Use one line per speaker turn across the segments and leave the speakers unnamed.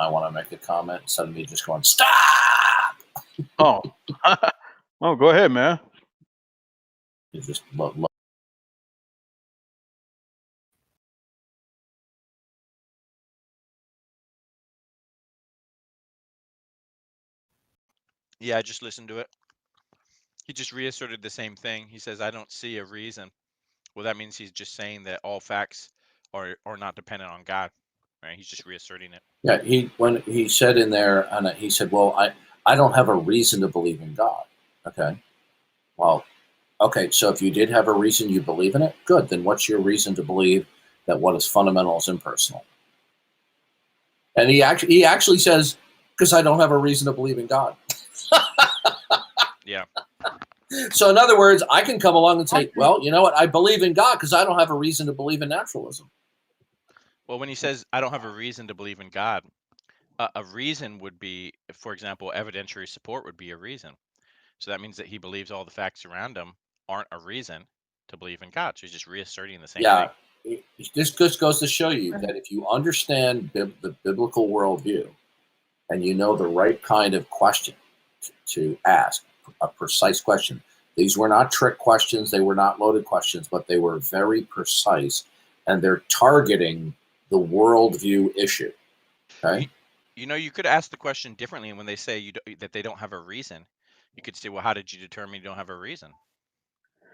when I want to make a comment instead of me just going, stop!
Oh. Oh, go ahead, man.
You just
Yeah, I just listened to it. He just reasserted the same thing. He says, I don't see a reason. Well, that means he's just saying that all facts are not dependent on God. Right? He's just reasserting it.
Yeah, when he said in there, and he said, well, I don't have a reason to believe in God. Okay. Well, okay, so if you did have a reason you believe in it, good. Then what's your reason to believe that what is fundamental is impersonal? And he actually says, because I don't have a reason to believe in God.
Yeah.
So in other words, I can come along and say, well, you know what? I believe in God because I don't have a reason to believe in naturalism.
Well, when he says, I don't have a reason to believe in God, a reason would be, for example, evidentiary support would be a reason. So that means that he believes all the facts around him aren't a reason to believe in God. So he's just reasserting the same thing.
This just goes to show you that if you understand the biblical worldview and you know the right kind of question to ask, a precise question. These were not trick questions. They were not loaded questions, but they were very precise, and they're targeting the worldview issue. Okay.
You know, you could ask the question differently, and when they say that they don't have a reason, you could say, well, how did you determine you don't have a reason?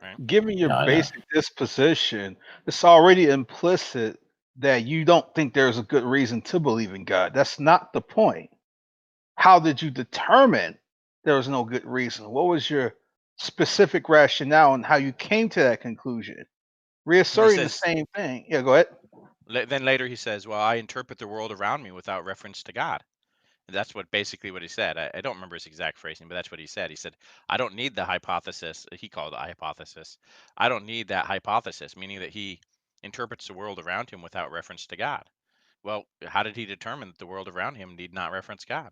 Right?
Given your basic disposition, it's already implicit that you don't think there's a good reason to believe in God. That's not the point. How did you determine there was no good reason? What was your specific rationale and how you came to that conclusion? Reasserting the same thing. Yeah, go ahead.
Then later he says, well, I interpret the world around me without reference to God. And that's basically what he said. I don't remember his exact phrasing, but that's what he said. He said, I don't need the hypothesis. He called it a hypothesis. I don't need that hypothesis, meaning that he interprets the world around him without reference to God. Well, how did he determine that the world around him need not reference God?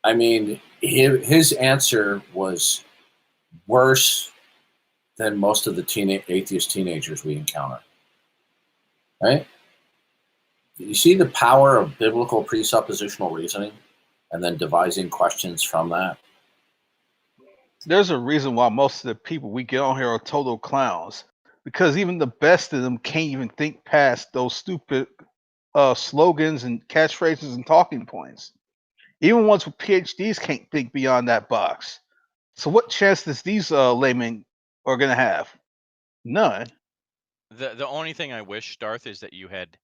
I mean, his answer was worse than most of the atheist teenagers we encounter. Right? You see the power of biblical presuppositional reasoning and then devising questions from that?
There's a reason why most of the people we get on here are total clowns, because even the best of them can't even think past those stupid slogans and catchphrases and talking points. Even ones with PhDs can't think beyond that box. So what chance does these laymen are going to have? None.
The only thing I wish, Darth, is that you had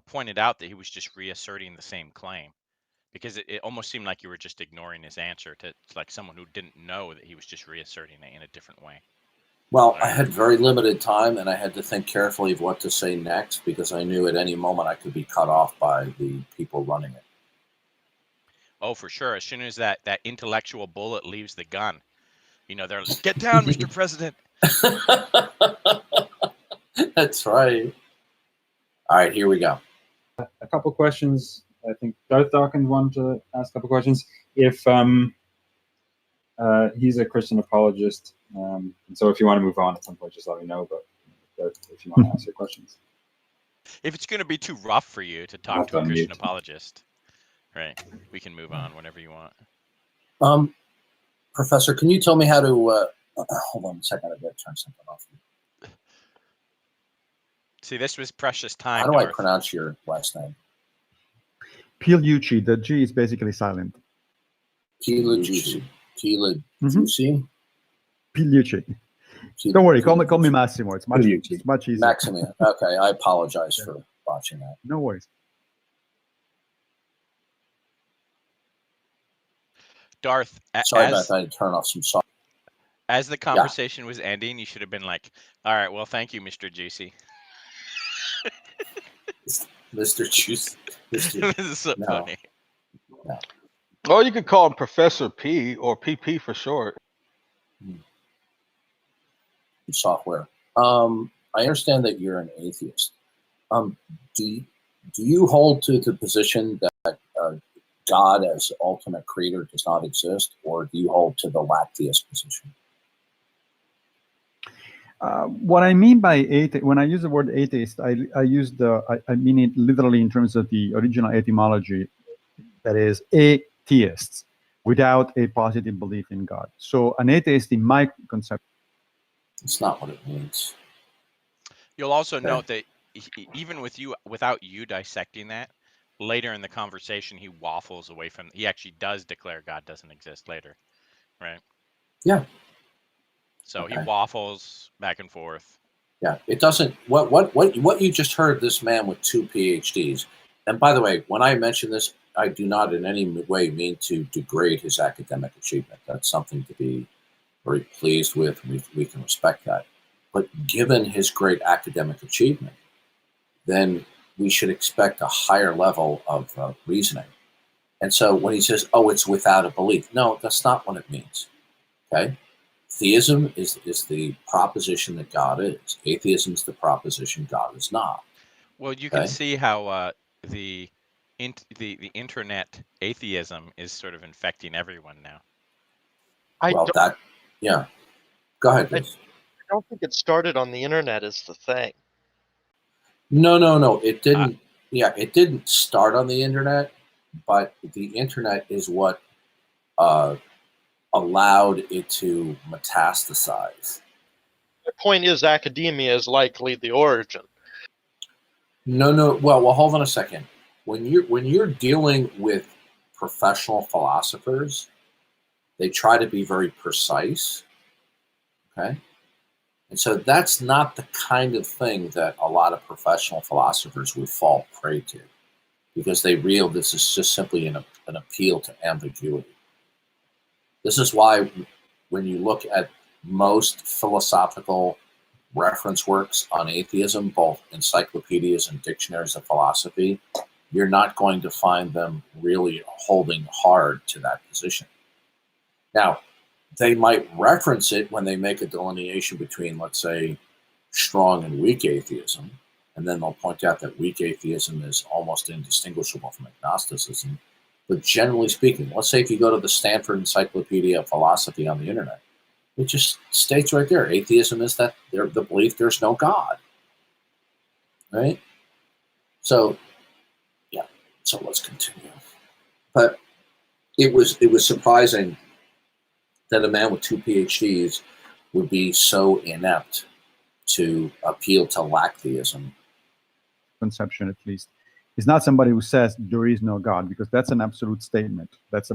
pointed out that he was just reasserting the same claim, because it almost seemed like you were just ignoring his answer to like someone who didn't know that he was just reasserting it in a different way.
Well, I had very limited time, and I had to think carefully of what to say next because I knew at any moment I could be cut off by the people running it.
Oh, for sure. As soon as that intellectual bullet leaves the gun, you know, they're like, get down, Mr. President.
That's right. All right, here we go.
A couple questions. I think Darth Dawkins wanted to ask a couple questions. If he's a Christian apologist, and so if you want to move on at some point, just let me know. But if you want to ask your questions,
if it's going to be too rough for you to talk to a Christian apologist, right, we can move on whenever you want.
Professor, can you tell me how to? Hold on a second. I got to turn something off.
See, this was precious time.
How do I pronounce your last name?
Pigliucci. The G is basically silent.
Pigliucci. Pigliucci.
Pigliucci. Don't worry, call me Massimo. It's much easier.
Massimo. Okay, I apologize for watching that.
No worries.
Darth,
sorry about that. I had to turn off some soft.
As the conversation was ending, you should have been like, "All right, well, thank you, Mr. Juicy."
Mr. Juicy.
This is so funny.
No.
Or you could call him Professor P or PP for short.
Software. I understand that you're an atheist. Do you hold to the position that God as ultimate creator does not exist, or do you hold to the lacteist position?
What I mean by atheist, when I use the word atheist, I mean it literally in terms of the original etymology, that is atheists, without a positive belief in God. So an atheist, in my concept,
It's not what it means.
You'll also note that even without you dissecting that, later in the conversation, he waffles away from. He actually does declare God doesn't exist later, right?
Yeah.
So
Okay.
he waffles back and forth.
Yeah, it doesn't. What you just heard, this man with 2 PhDs. And by the way, when I mention this, I do not in any way mean to degrade his academic achievement. That's something to be very pleased with. We can respect that. But given his great academic achievement, then we should expect a higher level of reasoning. And so when he says, "Oh, it's without a belief," no, that's not what it means. Okay. Theism is the proposition that God is. Atheism is the proposition God is not.
Well, you can see how the internet atheism is sort of infecting everyone now.
Yeah. Go ahead, please.
I don't think it started on the internet is the thing.
No. It didn't. It didn't start on the internet, but the internet is what allowed it to metastasize.
The point is, academia is likely the origin.
No. Well, hold on a second. When you're dealing with professional philosophers, they try to be very precise. Okay. And so that's not the kind of thing that a lot of professional philosophers would fall prey to, because they realize this is just simply an appeal to ambiguity. This is why when you look at most philosophical reference works on atheism, both encyclopedias and dictionaries of philosophy, you're not going to find them really holding hard to that position. Now, they might reference it when they make a delineation between, let's say, strong and weak atheism, and then they'll point out that weak atheism is almost indistinguishable from agnosticism. But generally speaking, let's say if you go to the Stanford Encyclopedia of Philosophy on the internet, it just states right there, atheism is that the belief there's no God. Right? So, yeah. So let's continue. But it was surprising that a man with 2 PhDs would be so inept to appeal to lacktheism.
Conception, at least, is not somebody who says there is no God, because that's an absolute statement. That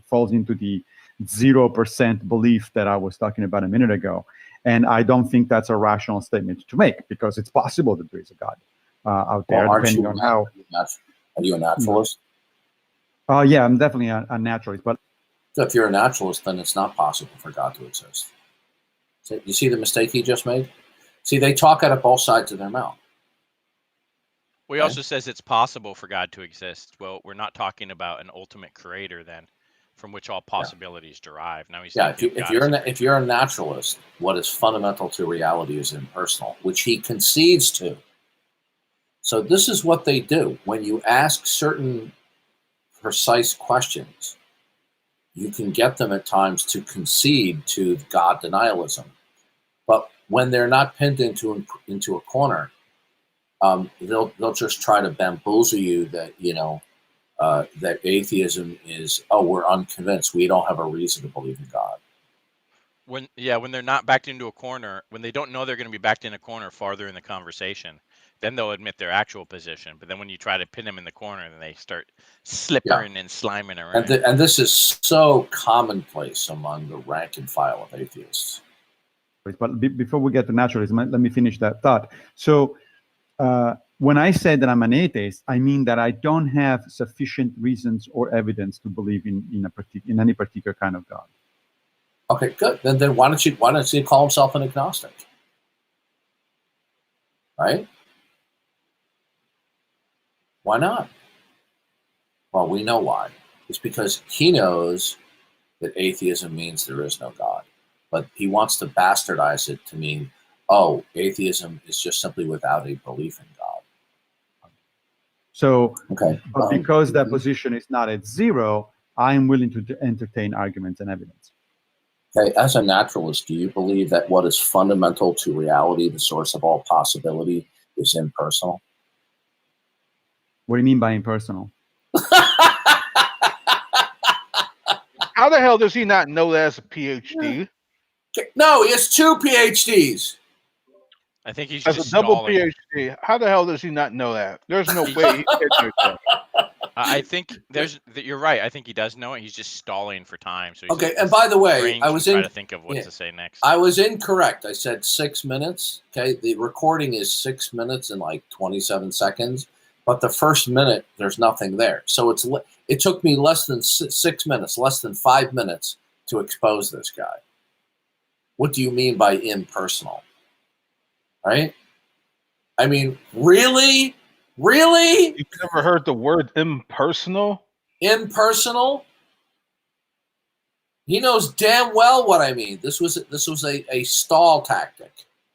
falls into the 0% belief that I was talking about a minute ago, and I don't think that's a rational statement to make, because it's possible that there is a God out there, depending on how.
Are you a naturalist?
Yeah, I'm definitely a naturalist, but
if you're a naturalist, then it's not possible for God to exist. So you see the mistake he just made? See, they talk out of both sides of their mouth.
Well, he also says it's possible for God to exist. Well, we're not talking about an ultimate creator then, from which all possibilities derive. Now he's
if you're a naturalist, what is fundamental to reality is impersonal, which he concedes to. So this is what they do when you ask certain precise questions. You can get them at times to concede to God denialism, but when they're not pinned into a corner, they'll just try to bamboozle you that that atheism is, we're unconvinced, we don't have a reason to believe in God.
When they're not backed into a corner, when they don't know they're going to be backed in a corner farther in the conversation, then they'll admit their actual position. But then when you try to pin them in the corner, then they start slippering and sliming around.
And this is so commonplace among the rank and file of atheists.
But before we get to naturalism, let me finish that thought. So when I say that I'm an atheist, I mean that I don't have sufficient reasons or evidence to believe in any particular kind of God.
Okay, good. Then why don't you call himself an agnostic? Right? Why not? Well, we know why. It's because he knows that atheism means there is no God, but he wants to bastardize it to mean, atheism is just simply without a belief in God.
So, but because that position is not at zero, I'm willing to entertain arguments and evidence.
Okay, as a naturalist, do you believe that what is fundamental to reality, the source of all possibility, is impersonal?
What do you mean by impersonal?
How the hell does he not know that as a PhD?
No, he has 2 PhDs.
I think he's
As
just
a double
stalling.
PhD, how the hell does he not know that? There's no way he can do that.
I think you're right. I think he does know it. He's just stalling for time. So he's
Okay,
like,
and by the way,
brain
I
can
was
try
in.
to think of what
Yeah.
to say next.
I was incorrect. I said 6 minutes. Okay, the recording is 6 minutes and like 27 seconds, but the first minute there's nothing there. So it took me less than 6 minutes, less than 5 minutes to expose this guy. What do you mean by impersonal? Right? I mean, really? Really?
You've never heard the word impersonal?
Impersonal? He knows damn well what I mean. This was a stall tactic.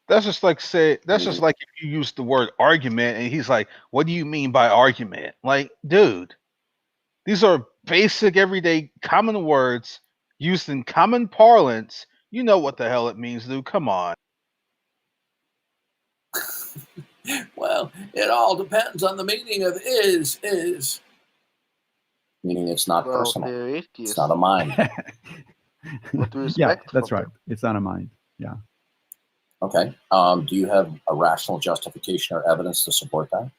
That's just like if you use the word argument and he's like, what do you mean by argument? Like, dude, these are basic everyday common words used in common parlance. You know what the hell it means, dude. Come on.
Well, it all depends on the meaning of is. Meaning it's not personal. It's not a mind.
Yeah, that's right. It's not a mind. Yeah.
Okay. Do you have a rational justification or evidence to support that?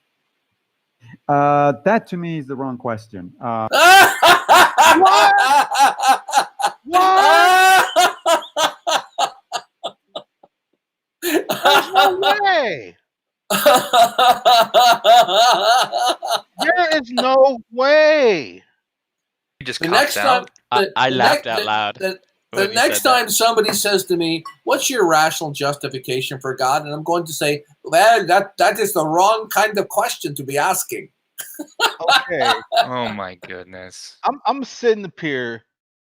That to me is the wrong question.
What? There's no way. There is no way.
You just
The
copped
next
out.
time,
I laughed out loud.
The
when you
next
said that.
time somebody says to me, "What's your rational justification for God?" and I'm going to say, "Well, that is the wrong kind of question to be asking."
Okay.
Oh my goodness.
I'm sitting up here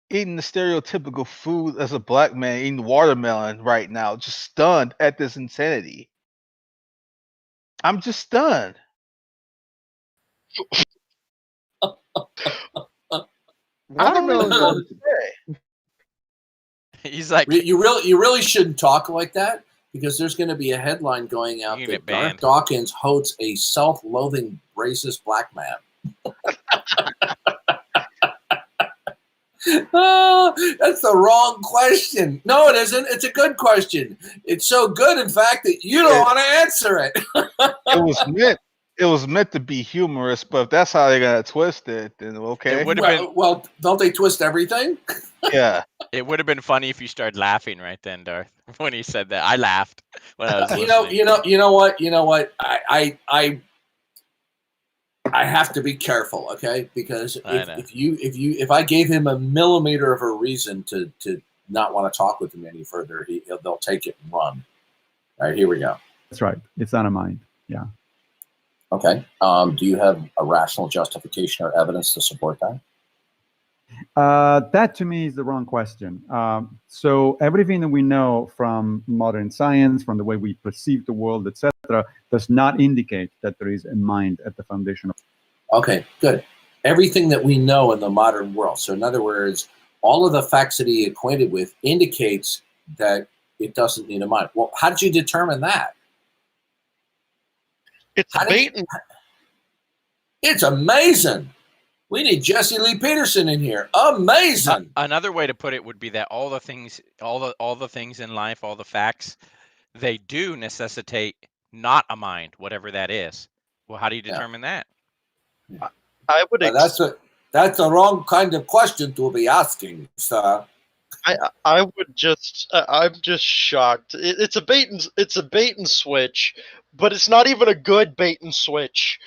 eating the stereotypical food as a black man eating watermelon right now, just stunned at this insanity. I'm just stunned. I don't know
Watermelons
what
are
to say.
He's like,
You really shouldn't talk like that, because there's going to be a headline going out
You
that
get banned.
Darth Dawkins hosts a self-loathing racist black man. That's the wrong question. No, it isn't. It's a good question. It's so good, in fact, that you don't want to answer it.
It was meant to be humorous, but if that's how they're gonna twist it, then okay.
It would have been
Well, don't they twist everything?
Yeah.
it would have been funny if you started laughing right then, Darth, when he said that. I laughed when I was
You
listening.
know what? I have to be careful, okay? Because
I know.
if I gave him a millimeter of a reason to not want to talk with him any further, they'll take it and run. All right, here we go.
That's right. It's not a mind. Yeah.
Okay. Do you have a rational justification or evidence to support that?
That to me is the wrong question. So everything that we know from modern science, from the way we perceive the world, etc., does not indicate that there is a mind at the foundation of.
Okay, good. Everything that we know in the modern world. So in other words, all of the facts that he acquainted with indicates that it doesn't need a mind. Well, how did you determine that?
It's
How
a
did
bait
you- It's amazing. We need Jesse Lee Peterson in here. Amazing.
Another way to put it would be that all the things in life, all the facts, they do necessitate not a mind, whatever that is. Well, how do you determine that?
I would
That's the wrong kind of question to be asking, sir.
I would just I'm just shocked. It's a bait and switch, but it's not even a good bait and switch.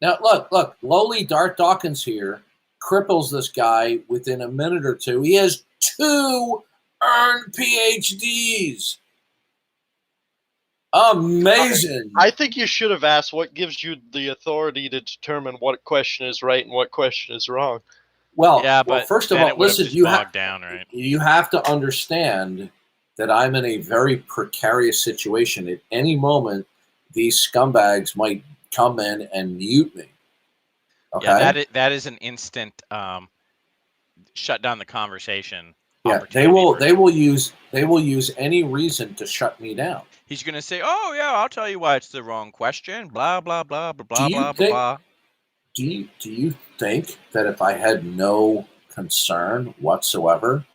Now, look, lowly Darth Dawkins here cripples this guy within a minute or two. He has 2 earned PhDs. Amazing.
I think you should have asked what gives you the authority to determine what question is right and what question is wrong.
Well,
Yeah, but
first of
then
all,
it would have
listen,
just
you
bogged down, right?
You have to understand that I'm in a very precarious situation. At any moment, these scumbags might come in and mute me. Okay?
Yeah, that is an instant shut down the conversation
Yeah, they will use any reason to shut me down.
He's gonna say, "Oh yeah, I'll tell you why it's the wrong question." Blah blah blah blah blah
Do you
blah
think-
blah.
Do you think that if I had no concern whatsoever,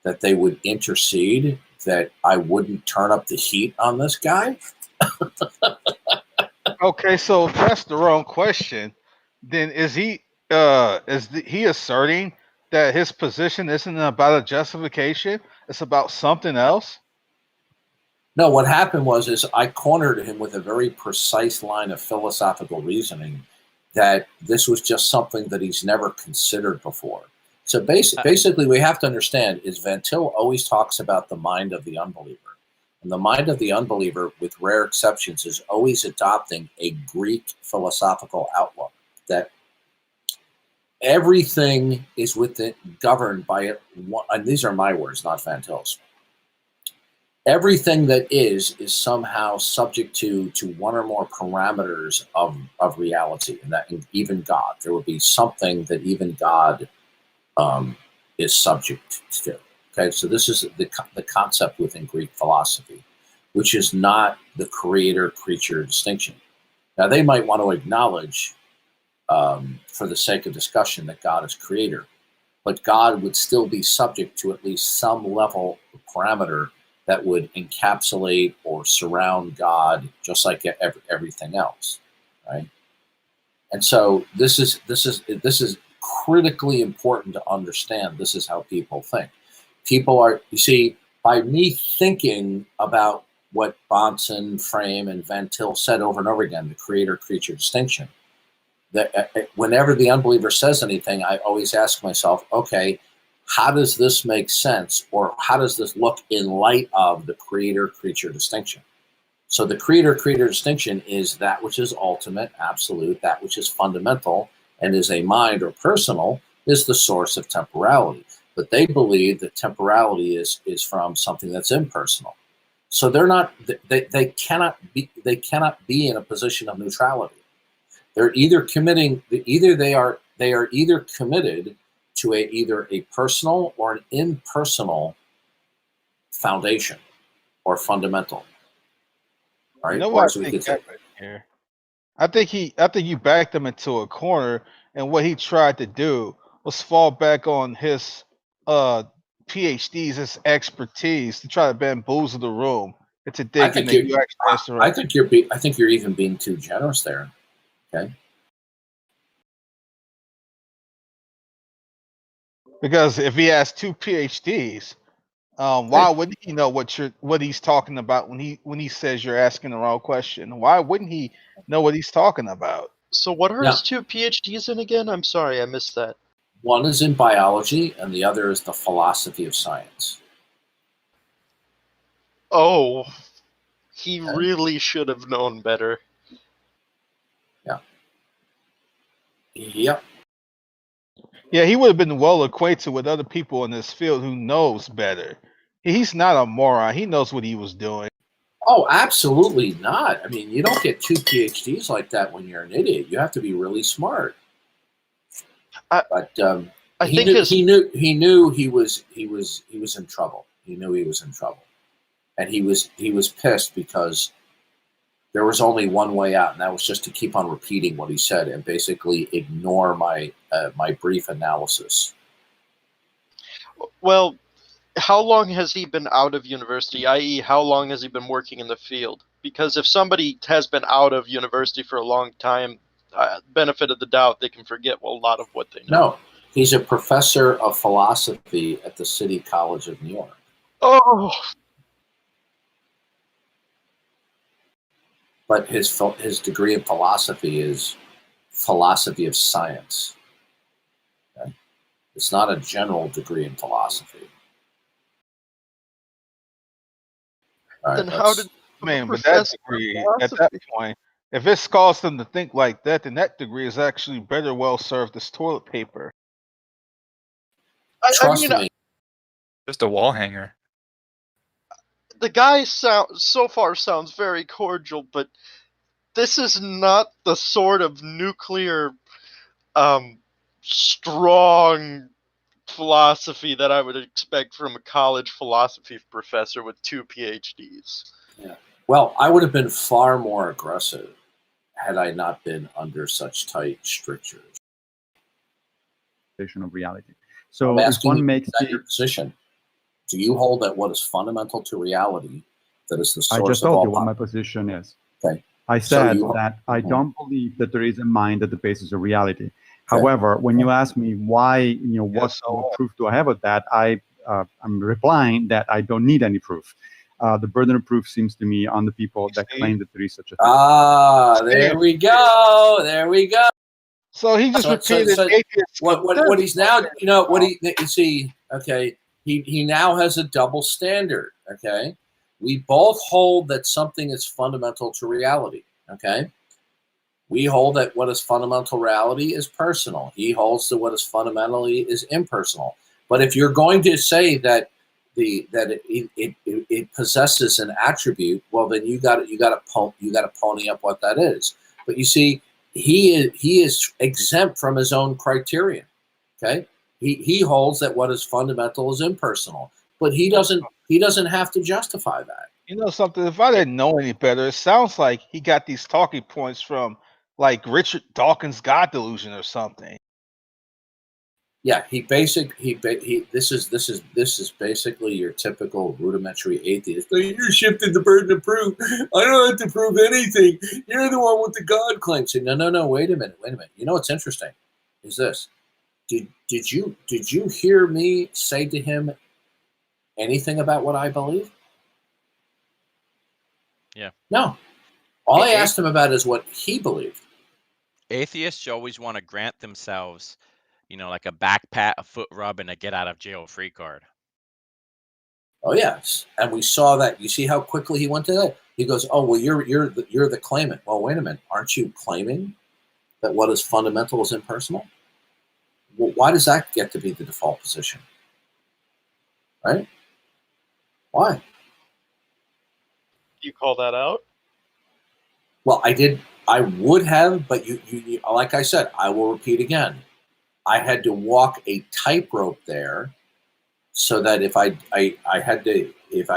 that they would intercede, that I wouldn't turn up the heat on this guy?
Okay, so if that's the wrong question, then is he he asserting that his position isn't about a justification? It's about something else?
No, what happened is I cornered him with a very precise line of philosophical reasoning that this was just something that he's never considered before. So basically, we have to understand is Van Til always talks about the mind of the unbeliever. And the mind of the unbeliever, with rare exceptions, is always adopting a Greek philosophical outlook that everything is governed by it. And these are my words, not Van Til's. Everything that is somehow subject to one or more parameters of reality, and that even God, there will be something that even God is subject to. Okay, so this is the concept within Greek philosophy, which is not the creator-creature distinction. Now, they might want to acknowledge, for the sake of discussion, that God is creator, but God would still be subject to at least some level of parameter that would encapsulate or surround God, just like everything else, right? And so this is critically important to understand. This is how people think. People are, you see, by me thinking about what Bonson, Frame, and Van Til said over and over again, the creator-creature distinction, that whenever the unbeliever says anything, I always ask myself, okay, how does this make sense, or how does this look in light of the creator-creature distinction? So the creator-creator distinction is that which is ultimate, absolute, that which is fundamental, and is a mind or personal, is the source of temporality. But they believe that temporality is from something that's impersonal. So they're not, they cannot be in a position of neutrality. They're either committing, they are either committed to either a personal or an impersonal foundation or fundamental. All right?
You know what I think happened here? I think you backed him into a corner, and what he tried to do was fall back on his PhDs, his expertise, to try to bamboozle the room into thinking that you actually asked the right.
I think you're even being too generous there. Okay.
Because if he has two PhDs, why wouldn't he know what he's talking about when he says you're asking the wrong question? Why wouldn't he know what he's talking about?
So what are his two PhDs in again? I'm sorry, I missed that.
One is in biology, and the other is the philosophy of science.
Oh, he really should have known better.
Yeah. Yep.
Yeah, he would have been well acquainted with other people in this field who knows better. He's not a moron. He knows what he was doing.
Oh, absolutely not. I mean, you don't get two PhDs like that when you're an idiot. You have to be really smart. But he knew he was in trouble. He knew he was in trouble, and he was pissed because there was only one way out, and that was just to keep on repeating what he said and basically ignore my brief analysis.
Well, how long has he been out of university, i.e. how long has he been working in the field? Because if somebody has been out of university for a long time, benefit of the doubt, they can forget a lot of what they know.
No, he's a professor of philosophy at the City College of New York.
Oh!
But his degree in philosophy is philosophy of science. Okay? It's not a general degree in philosophy.
Then how did
but that degree at that point, if it's caused them to think like that, then that degree is actually better well served as toilet paper.
Trust me.
Just a wall hanger.
The guy so far sounds very cordial, but this is not the sort of nuclear strong philosophy that I would expect from a college philosophy professor with 2 PhDs.
Yeah. Well, I would have been far more aggressive had I not been under such tight strictures.
Of reality. So
I'm
if
asking
one
you,
makes
is that your position? Do you hold that what is fundamental to reality, that is the source
I just
of
told
all
you what my
possibility?
position is.
Okay.
I
So
said
you-
that I don't believe that there is a mind at the basis of reality.
Okay.
However, when you ask me why, what proof do I have of that, I'm replying that I don't need any proof. The burden of proof seems to me on the people that claim that there is such a thing.
Ah, there we go. There we go.
So he just repeated atheist.
What he's now, you see, okay, he now has a double standard, okay? We both hold that something is fundamental to reality, okay? We hold that what is fundamental reality is personal. He holds that what is fundamentally is impersonal. But if you're going to say that it possesses an attribute, well, then you got to pony up what that is. But you see, he is exempt from his own criterion. Okay, he holds that what is fundamental is impersonal, but he doesn't have to justify that.
You know something? If I didn't know any better, it sounds like he got these talking points from like Richard Dawkins' God delusion or something.
Yeah, this is basically your typical rudimentary atheist. You're shifting the burden of proof. I don't have to prove anything. You're the one with the God claim. Say, no, wait a minute. You know what's interesting is this. Did you hear me say to him anything about what I believe?
Yeah.
No. All I asked him about is what he believed.
Atheists always want to grant themselves, like a back pat, a foot rub, and a get out of jail free card.
Oh yes, and we saw that. You see how quickly he went to that. He goes, "Oh well, you're the claimant." Well, wait a minute. Aren't you claiming that what is fundamental is impersonal? Well, why does that get to be the default position? Right? Why?
Do you call that out?
Well, I did. I would have, but you like I said, I will repeat again. I had to walk a tightrope there, so that if I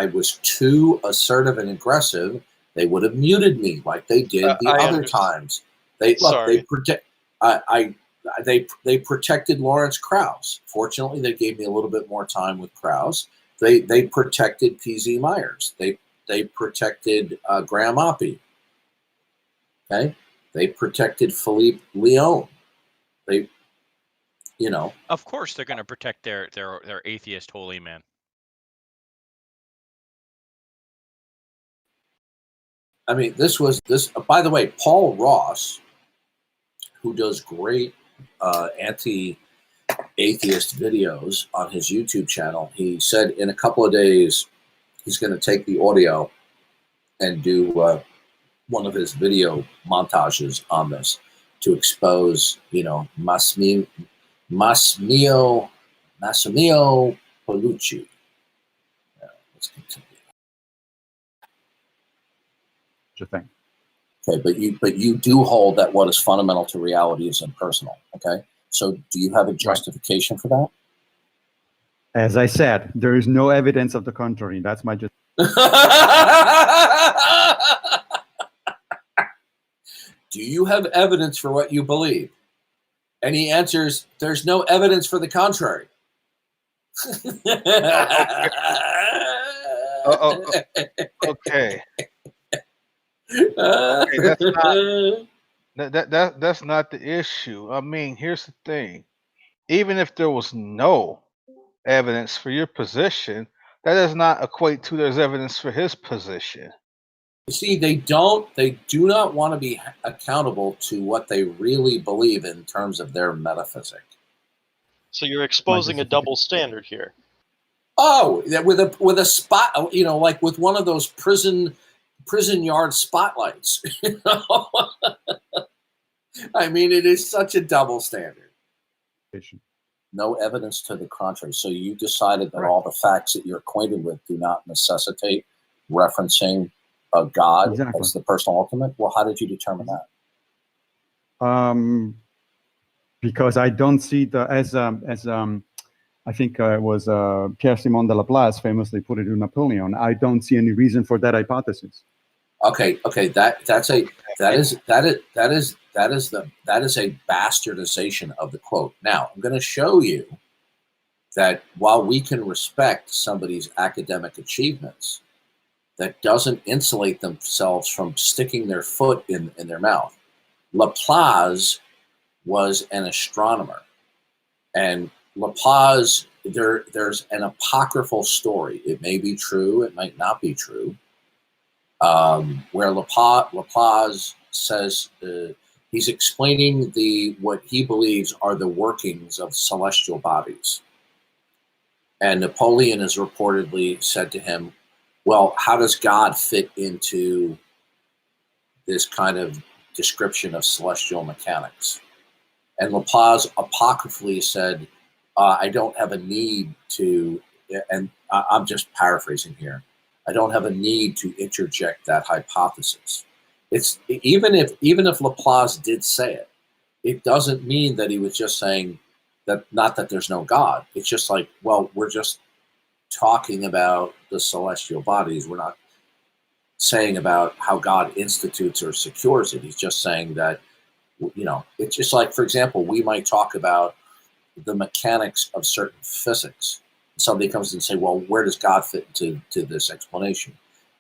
was too assertive and aggressive, they would have muted me like they did the other times. They protected Lawrence Krauss. Fortunately, they gave me a little bit more time with Krauss. They protected P.Z. Myers. They protected Graham Oppie. Okay, they protected Philippe Leon.
Of course, they're going to protect their atheist holy man.
I mean, this. By the way, Paul Ross, who does great anti-atheist videos on his YouTube channel, he said in a couple of days he's going to take the audio and do one of his video montages on this to expose, Massimo Paolucci. Let's continue.
Thing.
Okay, but you do hold that what is fundamental to reality is impersonal. Okay, so do you have a justification for that?
As I said, there is no evidence of the contrary. That's my just.
Do you have evidence for what you believe? And he answers, there's no evidence for the contrary.
Okay. That's not the issue. I mean, here's the thing. Even if there was no evidence for your position, that does not equate to there's evidence for his position.
You see, they do not want to be accountable to what they really believe in terms of their metaphysic.
So you're exposing a double standard here.
Oh, with a spot, like with one of those prison yard spotlights. I mean, it is such a double standard. No evidence to the contrary. So you decided that all the facts that you're acquainted with do not necessitate referencing a God as the personal ultimate. Well, how did you determine that?
Because I don't see I think it was Pierre-Simon de Laplace famously put it to Napoleon. I don't see any reason for that hypothesis.
Okay, that is a bastardization of the quote. Now, I'm going to show you that while we can respect somebody's academic achievements, that doesn't insulate themselves from sticking their foot in their mouth. Laplace was an astronomer, and Laplace, there's an apocryphal story. It may be true, it might not be true, where Laplace says he's explaining what he believes are the workings of celestial bodies. And Napoleon has reportedly said to him, well, how does God fit into this kind of description of celestial mechanics? And Laplace apocryphally said, I don't have a need to, and I'm just paraphrasing here, I don't have a need to interject that hypothesis. It's even if Laplace did say it, it doesn't mean that he was just saying that, not that there's no God. It's just like, well, we're just talking about the celestial bodies. We're not saying about how God institutes or secures it. He's just saying that, you know, it's just like, for example, we might talk about the mechanics of certain physics. Somebody comes and say, well, where does God fit into this explanation?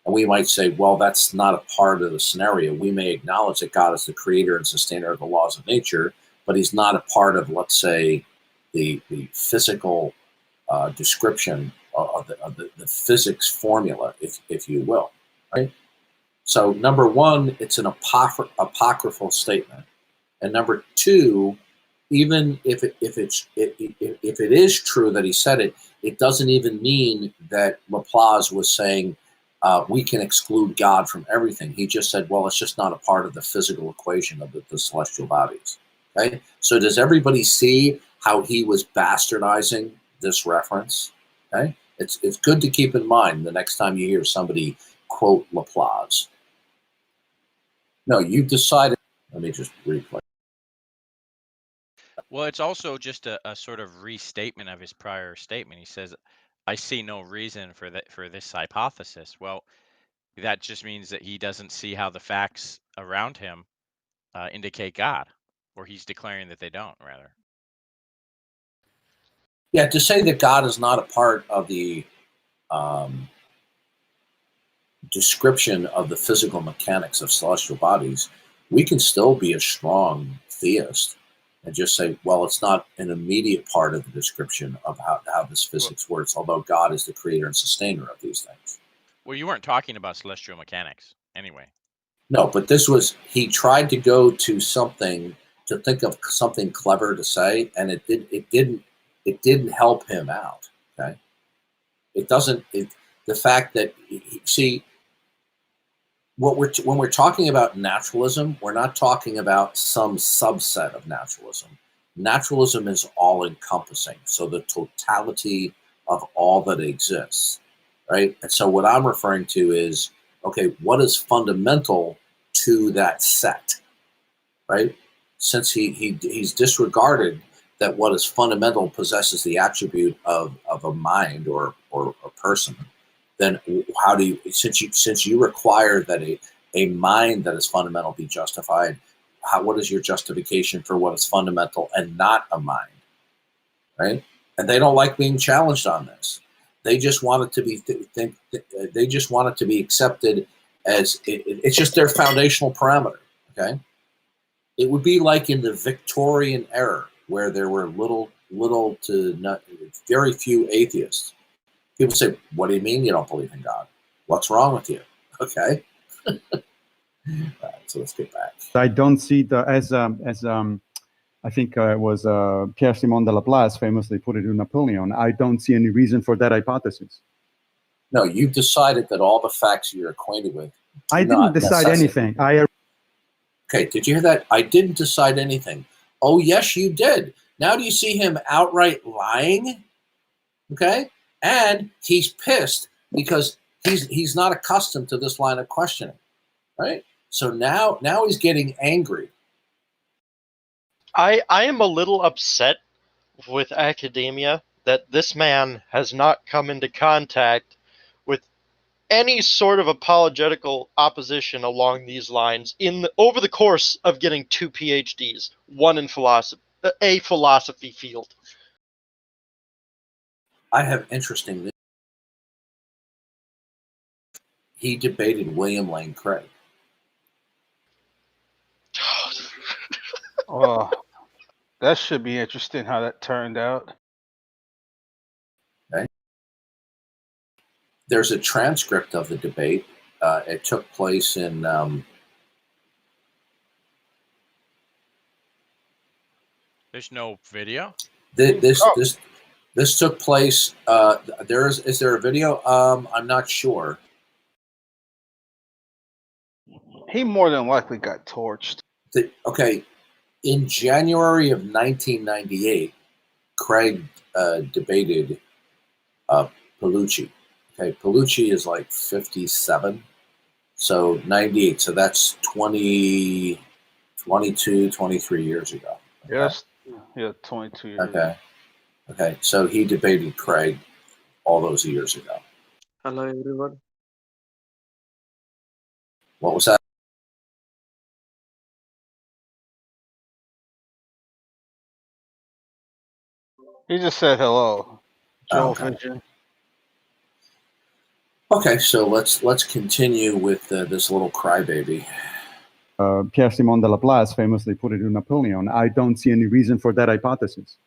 And we might say, well, that's not a part of the scenario. We may acknowledge that God is the creator and sustainer of the laws of nature, but he's not a part of, let's say, the physical description of the physics formula, if you will, right? So number one, it's an apocryphal statement. And number two, even if it is true that he said it, it doesn't even mean that Laplace was saying we can exclude God from everything. He just said, well, it's just not a part of the physical equation of the celestial bodies. Okay, so does everybody see how he was bastardizing this reference? Okay, it's good to keep in mind the next time you hear somebody quote Laplace. No, you decided. Let me just replay.
Well, it's also just a sort of restatement of his prior statement. He says, I see no reason for this hypothesis. Well, that just means that he doesn't see how the facts around him indicate God, or he's declaring that they don't, rather.
Yeah, to say that God is not a part of the description of the physical mechanics of celestial bodies, we can still be a strong theist and just say, well, it's not an immediate part of the description of how this physics works, although God is the creator and sustainer of these things.
Well, you weren't talking about celestial mechanics anyway.
No, but this was, he tried to go to something, to think of something clever to say, and it didn't help him out. Okay, the fact that, see, when we're talking about naturalism, we're not talking about some subset of naturalism. Naturalism is all encompassing, so the totality of all that exists, right? And so what I'm referring to is, okay, what is fundamental to that set, right? Since he's disregarded that what is fundamental possesses the attribute of a mind or a person, then how do you, since you require that a mind that is fundamental be justified, what is your justification for what is fundamental and not a mind, right? And they don't like being challenged on this. They just want it to be they just want it to be accepted as it's just their foundational parameter. Okay, it would be like in the Victorian era where there were very few atheists. People say, what do you mean you don't believe in God? What's wrong with you? Okay. All right, so let's get back.
I don't see as I think it was Pierre-Simon de Laplace famously put it to Napoleon. I don't see any reason for that hypothesis.
No, you've decided that all the facts you're acquainted with.
I didn't decide anything.
Okay, did you hear that? I didn't decide anything. Oh, yes, you did. Now do you see him outright lying? Okay? And he's pissed because he's not accustomed to this line of questioning, right? So now he's getting angry.
I am a little upset with academia that this man has not come into contact with any sort of apologetical opposition along these lines over the course of getting 2 PhDs, one in philosophy, a philosophy field.
I have interesting news. He debated William Lane Craig.
Well, that should be interesting how that turned out.
Okay. There's a transcript of the debate. It took place in
There's no video.
This took place. Is there a video? I'm not sure.
He more than likely got torched.
Okay, in January of 1998, Craig debated Paolucci. Okay, Paolucci is like 57, so 98. So that's 22, 23 years ago. Okay?
Yes, yeah, 22 years.
Okay. So he debated Craig all those years ago.
Hello everyone.
What was that?
He just said hello. Joe
Okay.
Vision.
Okay, so let's continue with this little crybaby.
Pierre Simon de Laplace famously put it to Napoleon, I don't see any reason for that hypothesis.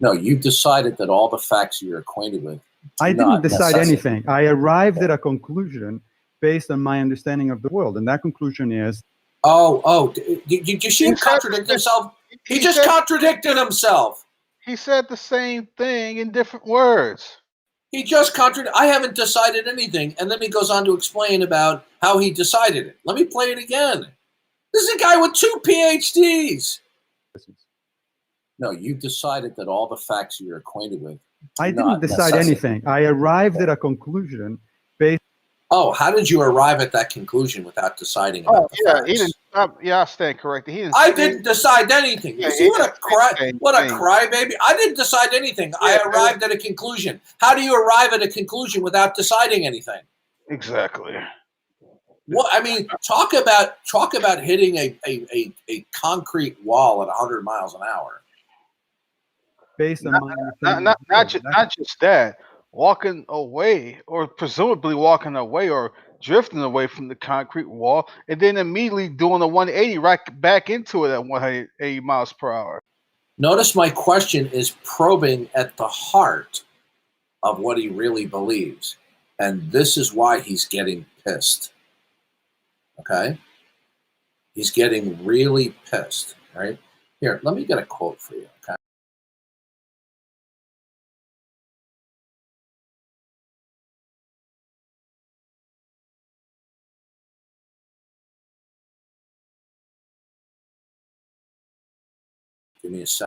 No, you decided that all the facts you're acquainted with.
I didn't decide anything. I arrived at a conclusion based on my understanding of the world, and that conclusion is...
Did you see him contradict himself? He just contradicted himself.
He said the same thing in different words.
He just contradicted. I haven't decided anything. And then he goes on to explain about how he decided it. Let me play it again. This is a guy with 2 PhDs. No, you decided that all the facts you're acquainted with.
I didn't decide anything. I arrived at a conclusion based...
Oh, how did you arrive at that conclusion without deciding about the facts?
He didn't. I stand corrected.
I didn't decide anything. You see what a crybaby? I didn't decide anything. I arrived at a conclusion. How do you arrive at a conclusion without deciding anything?
Exactly.
Well, I mean, talk about hitting a concrete wall at 100 miles an hour.
Based on
not just that, walking away or presumably walking away or drifting away from the concrete wall and then immediately doing a 180 right back into it at 180 miles per hour.
Notice my question is probing at the heart of what he really believes. And this is why he's getting pissed. Okay? He's getting really pissed, right? Here, let me get a quote for you, okay? Give me a second.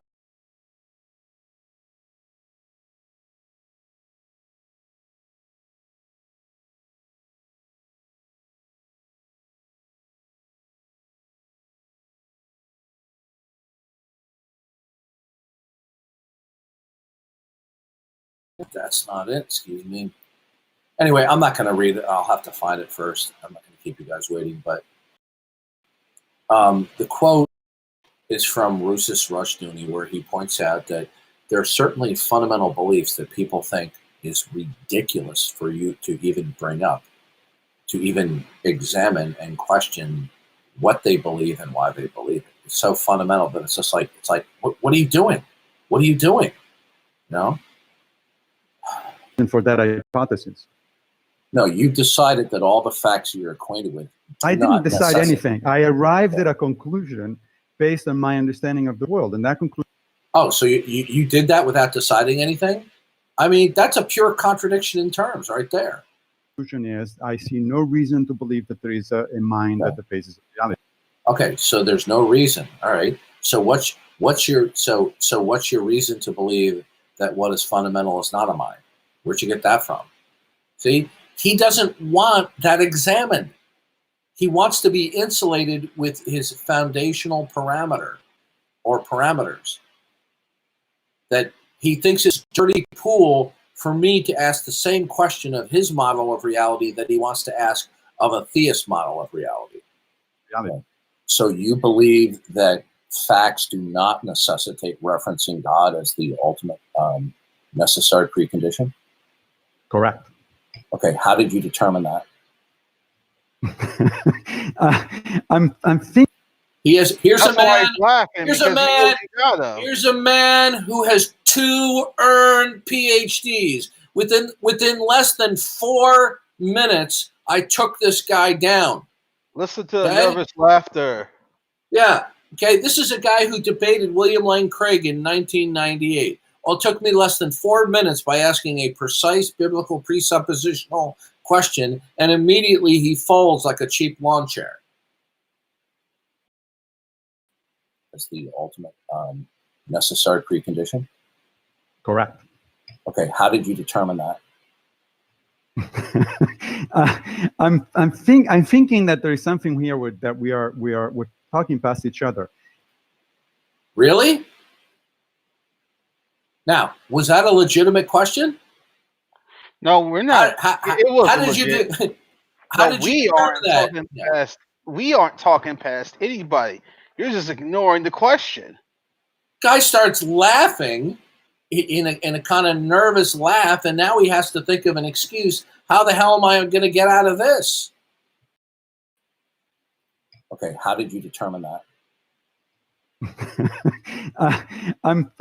That's not it. Excuse me. Anyway, I'm not going to read it. I'll have to find it first. I'm not going to keep you guys waiting. But the quote is from Rousas Rushdoony, where he points out that there are certainly fundamental beliefs that people think is ridiculous for you to even bring up, to even examine and question what they believe and why they believe it. It's so fundamental that it's just like, what are you doing? What are you doing? You know?
for that hypothesis.
No, you decided that all the facts you're acquainted with.
I didn't decide anything. I arrived at a conclusion based on my understanding of the world, and that conclusion.
Oh, so you did that without deciding anything? I mean, that's a pure contradiction in terms right there.
Conclusion is, I see no reason to believe that there is a mind at the basis of reality.
Okay, so there's no reason. All right. So what's your reason to believe that what is fundamental is not a mind? Where'd you get that from? See, he doesn't want that examined. He wants to be insulated with his foundational parameter or parameters. That he thinks it's dirty pool for me to ask the same question of his model of reality that he wants to ask of a theist model of reality.
Reality.
So you believe that facts do not necessitate referencing God as the ultimate necessary precondition?
Correct.
Okay, how did you determine that?
I'm thinking.
Here's
That's
a
why
man.
he's laughing.
Here's
because
a
he
man.
knows he got him.
Here's a man who has 2 earned PhDs. Within less than 4 minutes, I took this guy down.
Listen to the
Okay?
nervous laughter.
Yeah. Okay. This is a guy who debated William Lane Craig in 1998. Well, it took me less than 4 minutes by asking a precise biblical presuppositional question, and immediately he folds like a cheap lawn chair. That's the ultimate necessary precondition.
Correct.
Okay, how did you determine that?
I'm thinking that there is something here that we're talking past each other.
Really? Now, was that a legitimate question?
No, we're not. It was
how did you
legit.
do? How
But
did
we
you determine
aren't
that?
talking
Yeah.
past. We aren't talking past anybody. You're just ignoring the question.
Guy starts laughing in a kind of nervous laugh, and now he has to think of an excuse. How the hell am I going to get out of this? Okay, how did you determine that?
I'm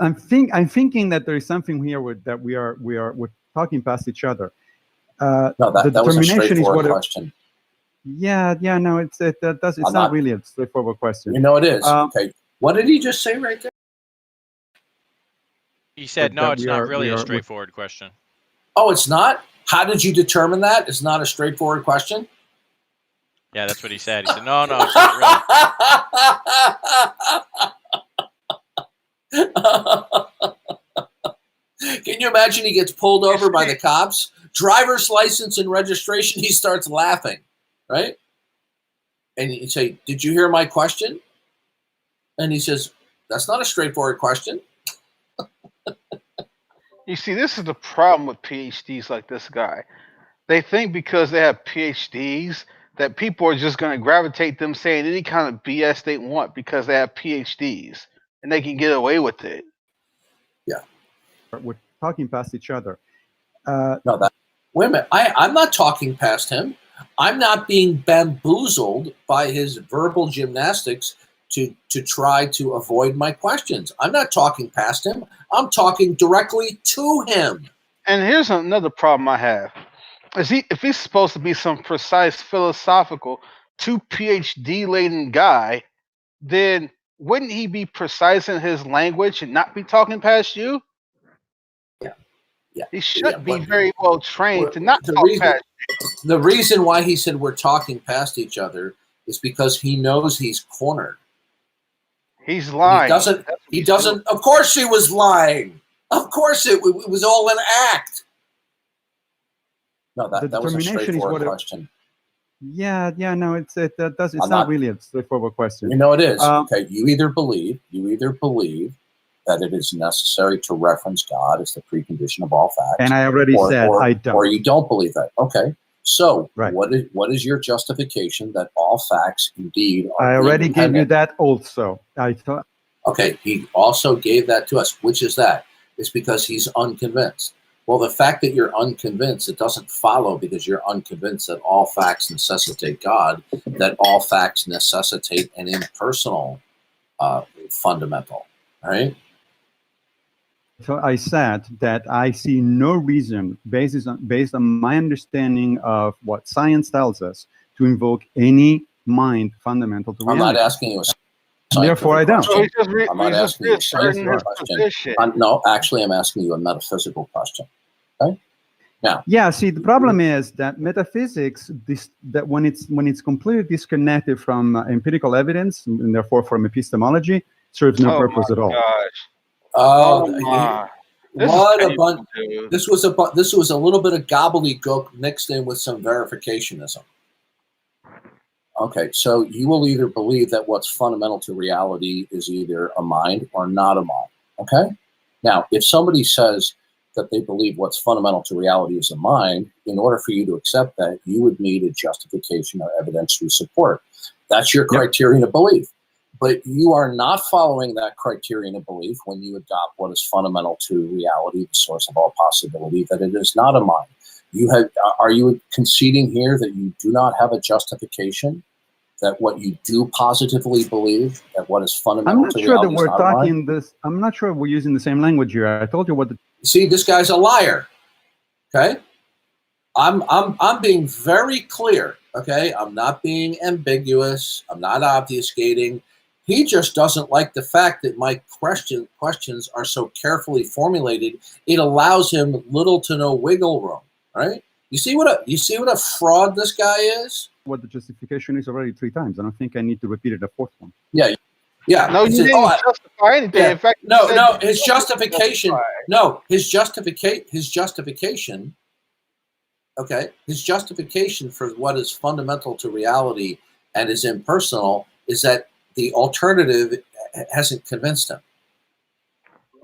thinking that there is something here that we're talking past each other.
No, that was a straightforward question.
Yeah, no, it's not really a straightforward question.
You know it is. Okay, what did he just say right there?
He said, no, it's not really a straightforward question.
Oh, it's not? How did you determine that? It's not a straightforward question?
Yeah, that's what he said. He said, no, it's not
really. Can you imagine he gets pulled over by the cops? Driver's license and registration, he starts laughing, right? And you say, did you hear my question? And he says, that's not a straightforward question.
You see, this is the problem with PhDs like this guy. They think because they have PhDs that people are just going to gravitate them saying any kind of BS they want because they have PhDs and they can get away with it.
Yeah.
We're talking past each other.
Wait a minute. I'm not talking past him. I'm not being bamboozled by his verbal gymnastics to try to avoid my questions. I'm not talking past him. I'm talking directly to him.
And here's another problem I have. If he's supposed to be some precise philosophical 2 PhD laden guy, then wouldn't he be precise in his language and not be talking past you?
Yeah.
He should be very well trained to not talk past you.
The reason why he said we're talking past each other is because he knows he's cornered.
He's lying.
He doesn't. Of course he was lying. Of course it was all an act. No, that was a straightforward question.
Yeah, no, it's not really a straightforward question.
You know it is. Okay, you either believe that it is necessary to reference God as the precondition of all facts.
And I already said I don't.
Or you don't believe that. Okay. So
right.
what is your justification that all facts indeed are
I already gave you that also. I thought.
Okay, he also gave that to us. Which is that? It's because he's unconvinced. Well, the fact that you're unconvinced, it doesn't follow because you're unconvinced that all facts necessitate God, that all facts necessitate an impersonal fundamental, right?
So I said that I see no reason, based on my understanding of what science tells us, to invoke any mind fundamental to reality.
I'm not asking you a
therefore I don't.
So I'm not asking you a scientific question. No, actually, I'm asking you a metaphysical question. Okay? Now.
Yeah. See, the problem is that metaphysics, that when it's completely disconnected from empirical evidence and therefore from epistemology, serves no purpose at all.
Gosh.
This was a little bit of gobbledygook mixed in with some verificationism. Okay, so you will either believe that what's fundamental to reality is either a mind or not a mind. Okay, Now, if somebody says that they believe what's fundamental to reality is a mind, in order for you to accept that, you would need a justification or evidentiary support. That's your criterion of belief. But you are not following that criterion of belief when you adopt what is fundamental to reality, the source of all possibility, that it is not a mind. Are you conceding here that you do not have a justification, that what you do positively believe, that what is fundamental to reality is not a mind?
I'm not sure we're using the same language here. I told you what the...
See, this guy's a liar. Okay? I'm being very clear. Okay? I'm not being ambiguous. I'm not obfuscating. He just doesn't like the fact that my questions are so carefully formulated. It allows him little to no wiggle room. Right? You see what a fraud this guy is?
What the justification is already 3 times. I don't think I need to repeat it a 4th one.
Yeah. Yeah.
No, you didn't justify anything.
Yeah.
In fact,
no, his justification. No, his justification. Okay, his justification for what is fundamental to reality and is impersonal is that the alternative hasn't convinced him.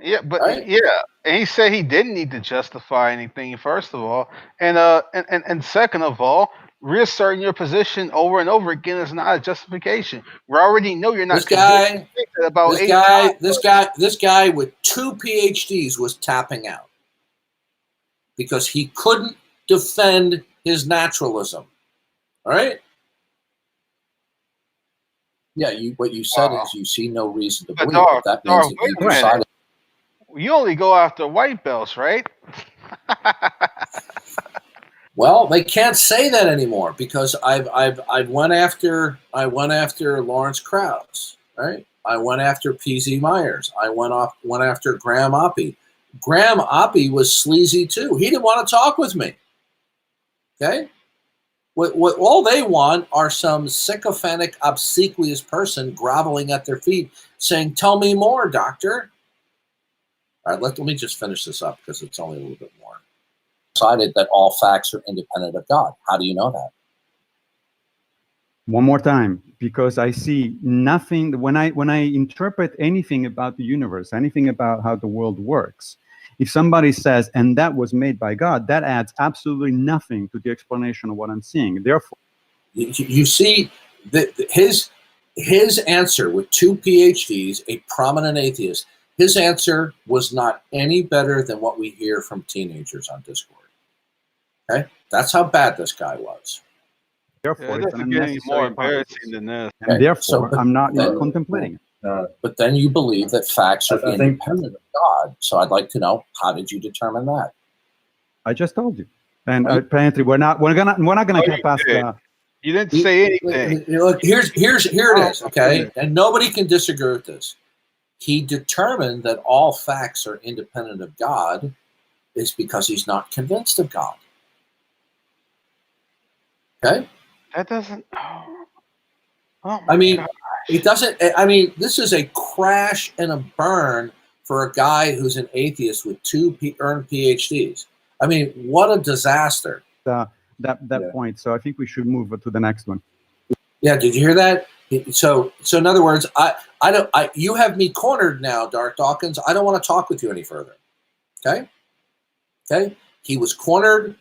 Yeah, but
right?
and he said he didn't need to justify anything, first of all, and second of all, reasserting your position over and over again is not a justification. We already know you're not.
This guy with 2 PhDs was tapping out because he couldn't defend his naturalism. All right. Yeah, what you said is you see no reason to believe it. That means that you decided.
You only go after white belts, right?
Well, they can't say that anymore because I went after Lawrence Krauss, right? I went after P.Z. Myers. I went after Graham Oppie. Graham Oppie was sleazy too. He didn't want to talk with me. Okay? What all they want are some sycophantic, obsequious person groveling at their feet saying, "Tell me more, doctor." All right, let me just finish this up because it's only a little bit more. Decided that all facts are independent of God. How do you know that?
One more time, because I see nothing when I interpret anything about the universe, anything about how the world works. If somebody says, "and that was made by God," that adds absolutely nothing to the explanation of what I'm seeing. Therefore,
you see that his answer with 2 PhDs, a prominent atheist. His answer was not any better than what we hear from teenagers on Discord. Okay? That's how bad this guy was.
Therefore,
it doesn't get any more embarrassing than this.
And therefore, I'm not contemplating it.
But then you believe that facts are independent of God. So I'd like to know, how did you determine that?
I just told you. And apparently, we're not gonna get past the.
You didn't say anything.
Look, here it is. Okay, and nobody can disagree with this. He determined that all facts are independent of God is because he's not convinced of God. Okay?
That doesn't...
I mean, it doesn't... I mean, this is a crash and a burn for a guy who's an atheist with 2 earned PhDs. I mean, what a disaster.
That point. So I think we should move to the next one.
Yeah, did you hear that? So in other words, you have me cornered now, Darth Dawkins. I don't want to talk with you any further. Okay? Okay? He was cornered.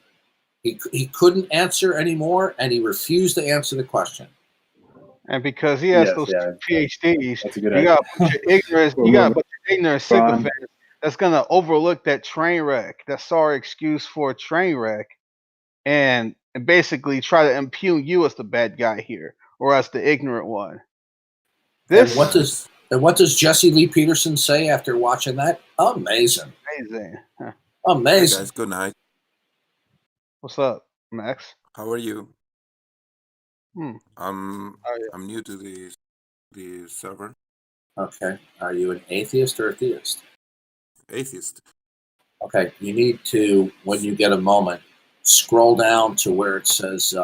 He couldn't answer anymore, and he refused to answer the question.
And because he has those PhDs, you got a bunch of ignorance. You got a bunch of ignorant sycophants that's gonna overlook that train wreck, that sorry excuse for a train wreck, and basically try to impugn you as the bad guy here, or as the ignorant one.
And what does Jesse Lee Peterson say after watching that? Amazing.
Amazing. Huh.
Amazing.
Hey guys, good night.
What's up, Max?
How are you? I'm new to the server.
Okay. Are you an atheist or a theist?
Atheist.
Okay. You need to, when you get a moment, scroll down to where it says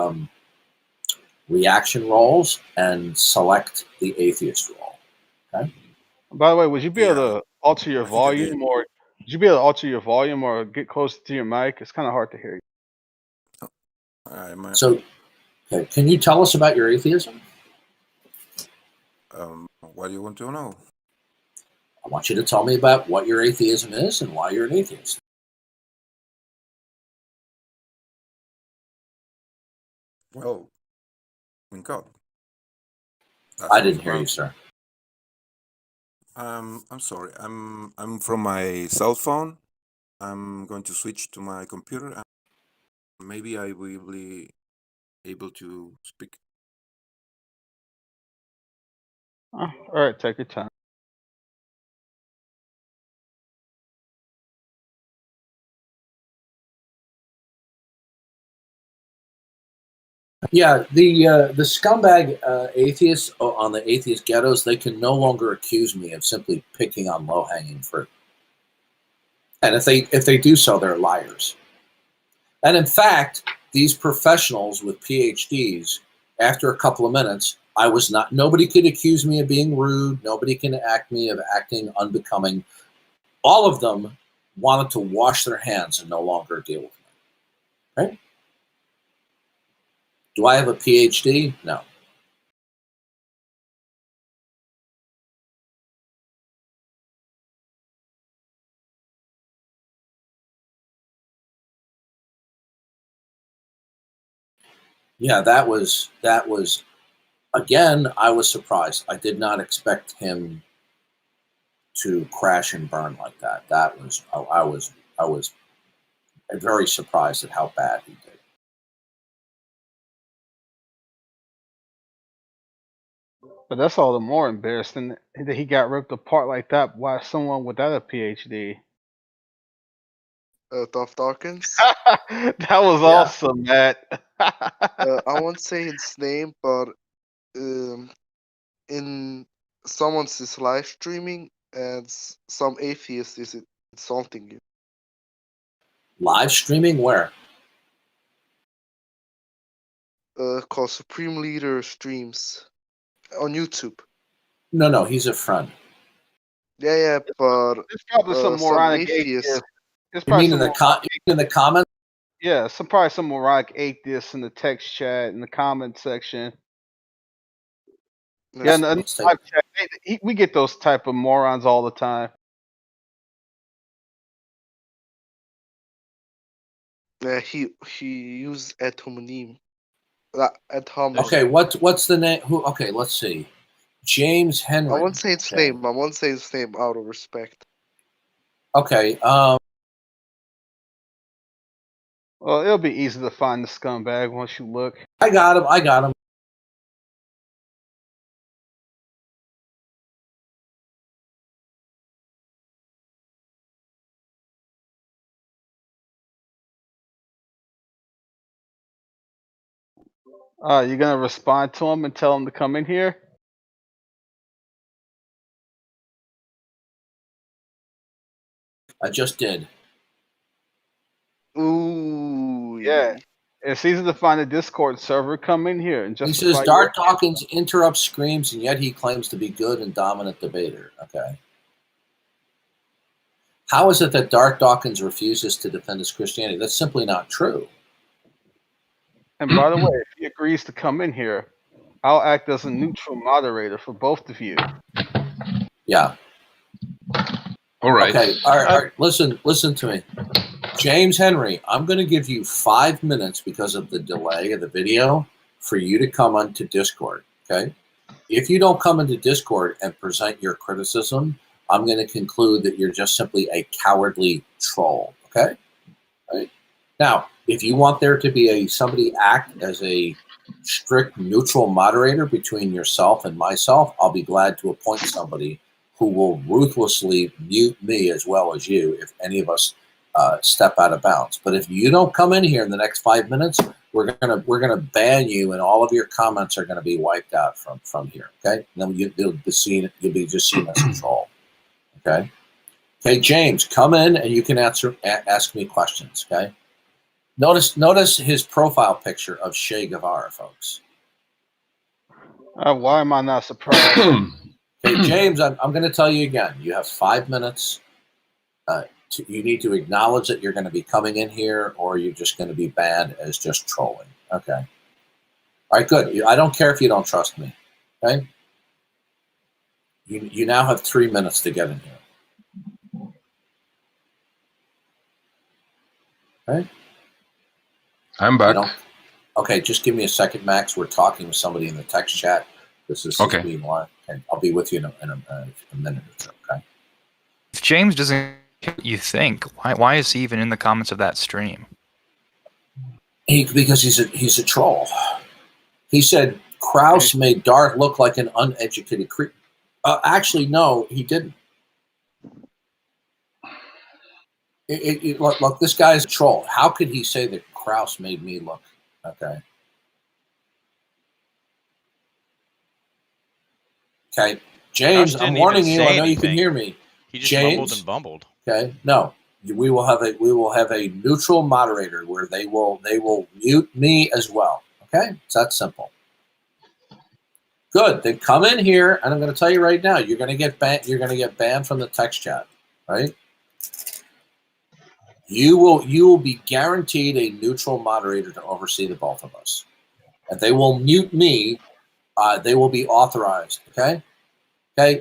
reaction roles and select the atheist role. Okay.
By the way, would you be able to alter your volume, or would you be able to alter your volume or get closer to your mic? It's kind of hard to hear you.
So, okay, can you tell us about your atheism?
What do you want to know?
want you to tell me about what your atheism is and why you're an atheist.
Well, in God.
I didn't hear you, sir.
I'm sorry. I'm from my cell phone. I'm going to switch to my computer, and maybe I will be able to speak.
All right, take your time.
Yeah, the scumbag atheists on the atheist ghettos, they can no longer accuse me of simply picking on low-hanging fruit. And if they do so, they're liars. And in fact, these professionals with PhDs, after a couple of minutes, nobody could accuse me of being rude. Nobody can accuse me of acting unbecoming. All of them wanted to wash their hands and no longer deal with me. Right? Do I have a PhD? No. Yeah, that was again, I was surprised. I did not expect him to crash and burn like that. I was very surprised at how bad he did.
But that's all the more embarrassing that he got ripped apart like that by someone without a PhD.
Dawkins.
That was awesome, Matt.
I won't say his name, but in someone's live streaming, and some atheist is insulting you.
Live streaming where?
Called Supreme Leader Streams on YouTube.
No, he's a friend.
Yeah, but
There's probably some moronic
atheists.
You mean in the comments?
Yeah, probably some moronic atheists in the text chat in the comment section. Yeah, in the live chat, we get those type of morons all the time.
Yeah, he used ad hominem.
Okay, what's the name? Okay, let's see. James Henry.
I won't say his name. I won't say his name out of respect.
Okay.
Well, it'll be easy to find the scumbag once you look.
I got him.
You gonna respond to him and tell him to come in here?
I just did.
Ooh.
Yeah. It's easy to find a Discord server. Come in here and just.
He says Darth Dawkins interrupts screams, and yet he claims to be good and dominant debater. Okay. How is it that Darth Dawkins refuses to defend his Christianity? That's simply not true.
And by the way, if he agrees to come in here, I'll act as a neutral moderator for both of you.
Yeah.
All right.
Okay. All right. Listen to me. James Henry, I'm going to give you 5 minutes because of the delay of the video for you to come onto Discord. Okay. If you don't come into Discord and present your criticism, I'm going to conclude that you're just simply a cowardly troll. Okay. Right. Now, if you want there to be somebody act as a strict neutral moderator between yourself and myself, I'll be glad to appoint somebody who will ruthlessly mute me as well as you if any of us step out of bounds. But if you don't come in here in the next 5 minutes, we're gonna ban you, and all of your comments are gonna be wiped out from here. Okay, and then you'll be just seen as a troll. Okay. Okay, James, come in and you can ask me questions. Okay. Notice his profile picture of Che Guevara, folks.
Why am I not surprised?
Okay, James, I'm going to tell you again. You have 5 minutes. You need to acknowledge that you're going to be coming in here, or you're just going to be banned as just trolling. Okay. All right, good. I don't care if you don't trust me. Okay. You now have 3 minutes to get in here. Okay.
I'm
You
back.
know, okay, just give me a second, Max. We're talking with somebody in the text chat. This is
Okay.
being live, and I'll be with you in a minute or two. Okay.
If James doesn't care what you think, why is he even in the comments of that stream?
Because he's a troll. He said Krauss made Darth look like an uneducated creep. Actually, no, he didn't. Look, this guy's a troll. How could he say that Krauss made me look? Okay. Okay, James, I'm warning you. I know you can hear me.
He just
James,
mumbled and bumbled.
Okay, no, we will have a neutral moderator where they will mute me as well. Okay, it's that simple. Good. Then come in here, and I'm going to tell you right now, you're going to get banned. You're going to get banned from the text chat. Right? You will be guaranteed a neutral moderator to oversee the both of us, and they will mute me. They will be authorized. Okay.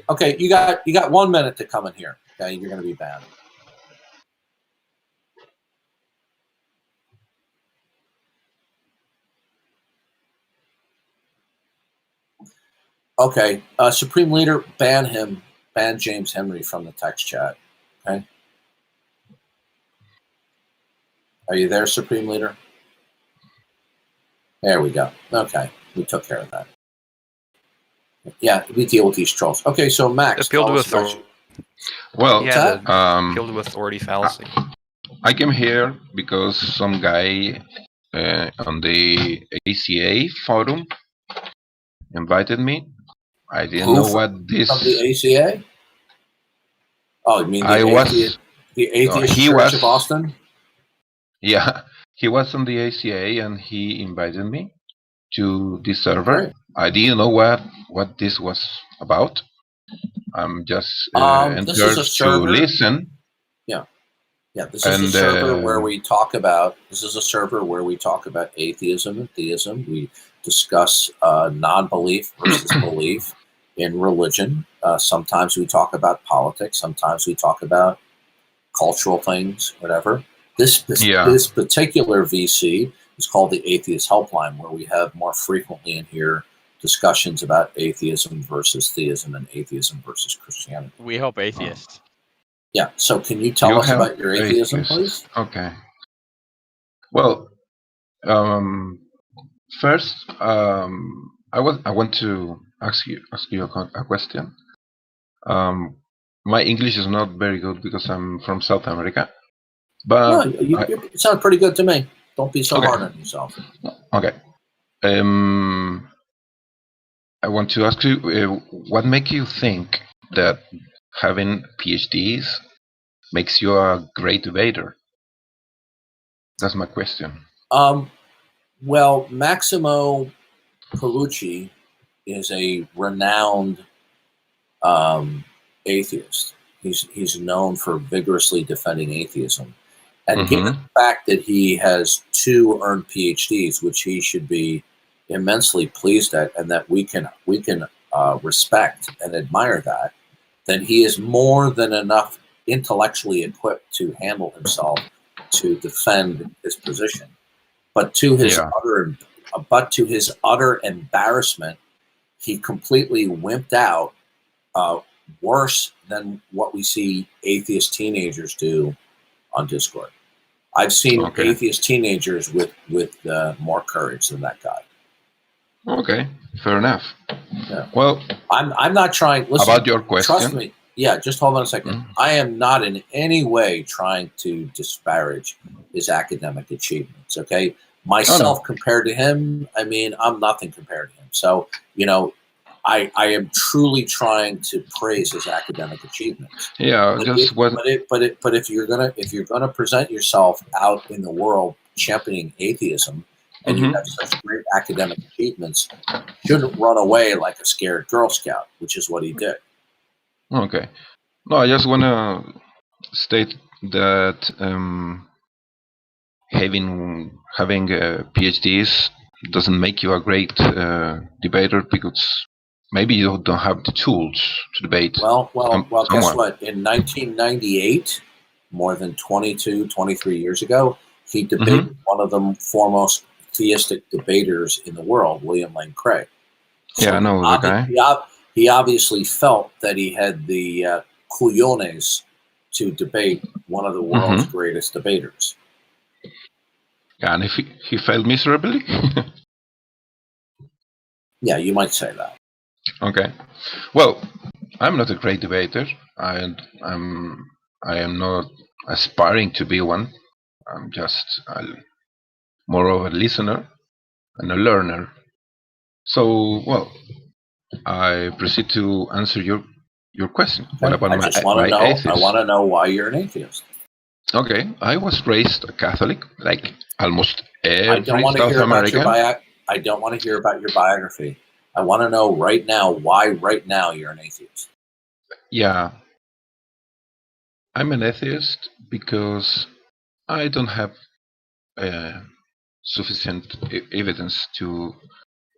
Okay. You got 1 minute to come in here. Okay. You're going to be banned. Okay. Supreme Leader, ban him. Ban James Henry from the text chat. Okay. Are you there, Supreme Leader? There we go. Okay. We took care of that. Yeah, we deal with these trolls. Okay, so Max,
Appeal to
tell us about
authority.
Well,
Yeah, appeal to authority fallacy.
I came here because some guy on the ACA forum invited me. I didn't know what this.
From the ACA? Oh, you mean the Atheist
he
Church
was,
of Austin?
Yeah, he was on the ACA and he invited me to this server.
Right.
I didn't know what this was about. I'm just
This is a
entered to
server.
listen.
Yeah, this is a server where we talk about. This is a server where we talk about atheism and theism. We discuss non-belief versus belief in religion. Sometimes we talk about politics. Sometimes we talk about cultural things, whatever. This particular VC is called the Atheist Helpline, where we have more frequently in here discussions about atheism versus theism and atheism versus Christianity.
We help atheists.
Yeah. So can you tell us about your atheism, please?
Okay. Well, first, I want to ask you a question. My English is not very good because I'm from South America. But
no, you sound pretty good to me. Don't be so hard on yourself.
Okay. I want to ask you, what makes you think that having PhDs makes you a great debater? That's my question.
Well, Massimo Colucci is a renowned atheist. He's known for vigorously defending atheism. And given the fact that he has 2 earned PhDs, which he should be immensely pleased at, and that we can respect and admire that, then he is more than enough intellectually equipped to handle himself to defend his position. But to his utter embarrassment, he completely wimped out, worse than what we see atheist teenagers do on Discord. I've seen atheist teenagers with more courage than that guy.
Okay, fair enough.
Yeah.
Well,
I'm not trying. Listen,
about your question.
Trust me. Yeah, just hold on a second. I am not in any way trying to disparage his academic achievements. Okay, myself compared to him, I mean, I'm nothing compared to him. So I am truly trying to praise his academic achievements.
Yeah,
but if you're gonna present yourself out in the world championing atheism, and you have such great academic achievements, you shouldn't run away like a scared Girl Scout, which is what he did.
Okay. No, I just want to state that having PhDs doesn't make you a great debater, because maybe you don't have the tools to debate.
Well, guess what? In 1998, more than 23 years ago, He debated one of the foremost theistic debaters in the world, William Lane Craig. So
Yeah, I know the guy.
He obviously felt that he had the cuyones to debate one of the world's greatest debaters.
Yeah, and if he failed miserably.
Yeah, you might say that.
Okay. Well, I'm not a great debater. I am not aspiring to be one. I'm just more of a listener and a learner. So, well, I proceed to answer your question. What about my atheist?
I want to know why you're an atheist.
Okay, I was raised a Catholic, like almost every South American.
I don't want to hear about your biography. I want to know right now why right now you're an atheist.
Yeah, I'm an atheist because I don't have sufficient evidence to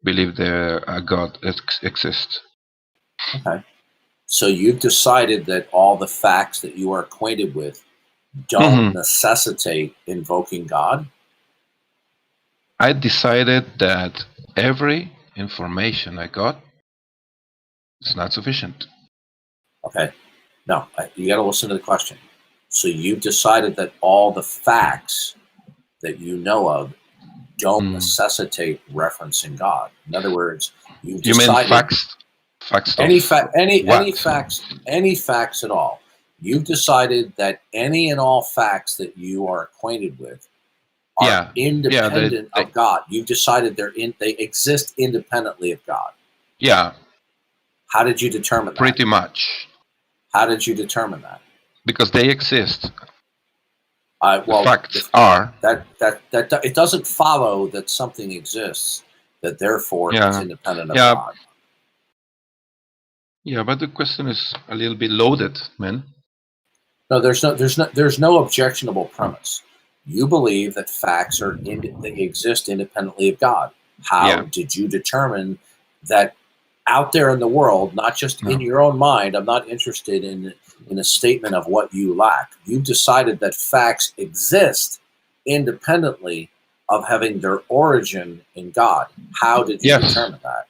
believe a God exists.
Okay. So you've decided that all the facts that you are acquainted with don't necessitate invoking God?
I decided that every information I got is not sufficient.
Okay. No, you got to listen to the question. So you've decided that all the facts that you know of don't necessitate referencing God. In other words, you've decided...
You mean facts? Facts
any facts at all. You've decided that any and all facts that you are acquainted with are independent of God. You've decided they exist independently of God.
Yeah.
How did you determine that?
Pretty much.
How did you determine that?
Because they exist.
Well,
facts are
that it doesn't follow that something exists that therefore it's independent of God.
Yeah, but the question is a little bit loaded, man.
No, there's no objectionable premise. You believe that facts they exist independently of God. How did you determine that out there in the world, not just in your own mind? I'm not interested in a statement of what you lack. You've decided that facts exist independently of having their origin in God. How did you determine that?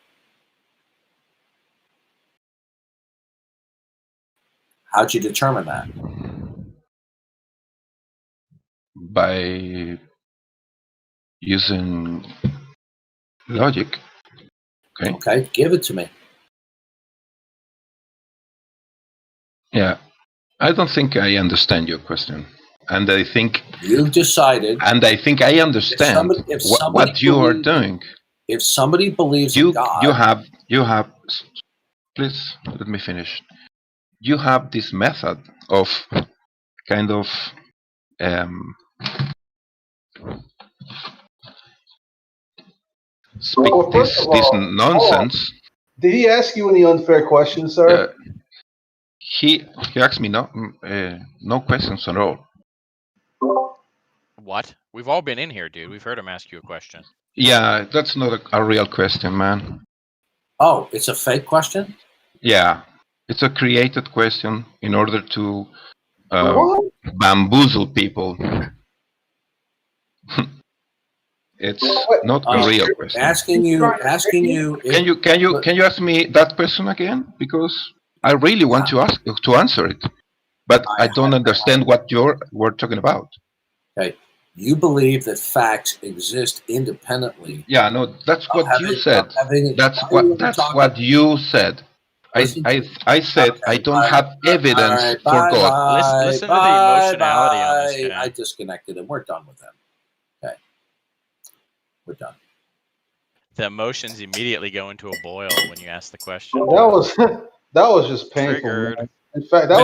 How'd you determine that?
By using logic. Okay.
Okay, give it to me.
Yeah. I don't think I understand your question. And I think
you've decided.
And I think I understand what you are doing.
If somebody believes in God,
you have. Please let me finish. You have this method of kind of speak this nonsense.
Did he ask you any unfair questions, sir?
He asked me no questions at all.
What? We've all been in here, dude. We've heard him ask you a question.
Yeah, that's not a real question, man.
Oh, it's a fake question?
Yeah, it's a created question in order to bamboozle people. It's not a real question.
Asking you.
Can you ask me that question again? Because I really want to answer it, but I don't understand what we're talking about.
Okay, you believe that facts exist independently.
Yeah, no, that's what you said. That's what you said. I said I don't have evidence for God.
Listen to the emotionality on this guy.
I disconnected him. We're done with him. Okay, we're done.
The emotions immediately go into a boil when you ask the question.
That was just painful. Man. In fact, that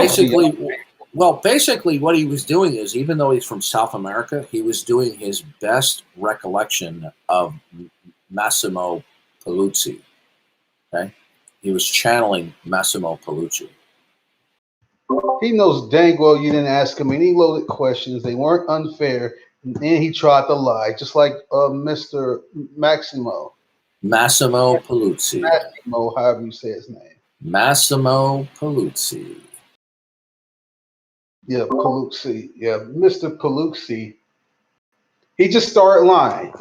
basically what he was doing is, even though he's from South America, he was doing his best recollection of Massimo Paluzzi. Okay, he was channeling Massimo Paluzzi.
He knows dang well you didn't ask him any loaded questions. They weren't unfair, and then he tried to lie, just like Mr. Massimo.
Massimo Paluzzi.
Massimo, however you say his name.
Massimo Paluzzi.
Yeah, Paluzzi. Yeah, Mr. Paluzzi.
He just started lying.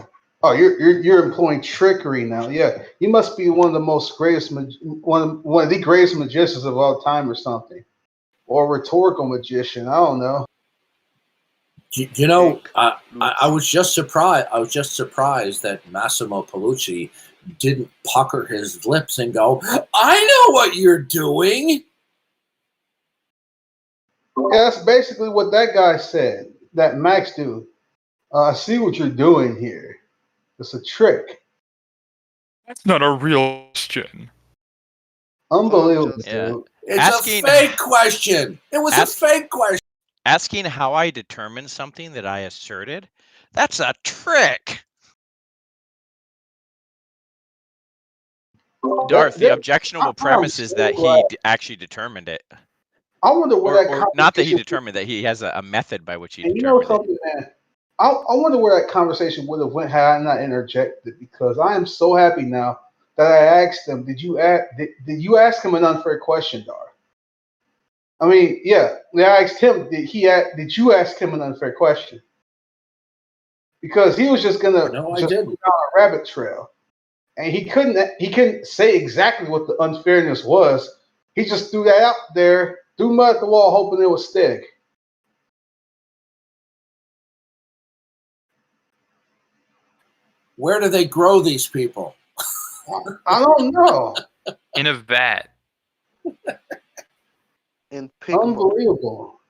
Oh, you're employing trickery now. Yeah, you must be one of the most greatest, one of the greatest magicians of all time, or something, or rhetorical magician. I don't know.
You know, I was just surprised. I was just surprised that Massimo Palucci didn't pucker his lips and go, "I know what you're doing."
Yeah, that's basically what that guy said. That Max dude. I see what you're doing here. It's a trick.
That's not a real question.
Unbelievable,
Yeah.
dude.
It's a fake question. It was a fake question.
Asking how I determined something that I asserted, that's a trick. Darth, the objectionable premise is that he actually determined it.
I wonder where that
or not that he determined that he has a method by which he
and you know
determined
something, man. I wonder where that conversation would have went had I not interjected, because I am so happy now that I asked him. Did you ask him an unfair question, Darth? I mean, yeah, I asked him. Did you ask him an unfair question? Because he was just gonna go down a rabbit trail, and he couldn't say exactly what the unfairness was. He just threw that out there, threw mud at the wall, hoping it would stick.
Where do they grow these people?
I don't know.
In a vat.
Unbelievable.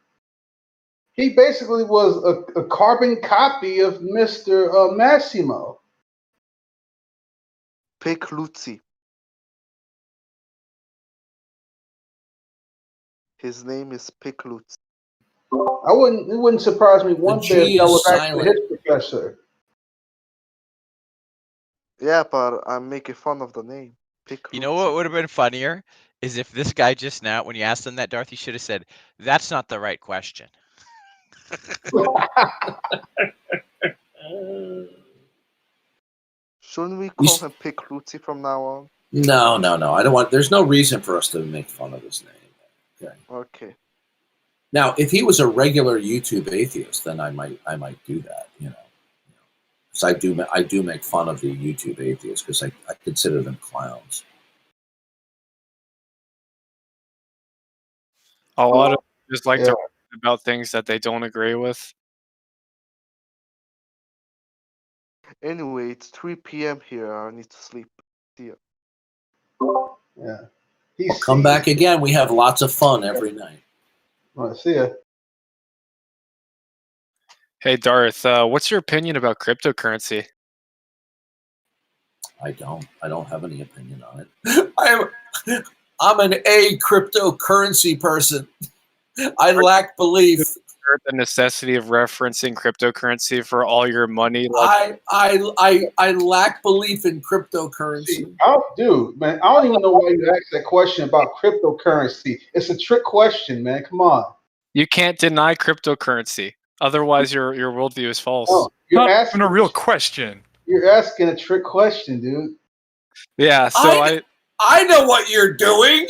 He basically was a carbon copy of Mr. Massimo.
Pecluzzi. His name is Pecluzzi.
It wouldn't surprise me one bit if that was actually his professor.
Yeah, but I'm making fun of the name. Pecluzzi.
You know what would have been funnier is if this guy just now, when you asked him that, Darth, you should have said, "That's not the right question."
Shouldn't we call him Pecluzzi from now on?
No. I don't want. There's no reason for us to make fun of his name. Okay.
Okay.
Now, if he was a regular YouTube atheist, then I might do that. Because I do make fun of the YouTube atheists because I consider them clowns.
A lot of just like to write about things that they don't agree with.
Anyway, it's 3 p.m. here. I need to sleep. See ya.
Yeah.
Come back again. We have lots of fun every night.
All right, see ya.
Hey Darth, what's your opinion about cryptocurrency?
I don't have any opinion on it. I'm an cryptocurrency person. I lack belief.
The necessity of referencing cryptocurrency for all your money.
I lack belief in cryptocurrency.
Dude, man, I don't even know why you asked that question about cryptocurrency. It's a trick question, man. Come on.
You can't deny cryptocurrency. Otherwise, your worldview is false.
Oh, you're
Not
asking
even a real question.
You're asking a trick question, dude.
Yeah, so
I know what you're doing.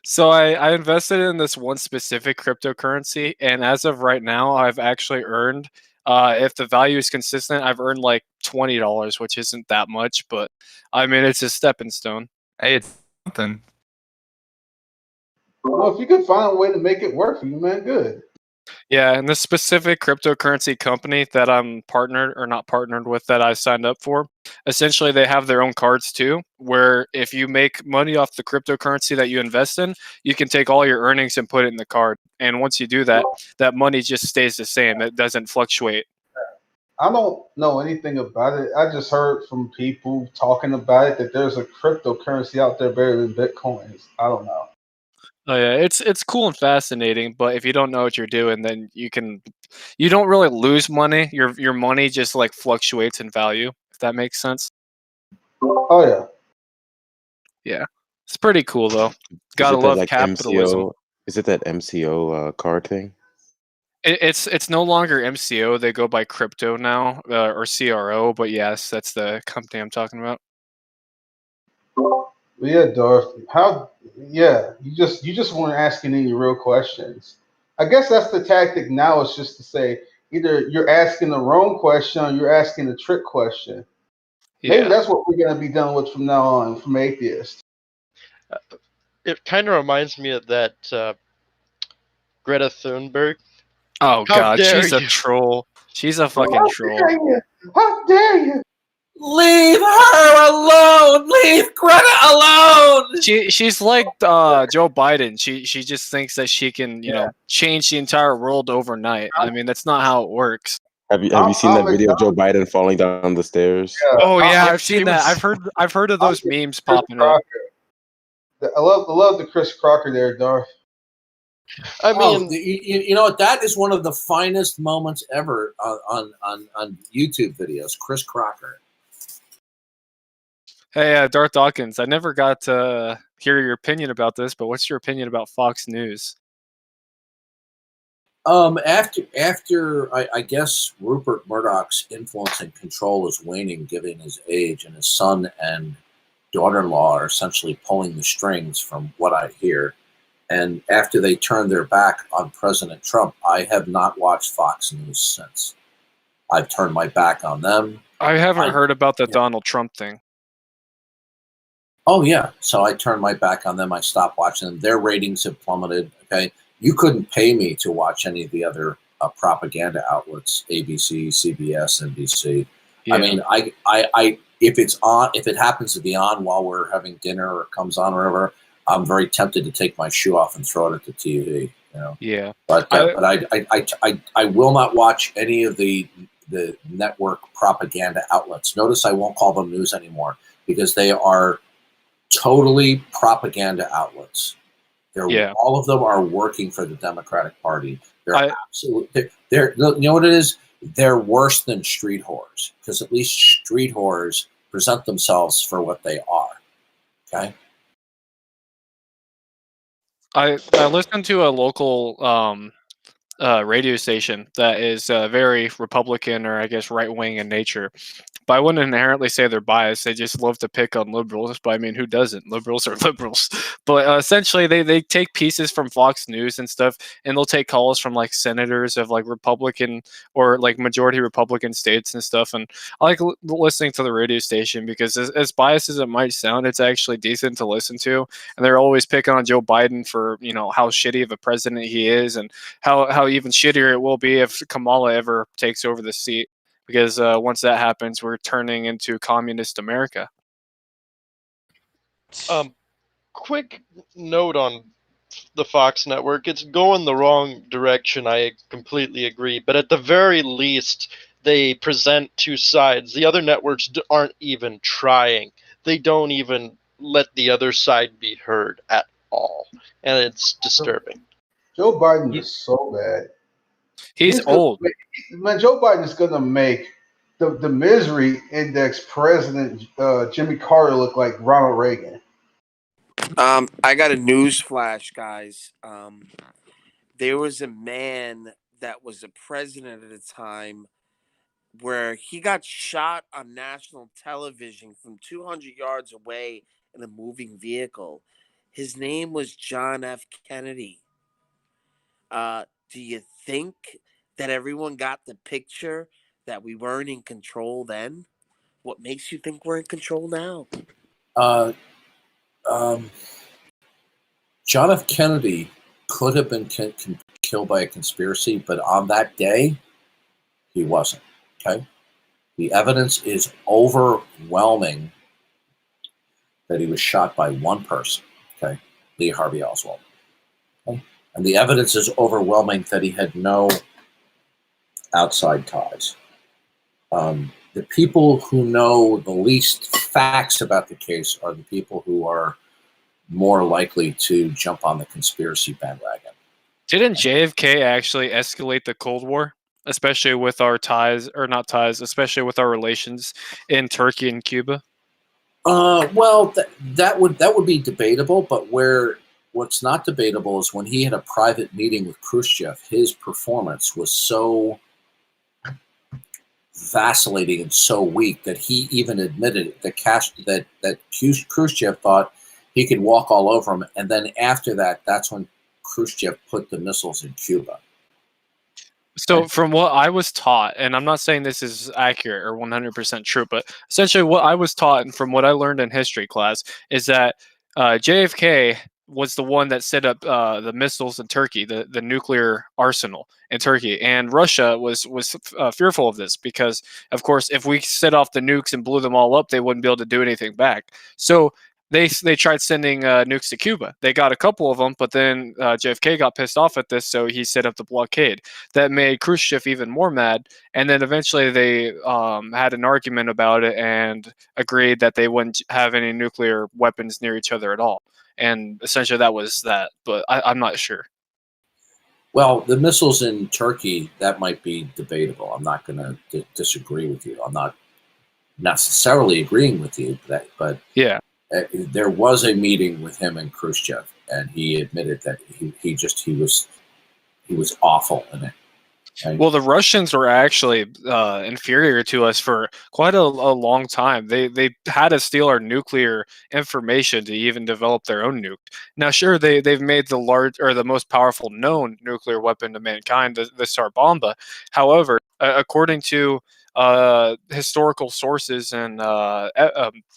So I invested in this one specific cryptocurrency, and as of right now, I've actually earned, if the value is consistent, I've earned like $20, which isn't that much, but I mean, it's a stepping stone.
Hey, it's something.
Well, if you can find a way to make it work for you, man, good.
Yeah, and this specific cryptocurrency company that I'm partnered or not partnered with that I signed up for, essentially they have their own cards too, where if you make money off the cryptocurrency that you invest in, you can take all your earnings and put it in the card. And once you do that, that money just stays the same. It doesn't fluctuate.
I don't know anything about it. I just heard from people talking about it that there's a cryptocurrency out there better than Bitcoins. I don't know.
Oh yeah, it's cool and fascinating, but if you don't know what you're doing, then you don't really lose money. Your money just like fluctuates in value, if that makes sense.
Oh yeah.
Yeah. It's pretty cool though. Gotta love capitalism.
MCO, is it that MCO card thing?
It's no longer MCO, they go by crypto now, or CRO, but yes, that's the company I'm talking about.
Yeah, Darth. You just weren't asking any real questions. I guess that's the tactic now, is just to say, either you're asking the wrong question or you're asking the trick question. Maybe
Yeah.
that's what we're going to be dealing with from now on from Atheist.
It kind of reminds me of that Greta Thunberg.
Oh
How
god,
dare
she's a
you?
troll. She's a fucking
How
troll.
dare you? How dare you?
Leave her alone. Leave Greta alone.
She's like Joe Biden. She just thinks that she can, you know, change the entire world overnight. I mean, that's not how it works.
Have you seen that video of Joe Biden falling down the stairs?
Oh yeah,
Yeah,
I've seen that. I've heard of
I'm
those
with
memes
Chris
popping up.
Crocker. I love the Chris Crocker there, Darth.
I mean,
you know what? That is one of the finest moments ever on YouTube videos. Chris Crocker.
Hey, Darth Dawkins, I never got to hear your opinion about this, but what's your opinion about Fox News?
After I guess Rupert Murdoch's influence and control is waning, given his age, and his son and daughter-in-law are essentially pulling the strings, from what I hear. And after they turned their back on President Trump, I have not watched Fox News since. I've turned my back on them.
I haven't heard about the Donald Trump thing.
Oh yeah, so I turned my back on them. I stopped watching them. Their ratings have plummeted. Okay, you couldn't pay me to watch any of the other propaganda outlets: ABC, CBS, NBC.
Yeah.
I mean, I if it's on, if it happens to be on while we're having dinner or comes on or whatever, I'm very tempted to take my shoe off and throw it at the TV. You know.
Yeah.
But I will not watch any of the network propaganda outlets. Notice I won't call them news anymore, because they are totally propaganda outlets. All of them are working for the Democratic Party. They're absolutely, they're, you know what it is? They're worse than street whores, because at least street whores present themselves for what they are. Okay.
I listened to a local radio station that is very Republican, or I guess right wing in nature. But I wouldn't inherently say they're biased. They just love to pick on liberals. But I mean, who doesn't? Liberals are liberals. But essentially, they take pieces from Fox News and stuff, and they'll take calls from like senators of like Republican or like majority Republican states and stuff. And I like listening to the radio station, because as biased as it might sound, it's actually decent to listen to. And they're always picking on Joe Biden for, you know, how shitty of a president he is, and how even shittier it will be if Kamala ever takes over the seat. Because once that happens, we're turning into communist America.
Quick note on the Fox network. It's going the wrong direction, I completely agree. But at the very least, they present two sides. The other networks aren't even trying. They don't even let the other side be heard at all. And it's disturbing.
Joe Biden is so bad.
He's old.
Man, Joe Biden is going to make the misery index president Jimmy Carter look like Ronald Reagan.
I got a news flash, guys. There was a man that was a president at a time where he got shot on national television from 200 yards away in a moving vehicle. His name was John F. Kennedy. Do you think that everyone got the picture that we weren't in control then? What makes you think we're in control now?
John F. Kennedy could have been killed by a conspiracy, but on that day, he wasn't. Okay, the evidence is overwhelming that he was shot by one person. Okay, Lee Harvey Oswald. Okay? And the evidence is overwhelming that he had no outside ties. The people who know the least facts about the case are the people who are more likely to jump on the conspiracy bandwagon.
Didn't JFK actually escalate the Cold War, especially with our ties, or not ties, especially with our relations in Turkey and Cuba?
Well, that would be debatable, but what's not debatable is when he had a private meeting with Khrushchev, his performance was so vacillating and so weak that he even admitted that Khrushchev thought he could walk all over him. And then after that, that's when Khrushchev put the missiles in Cuba.
So from what I was taught, and I'm not saying this is accurate or 100% true, but essentially what I was taught and from what I learned in history class is that JFK was the one that set up the missiles in Turkey, the nuclear arsenal in Turkey, and Russia was fearful of this because, of course, if we set off the nukes and blew them all up, they wouldn't be able to do anything back. So they tried sending nukes to Cuba. They got a couple of them, but then JFK got pissed off at this, so he set up the blockade. That made Khrushchev even more mad, and then eventually they had an argument about it and agreed that they wouldn't have any nuclear weapons near each other at all. And essentially that was that, but I'm not sure.
Well, the missiles in Turkey, that might be debatable. I'm not going to disagree with you. I'm not necessarily agreeing with you, but
yeah.
There was a meeting with him and Khrushchev, and he admitted that he was awful in it. And
well, the Russians were actually inferior to us for quite a long time. They had to steal our nuclear information to even develop their own nuke. Now, sure, they've made the most powerful known nuclear weapon to mankind, the Tsar Bomba. However, according to historical sources and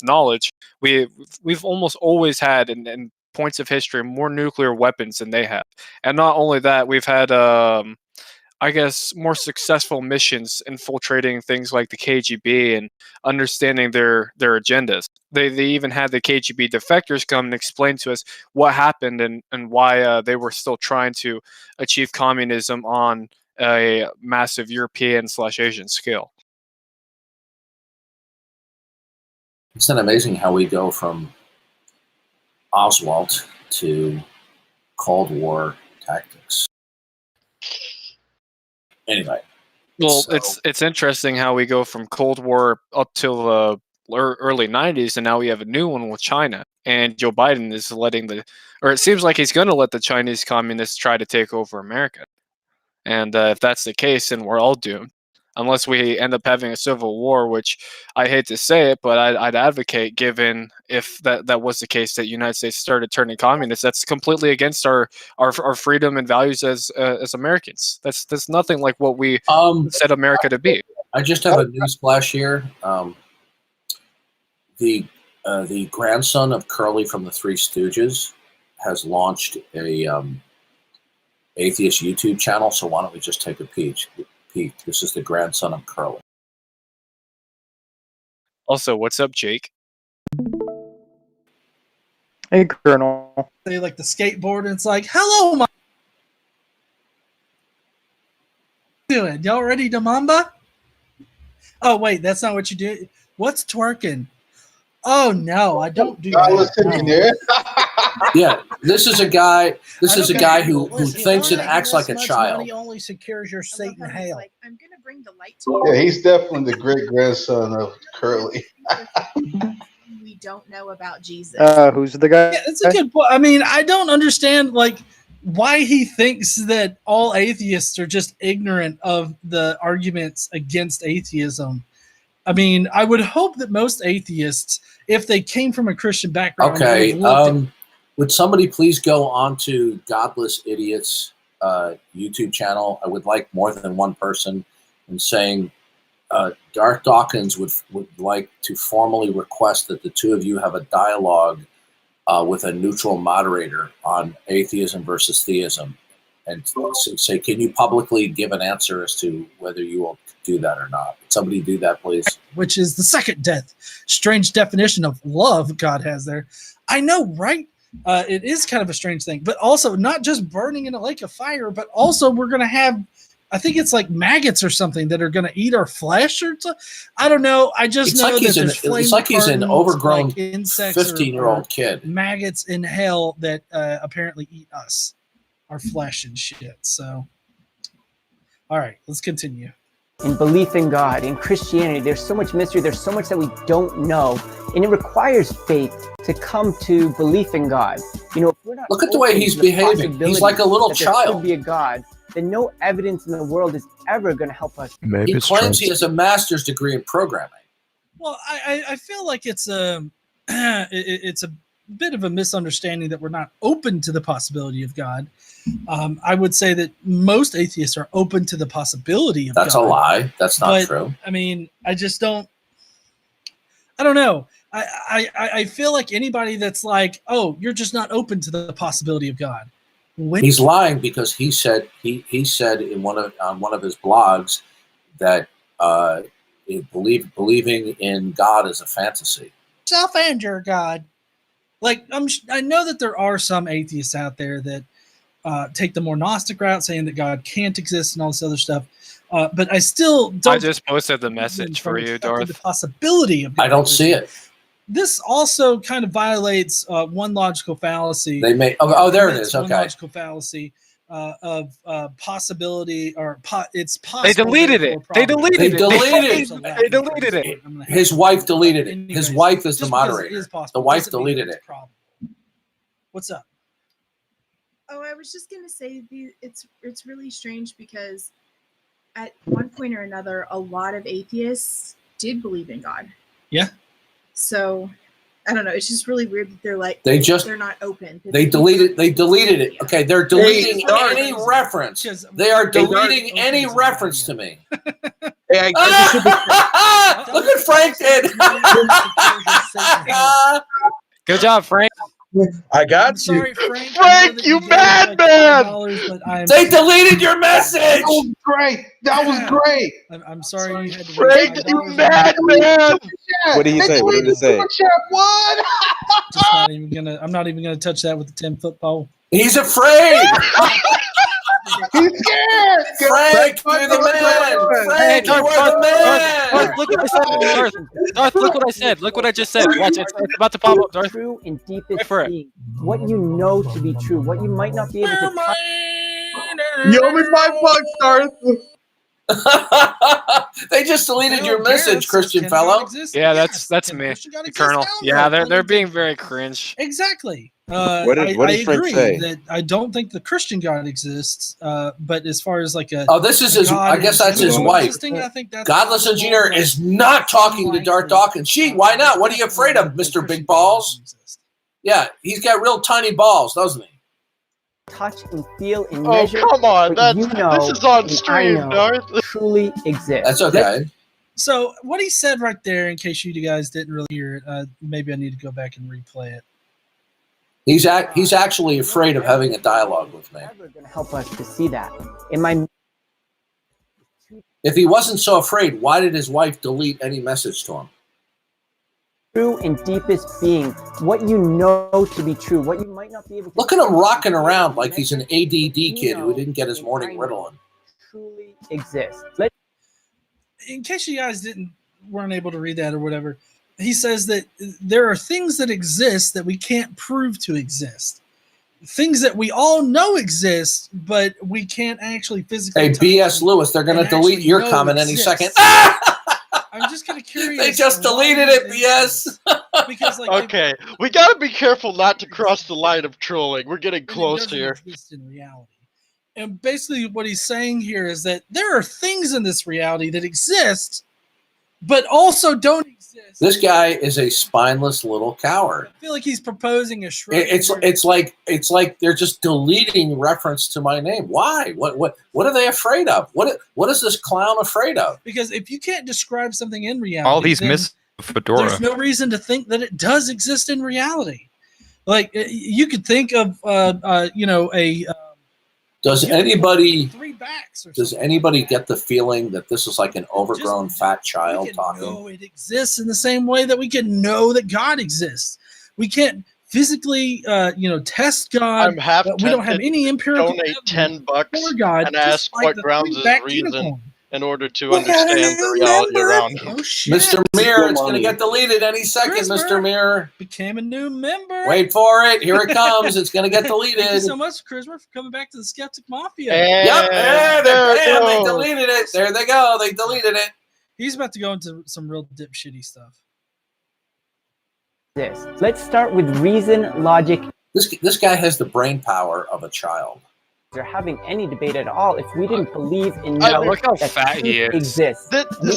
knowledge, we've almost always had in points of history more nuclear weapons than they have. And not only that, we've had I guess more successful missions infiltrating things like the KGB and understanding their agendas. They even had the KGB defectors come and explain to us what happened and why they were still trying to achieve communism on a massive European/Asian scale.
Isn't it amazing how we go from Oswald to Cold War tactics? Anyway.
Well,
so,
it's interesting how we go from Cold War up till the early 90s, and now we have a new one with China. And Joe Biden is it seems like he's going to let the Chinese communists try to take over America. And if that's the case, then we're all doomed. Unless we end up having a civil war, which I hate to say it, but I'd advocate, given if that was the case, that the United States started turning communist. That's completely against our freedom and values as Americans. That's nothing like what we set America to be.
I just have a news flash here. The grandson of Curly from the Three Stooges has launched a atheist YouTube channel. So why don't we just take a peek? This is the grandson of Curly.
Also, what's up, Jake?
Hey, Colonel.
They like the skateboard, and it's like, hello, my doing? Y'all ready to mamba? Oh, wait, that's not what you do. What's twerking? Oh, no, I don't do that.
Yeah, this is a guy. This is a guy who thinks and acts like a child.
Money only secures your Satan hell.
I'm gonna bring the light to
Yeah, he's definitely the great grandson of Curly.
we don't know about Jesus.
Who's the guy?
Yeah, that's a good point. I mean, I don't understand why he thinks that all atheists are just ignorant of the arguments against atheism. I mean, I would hope that most atheists, if they came from a Christian background,
Okay. Would somebody please go on to Godless Idiots YouTube channel? I would like more than one person, and saying Darth Dawkins would like to formally request that the two of you have a dialogue with a neutral moderator on atheism versus theism, and say, can you publicly give an answer as to whether you will do that or not? Would somebody do that, please?
Which is the second death. Strange definition of love God has there. I know, right? It is kind of a strange thing, but also not just burning in a lake of fire, but also we're going to have, I think it's like maggots or something that are going to eat our flesh or something. I don't know. I just know that there's flame
it's like he's an overgrown
like insects
15-year-old kid.
Maggots in hell that apparently eat us, our flesh and shit. So, all right, let's continue.
In belief in God, in Christianity, there's so much mystery, there's so much that we don't know, and it requires faith to come to belief in God. You know, if we're not
Look at the way he's behaving. He's like a little
that
child.
There could be a God, then no evidence in the world is ever going to help us.
Maybe
He
it's
claims
trust.
he has a master's degree in programming.
Well, I feel like it's a it's a bit of a misunderstanding that we're not open to the possibility of God. I would say that most atheists are open to the possibility of God.
That's a lie. That's not
But,
true.
I mean, I just don't. I don't know. I feel like anybody that's like, oh, you're just not open to the possibility of God.
He's lying because he said he said in on one of his blogs that believing in God is a fantasy.
Self and your God. Like I know that there are some atheists out there that take the more Gnostic route, saying that God can't exist and all this other stuff. But I still don't.
I just posted the message for you, Darth.
The possibility of God.
I don't see it.
This also kind of violates one logical fallacy.
They may. Oh, there it is.
One
Okay.
logical fallacy of possibility or it's possible.
They deleted it. They deleted it.
They
deleted it.
His wife deleted it. His wife is the
Just because it
moderator.
is possible
The wife
doesn't mean
deleted
it's
it.
a problem. What's up?
Oh, I was just gonna say it's really strange because at one point or another, a lot of atheists did believe in God.
Yeah.
So I don't know. It's just really weird that they're like they're not open.
They deleted it. Okay, they're deleting any reference. They are deleting any reference to me.
Hey,
Look at Frank did.
Good job, Frank.
I got
I'm sorry, Frank.
Frank, you madman!
They deleted your message.
That was great. That was great.
I'm sorry. You had to
Frank, you madman!
What did he say? What did he say?
What?
I'm not even gonna touch that with the 10-foot pole.
He's afraid.
He's scared.
Frank, you're the man. Frank, you are the man.
Darth, look what I said. Darth, look what I said. Look what I just said. Watch it. It's about to pop up, Darth.
True and deepest being, what you know to be true, what you might not be able to touch.
You owe me $5, Darth.
They just deleted your message, Christian fellow.
Yeah, that's me, the Colonel. Yeah, they're being very cringe.
Exactly.
What did
I
Frank
agree
say?
that I don't think the Christian God exists. But as far as like a
this is his. I guess that's his wife.
I think that's
Godless Engineer is not talking to Darth Dawkins. Gee, why not? What are you afraid of, Mr. Big Balls? Yeah, he's got real tiny balls, doesn't he?
Touch and feel and
Oh,
measure.
come on.
what you know
This is on
and I
stream,
know
Darth.
truly exists.
That's okay.
So what he said right there, in case you guys didn't really hear it, maybe I need to go back and replay it.
He's actually afraid of having a dialogue with me.
Never going to help us to see that. In my
If he wasn't so afraid, why did his wife delete any message to him?
true and deepest being, what you know to be true, what you might not be able to
Look at him rocking around like he's an ADD kid who didn't get his morning Ritalin.
truly exists.
In case you guys weren't able to read that or whatever, he says that there are things that exist that we can't prove to exist. Things that we all know exist, but we can't actually physically.
Hey, B.S. Lewis, they're going to delete your comment any second.
I'm just kind of curious.
They just deleted it, B.S.
Because, like,
Okay, we gotta be careful not to cross the line of trolling. We're getting close here.
exist in reality. And basically what he's saying here is that there are things in this reality that exist, but also don't exist.
This guy is a spineless little coward.
I feel like he's proposing a shrug.
It's like they're just deleting reference to my name. Why? What are they afraid of? What is this clown afraid of?
Because if you can't describe something in reality,
All these
then
miss Fedora.
there's no reason to think that it does exist in reality. Like you could think of
Does anybody
three backs or
does anybody get the feeling that this is like an overgrown fat child talking?
know it exists in the same way that we can know that God exists. We can't physically test God.
I'm half
we don't have
tempted
any
to
empirical
donate
evidence
$10
for God,
and
just
ask
like
what
the
grounds is
three-backed
reason
unicorn.
in order to understand the reality around him.
Oh shit!
Mr. Mirror, it's going to get deleted any second,
Christopher
Mr. Mirror.
became a new member.
Wait for it. Here it comes. It's going to get
Thank you
deleted.
so much, Christopher, for coming back to the Skeptic Mafia.
Yep.
there
They
it goes.
deleted it. There they go. They deleted it.
He's about to go into some real dipshitty stuff.
Let's start with reason, logic.
This guy has the brain power of a child.
Or having any debate at all if we didn't believe in
I
knowing
mean,
look how
that
fat he
truth
is.
exists.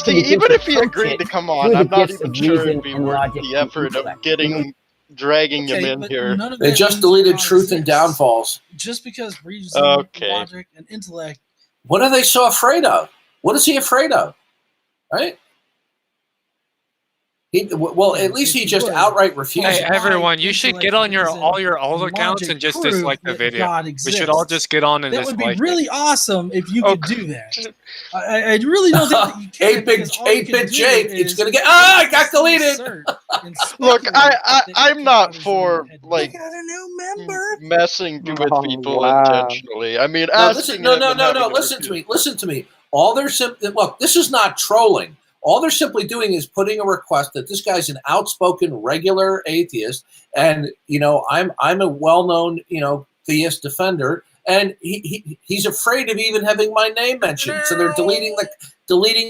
See, even if he agreed to come on,
through the
I'm not
gifts
even
of
sure
reason
it'd be
and
worth
logic
the
and
effort of
intellect.
getting dragging him
Okay,
in
but
here.
none of
They
that
just
means
deleted
God
Truth and
exists.
Downfalls.
Just because reason,
Okay.
logic, and intellect.
What are they so afraid of? What is he afraid of? Right? Well, at least he just outright refused.
Hey everyone, you should get on your all your alt
and
accounts
logic
and just
prove
dislike the
that
video.
God
We should all
exists.
just get on and
That would be
dislike it.
really awesome if you could do that. I really don't think that you can.
8-bit Jake, it's gonna get. Ah, I got deleted.
Look, I'm not for like
member
messing with
Oh,
people
wow.
intentionally. I mean,
No,
asking
no.
him and having him
Listen to me. All they're simply look. This is not trolling. All they're simply doing is putting a request that this guy's an outspoken, regular atheist, and I'm a well-known theist defender, and he's afraid of even having my name mentioned, so they're deleting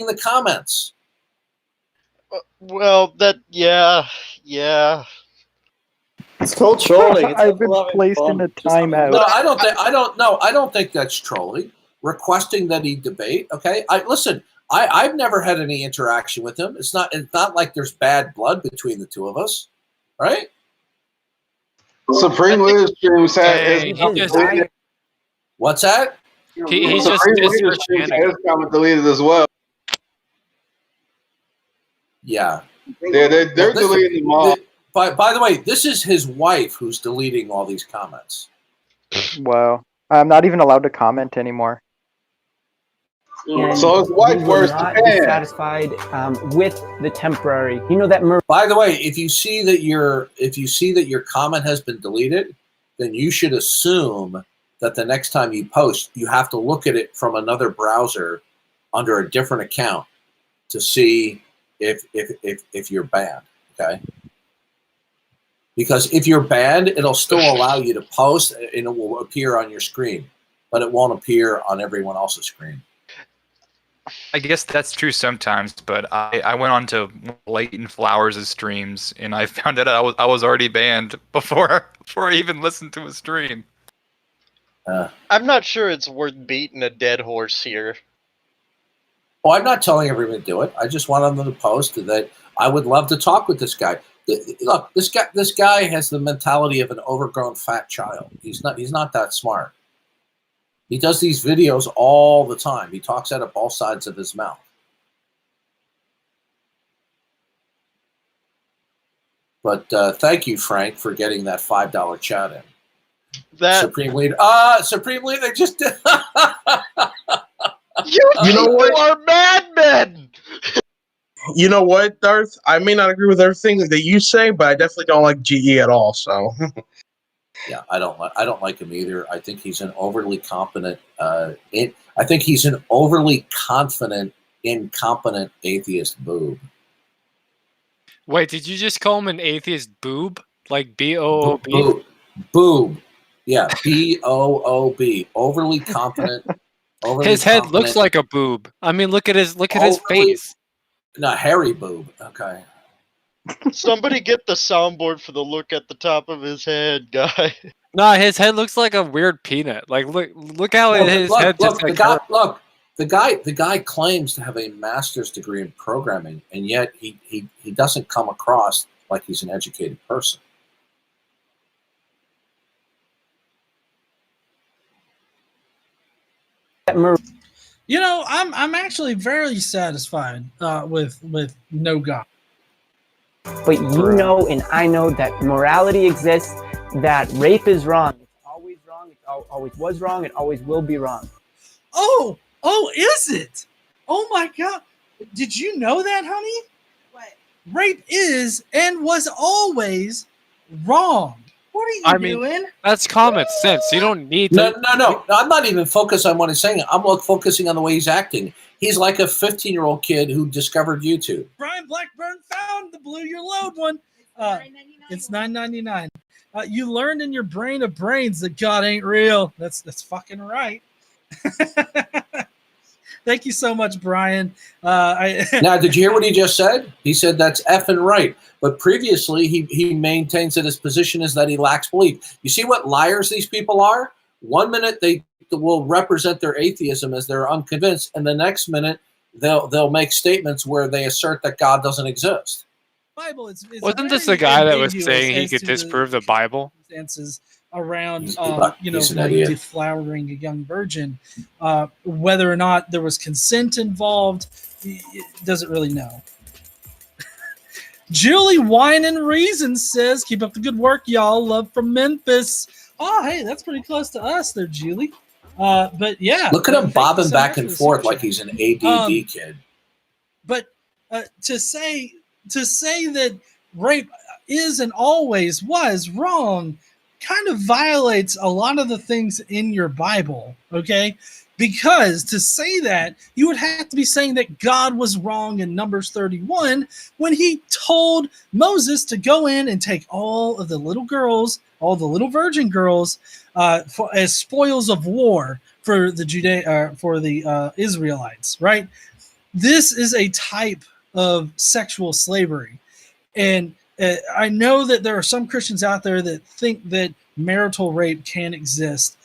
the comments.
Well, yeah.
It's called trolling. I've been placed in a timeout.
No, I don't think that's trolling. Requesting that he debate. Okay, I've never had any interaction with him. It's not like there's bad blood between the two of us, right?
Supreme Leader Stream said
What's that?
He's just
his comment deleted as well.
Yeah.
They're deleting them all.
By the way, this is his wife who's deleting all these comments.
Wow. I'm not even allowed to comment anymore.
And
So his wife
we will
wears
not
the
be
pants.
satisfied with the temporary. That
By the way, if you see that your comment has been deleted, then you should assume that the next time you post, you have to look at it from another browser under a different account to see if you're banned. Okay. Because if you're banned, it'll still allow you to post and it will appear on your screen, but it won't appear on everyone else's screen.
I guess that's true sometimes, but I went on to Leighton Flowers' streams and I found out I was already banned before I even listened to a stream.
I'm not sure it's worth beating a dead horse here.
Well, I'm not telling everyone to do it. I just want them to post that I would love to talk with this guy. Look, this guy has the mentality of an overgrown fat child. He's not that smart. He does these videos all the time. He talks out of both sides of his mouth. But thank you, Frank, for getting that $5 chat in. Supreme Leader. Supreme Leader just did.
You know what? Are madmen.
You know what, Darth? I may not agree with everything that you say, but I definitely don't like GE at all. So.
Yeah, I don't like him either. I think he's an overly competent. I think he's an overly confident, incompetent atheist boob.
Wait, did you just call him an atheist boob? Like B-O-O-B?
Boob. Yeah, B-O-O-B. Overly confident.
His head looks like a boob. I mean, look at his face.
No, hairy boob. Okay.
Somebody get the soundboard for the look at the top of his head, guy.
Nah, his head looks like a weird peanut. Like look how his head just like
the guy claims to have a master's degree in programming, and yet he doesn't come across like he's an educated person.
I'm actually very satisfied with no God.
But you know and I know that morality exists, that rape is wrong. It's always wrong. It always was wrong. It always will be wrong.
Oh, is it? Oh my God. Did you know that, honey?
What?
Rape is and was always wrong. What are you doing?
That's common sense. You don't need to.
No. I'm not even focused on what he's saying. I'm focusing on the way he's acting. He's like a 15-year-old kid who discovered YouTube.
Brian Blackburn found the Blue Your Load one. It's $9.99. You learned in your brain of brains that God ain't real. That's fucking right. Thank you so much, Brian.
Now, did you hear what he just said? He said that's effing right. But previously, he maintains that his position is that he lacks belief. You see what liars these people are? 1 minute they will represent their atheism as they're unconvinced, and the next minute they'll make statements where they assert that God doesn't exist.
Bible. It's
Wasn't this
very
the guy that was
ambiguous
saying he
as
could
to
disprove the Bible?
circumstances around
He's
like
an idiot.
deflowering a young virgin. Whether or not there was consent involved, it doesn't really know. Julie Wine and Reason says, "Keep up the good work, y'all. Love from Memphis." Oh, hey, that's pretty close to us there, Julie. But yeah,
Look at him
thank you
bobbing
so
back
much
and
for the
forth
super
like
chat.
he's an ADD kid.
But to say that rape is and always was wrong kind of violates a lot of the things in your Bible, okay? Because to say that, you would have to be saying that God was wrong in Numbers 31 when he told Moses to go in and take all of the little girls, all the little virgin girls, as spoils of war for the Israelites, right? This is a type of sexual slavery. And I know that there are some Christians out there that think that marital rape can exist.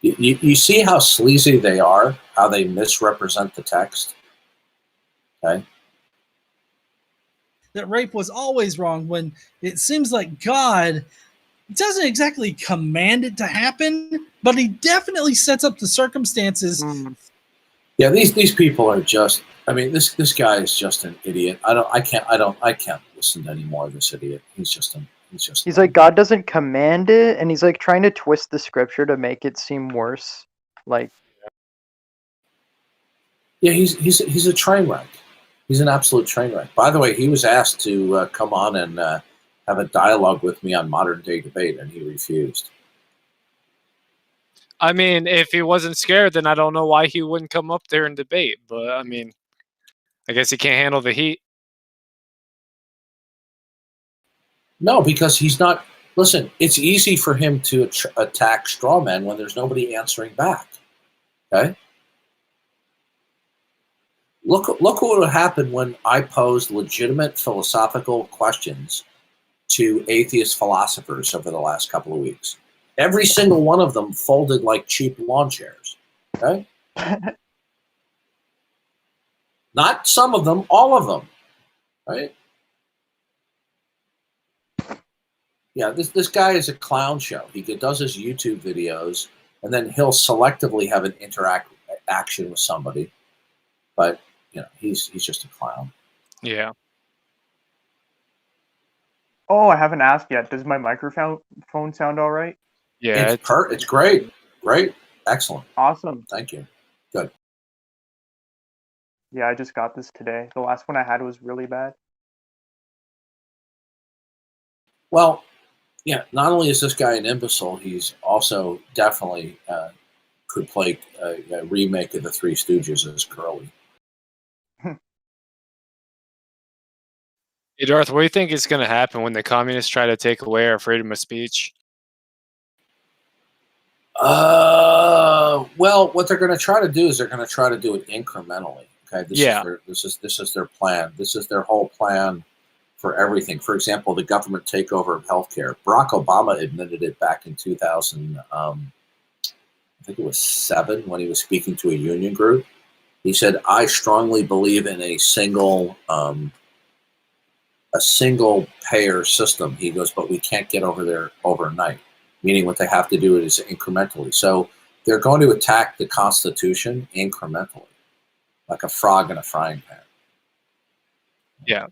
You see how sleazy they are, how they misrepresent the text? Okay.
That rape was always wrong when it seems like God doesn't exactly command it to happen, but he definitely sets up the circumstances.
Yeah, these people are just. I mean, this guy is just an idiot. I can't listen to any more of this idiot.
He's like, God doesn't command it, and he's like trying to twist the scripture to make it seem worse. Like,
yeah, he's a train wreck. He's an absolute train wreck. By the way, he was asked to come on and have a dialogue with me on modern day debate, and he refused.
I mean, if he wasn't scared, then I don't know why he wouldn't come up there and debate. But I mean, I guess he can't handle the heat.
No, because he's not. Listen, it's easy for him to attack straw men when there's nobody answering back. Okay. Look what would happen when I posed legitimate philosophical questions to atheist philosophers over the last couple of weeks. Every single one of them folded like cheap lawn chairs. Okay. Not some of them, all of them. Right. Yeah, this guy is a clown show. He does his YouTube videos, and then he'll selectively have an interaction with somebody. But he's just a clown.
Yeah.
oh, I haven't asked yet. Does my microphone sound all right?
Yeah,
It's great, great, excellent,
awesome.
Thank you. Good.
Yeah, I just got this today. The last one I had was really bad.
Well, yeah. Not only is this guy an imbecile, he's also definitely could play a remake of the Three Stooges as Curly.
Hey, Darth, what do you think is going to happen when the communists try to take away our freedom of speech?
Well, what they're going to try to do is they're going to try to do it incrementally. Okay, this is their plan. This is their whole plan for everything. For example, the government takeover of healthcare. Barack Obama admitted it back in 2000. I think it was 7 when he was speaking to a union group. He said, "I strongly believe in a single payer system." He goes, "But we can't get over there overnight." Meaning what they have to do is incrementally. So they're going to attack the Constitution incrementally, like a frog in a frying pan.
Yeah.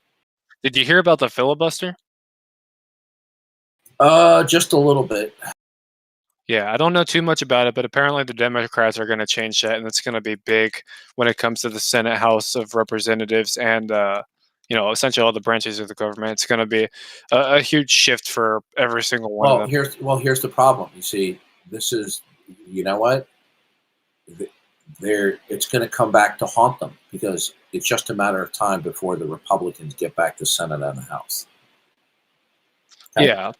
Did you hear about the filibuster?
Just a little bit.
Yeah, I don't know too much about it, but apparently the Democrats are going to change that, and it's going to be big when it comes to the Senate, House of Representatives, and essentially all the branches of the government. It's going to be a huge shift for every single one of them.
Here's the problem. You see, this is, you know what? It's going to come back to haunt them because it's just a matter of time before the Republicans get back the Senate and the House. Okay?
Yeah.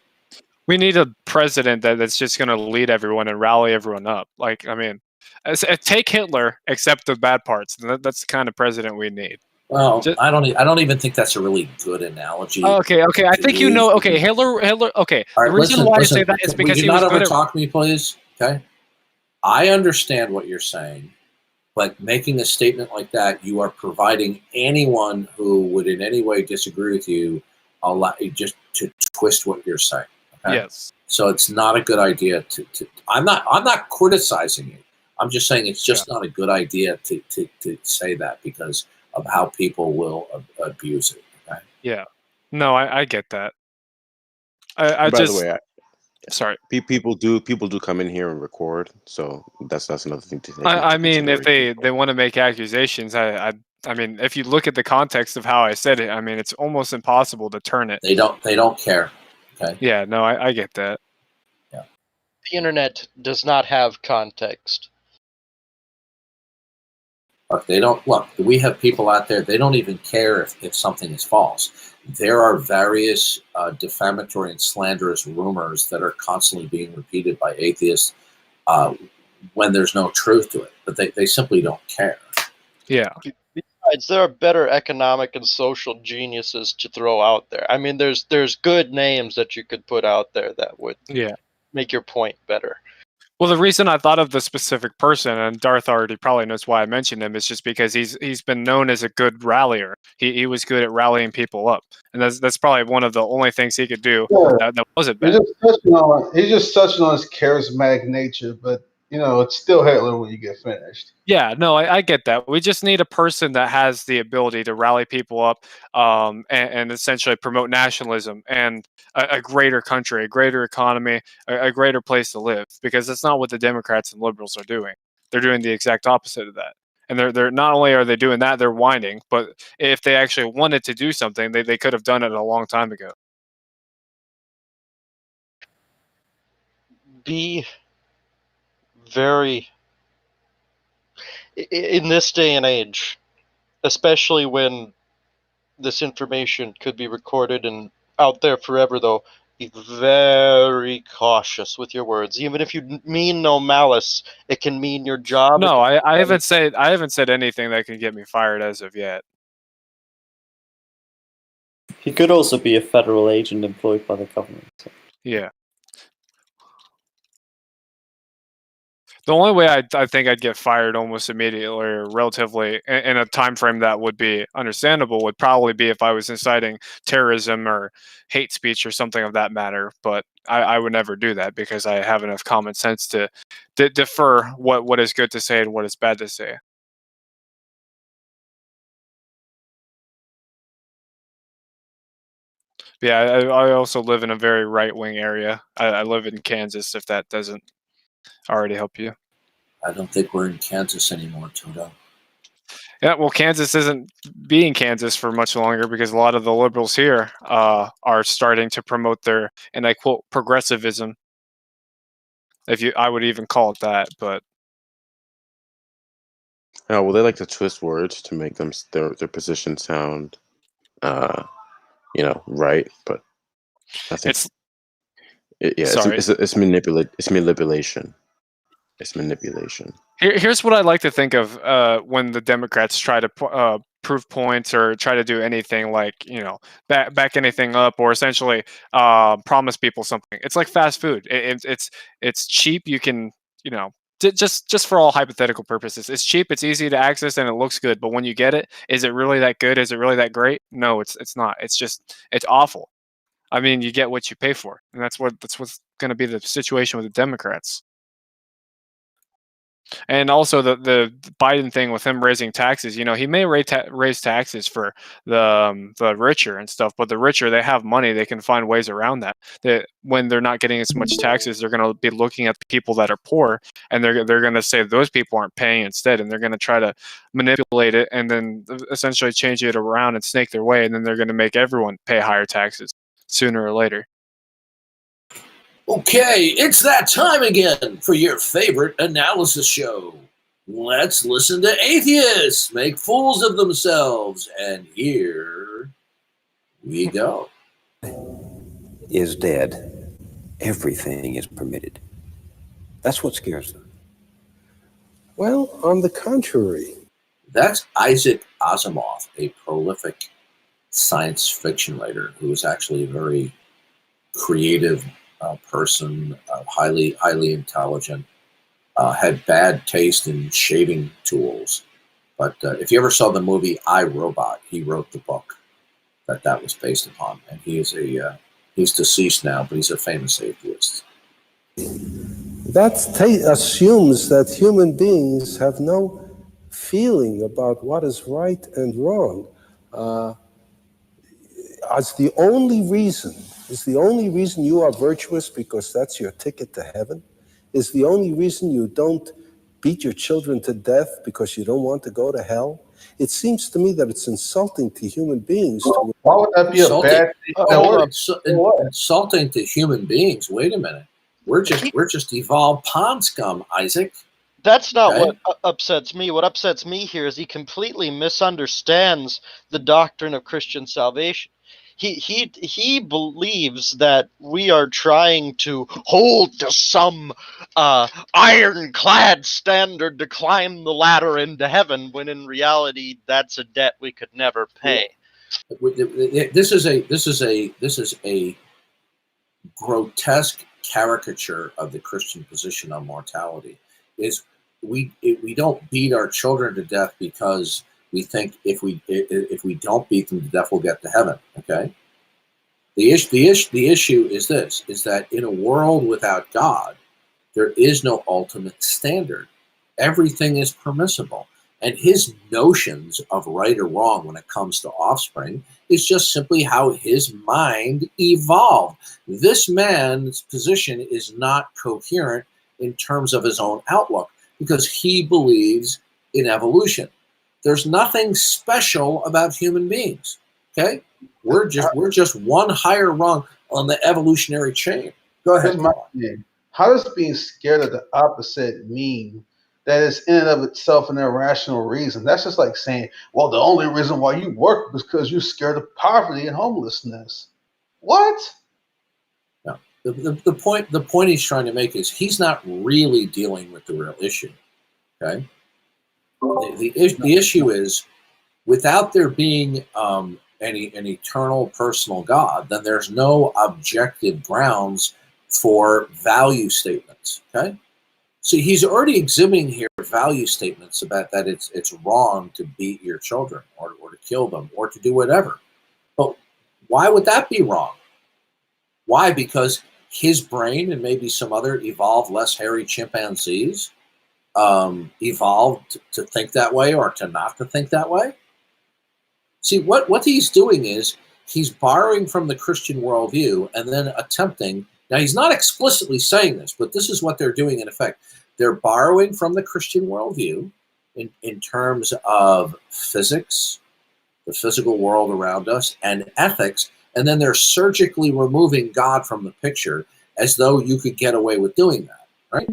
We need a president that's just going to lead everyone and rally everyone up. Like, I mean, take Hitler, except the bad parts. That's the kind of president we need.
Well, I don't even think that's a really good analogy.
Okay. I think you know. Okay, Hitler. Okay.
All right,
the reason why I say that is
Will
because
you
he was
not
good at.
overtalk me, please? Okay. I understand what you're saying, but making a statement like that, you are providing anyone who would in any way disagree with you a lot, just to twist what you're saying. Okay?
Yes.
So it's not a good idea to I'm not criticizing you. I'm just saying it's just not a good idea to say that because of how people will abuse it. Okay?
Yeah. No, I get that. I
By
just
the way,
sorry.
people do come in here and record, so that's another thing to take
I
into
mean, if
consideration.
they want to make accusations, I mean, if you look at the context of how I said it, I mean, it's almost impossible to turn it.
They don't care. Okay.
Yeah, no, I get that.
The internet does not have context.
Look, they don't look. We have people out there. They don't even care if something is false. There are various defamatory and slanderous rumors that are constantly being repeated by atheists when there's no truth to it. But they simply don't care.
Yeah.
Besides, there are better economic and social geniuses to throw out there. I mean, there's good names that you could put out there that would make your point better.
Well, the reason I thought of the specific person, and Darth already probably knows why I mentioned him, is just because he's been known as a good rallier. He was good at rallying people up, and that's probably one of the only things he could do that wasn't bad.
He's just touching on his charismatic nature, but it's still Hitler when you get finished.
Yeah, no, I get that. We just need a person that has the ability to rally people up, and essentially promote nationalism and a greater country, a greater economy, a greater place to live. Because that's not what the Democrats and liberals are doing. They're doing the exact opposite of that. And they're not only are they doing that, they're whining. But if they actually wanted to do something, they could have done it a long time ago.
Be very in this day and age, especially when this information could be recorded and out there forever, though, be very cautious with your words. Even if you mean no malice, it can mean your job.
No, I haven't said anything that can get me fired as of yet.
He could also be a federal agent employed by the government. So.
Yeah. The only way I think I'd get fired almost immediately or relatively in a time frame that would be understandable would probably be if I was inciting terrorism or hate speech or something of that matter. But I would never do that because I have enough common sense to defer what is good to say and what is bad to say. Yeah, I also live in a very right-wing area. I live in Kansas, if that doesn't already help you.
I don't think we're in Kansas anymore, Toto.
Yeah, well, Kansas isn't being Kansas for much longer because a lot of the liberals here are starting to promote their, and I quote, progressivism. I would even call it that, but
Oh, well, they like to twist words to make them their position sound, right. But I think it's manipulation. It's manipulation.
Here's what I like to think of when the Democrats try to prove points or try to do anything like back anything up or essentially promise people something. It's like fast food. It's cheap. You can just for all hypothetical purposes, it's cheap. It's easy to access and it looks good. But when you get it, is it really that good? Is it really that great? No, it's not. It's awful. I mean, you get what you pay for, and that's what's going to be the situation with the Democrats. And also the Biden thing with him raising taxes, he may raise taxes for the richer and stuff, but the richer, they have money, they can find ways around that. When they're not getting as much taxes, they're going to be looking at the people that are poor, and they're going to say those people aren't paying instead, and they're going to try to manipulate it and then essentially change it around and snake their way, and then they're going to make everyone pay higher taxes sooner or later.
Okay, it's that time again for your favorite analysis show. Let's listen to atheists make fools of themselves. And here we go.
Is dead. Everything is permitted. That's what scares them. Well, on the contrary.
That's Isaac Asimov, a prolific science fiction writer who was actually a very creative person, highly intelligent, had bad taste in shaving tools. But if you ever saw the movie I, Robot, he wrote the book. that was based upon. And he is he's deceased now, but he's a famous atheist.
That assumes that human beings have no feeling about what is right and wrong. Is the only reason you are virtuous because that's your ticket to heaven? Is the only reason you don't beat your children to death because you don't want to go to hell? It seems to me that it's insulting to human beings.
Why would that be a bad thing?
Insulting to human beings. Wait a minute. We're just evolved pond scum, Isaac.
That's not
Okay?
what upsets me. What upsets me here is he completely misunderstands the doctrine of Christian salvation. He believes that we are trying to hold to some ironclad standard to climb the ladder into heaven, when in reality that's a debt we could never pay.
This is a grotesque caricature of the Christian position on mortality. Is we don't beat our children to death because we think if we don't beat them to death we'll get to heaven. Okay. The issue is this: is that in a world without God, there is no ultimate standard. Everything is permissible. And his notions of right or wrong when it comes to offspring is just simply how his mind evolved. This man's position is not coherent in terms of his own outlook because he believes in evolution. There's nothing special about human beings. Okay? We're just one higher rung on the evolutionary chain. Go ahead.
Here's my thing. How does being scared of the opposite mean that is in and of itself an irrational reason? That's just like saying, well, the only reason why you work is because you're scared of poverty and homelessness. What?
No. The point he's trying to make is he's not really dealing with the real issue. Okay? The issue is, without there being an eternal personal God, then there's no objective grounds for value statements. Okay? So he's already exhibiting here value statements about that it's wrong to beat your children or to kill them or to do whatever. But why would that be wrong? Why? Because his brain and maybe some other evolved, less hairy chimpanzees evolved to think that way or to not to think that way. See, what he's doing is he's borrowing from the Christian worldview and then attempting. Now, he's not explicitly saying this, but this is what they're doing in effect. They're borrowing from the Christian worldview in terms of physics, the physical world around us, and ethics, and then they're surgically removing God from the picture as though you could get away with doing that, right?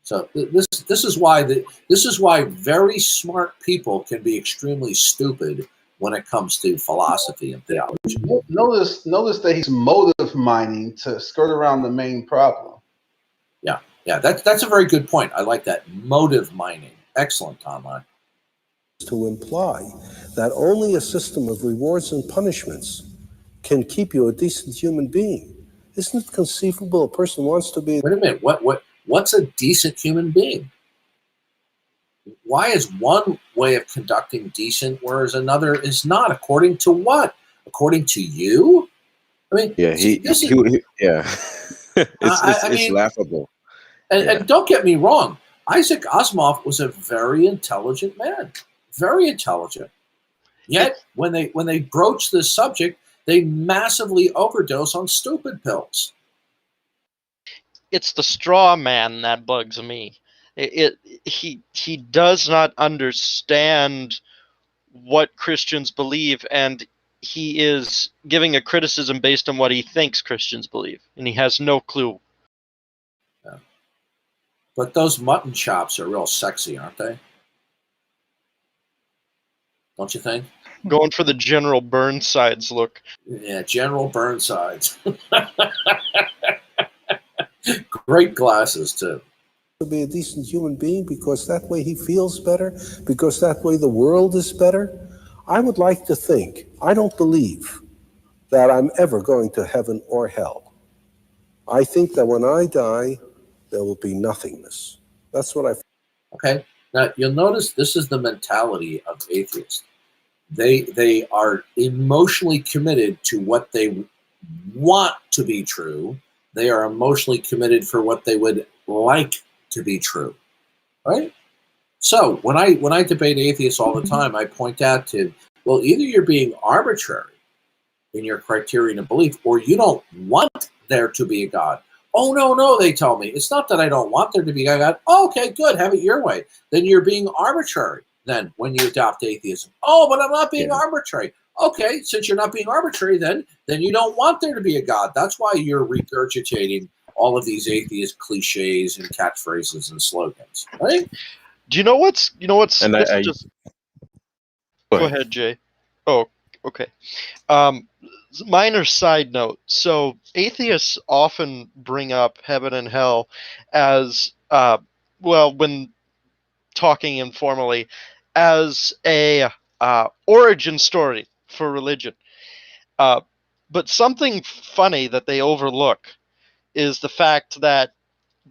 So this is why very smart people can be extremely stupid when it comes to philosophy and theology.
Notice that he's motive mining to skirt around the main problem.
Yeah, that's a very good point. I like that. Motive mining. Excellent, Tomline.
To imply that only a system of rewards and punishments can keep you a decent human being. Isn't it conceivable a person wants to be...
Wait a minute. What's a decent human being? Why is one way of conducting decent, whereas another is not? According to what? According to you? I mean,
Yeah, it's laughable.
And don't get me wrong, Isaac Asimov was a very intelligent man, very intelligent. Yet when they broach this subject, they massively overdose on stupid pills.
It's the straw man that bugs me. He does not understand what Christians believe, and he is giving a criticism based on what he thinks Christians believe, and he has no clue.
Yeah. But those mutton chops are real sexy, aren't they? Don't you think?
Going for the General Burnsides look.
Yeah, General Burnsides. Great glasses, too.
To be a decent human being because that way he feels better, because that way the world is better. I would like to think, I don't believe that I'm ever going to heaven or hell. I think that when I die, there will be nothingness. That's what I...
Okay, now you'll notice this is the mentality of atheists. they are emotionally committed to what they want to be true. They are emotionally committed for what they would like to be true, right? So when I debate atheists all the time, I point out to, well, either you're being arbitrary in your criterion of belief, or you don't want there to be a God. Oh, no, they tell me. It's not that I don't want there to be a God. Oh, okay, good, have it your way. Then you're being arbitrary then when you adopt atheism. Oh, but I'm not being arbitrary. Okay, since you're not being arbitrary, then you don't want there to be a God. That's why you're regurgitating all of these atheist cliches and catchphrases and slogans, right?
Do you know what's
And
this
I
is just
go
go
ahead.
ahead, Jay. Oh, okay. Minor side note. So atheists often bring up heaven and hell as well, when talking informally, as a origin story for religion. But something funny that they overlook is the fact that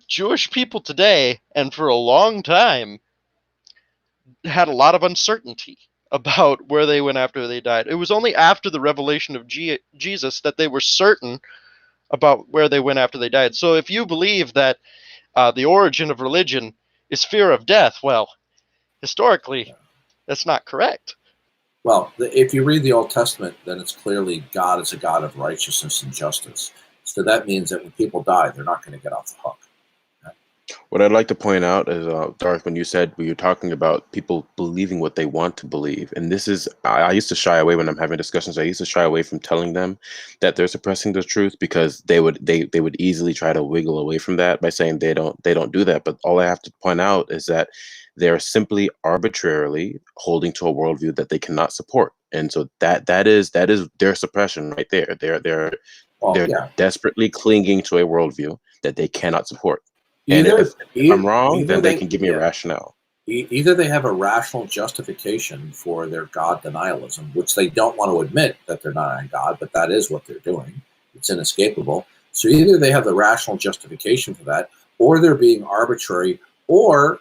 Jewish people today, and for a long time, had a lot of uncertainty about where they went after they died. It was only after the revelation of Jesus that they were certain about where they went after they died. So if you believe that the origin of religion is fear of death, well, historically, that's not correct.
Well, if you read the Old Testament, then it's clearly God is a God of righteousness and justice. So that means that when people die, they're not going to get off the hook.
What I'd like to point out is, Darth, when you said we were talking about people believing what they want to believe, and this is, I used to shy away when I'm having discussions. I used to shy away from telling them that they're suppressing the truth, because they would easily try to wiggle away from that by saying they don't do that. But all I have to point out is that they're simply arbitrarily holding to a worldview that they cannot support, and so that is their suppression right there. They're desperately clinging to a worldview that they cannot support. And if I'm wrong, then they can give me a rationale.
Either they have a rational justification for their God denialism, which they don't want to admit that they're denying God, but that is what they're doing. It's inescapable. So either they have the rational justification for that, or they're being arbitrary, or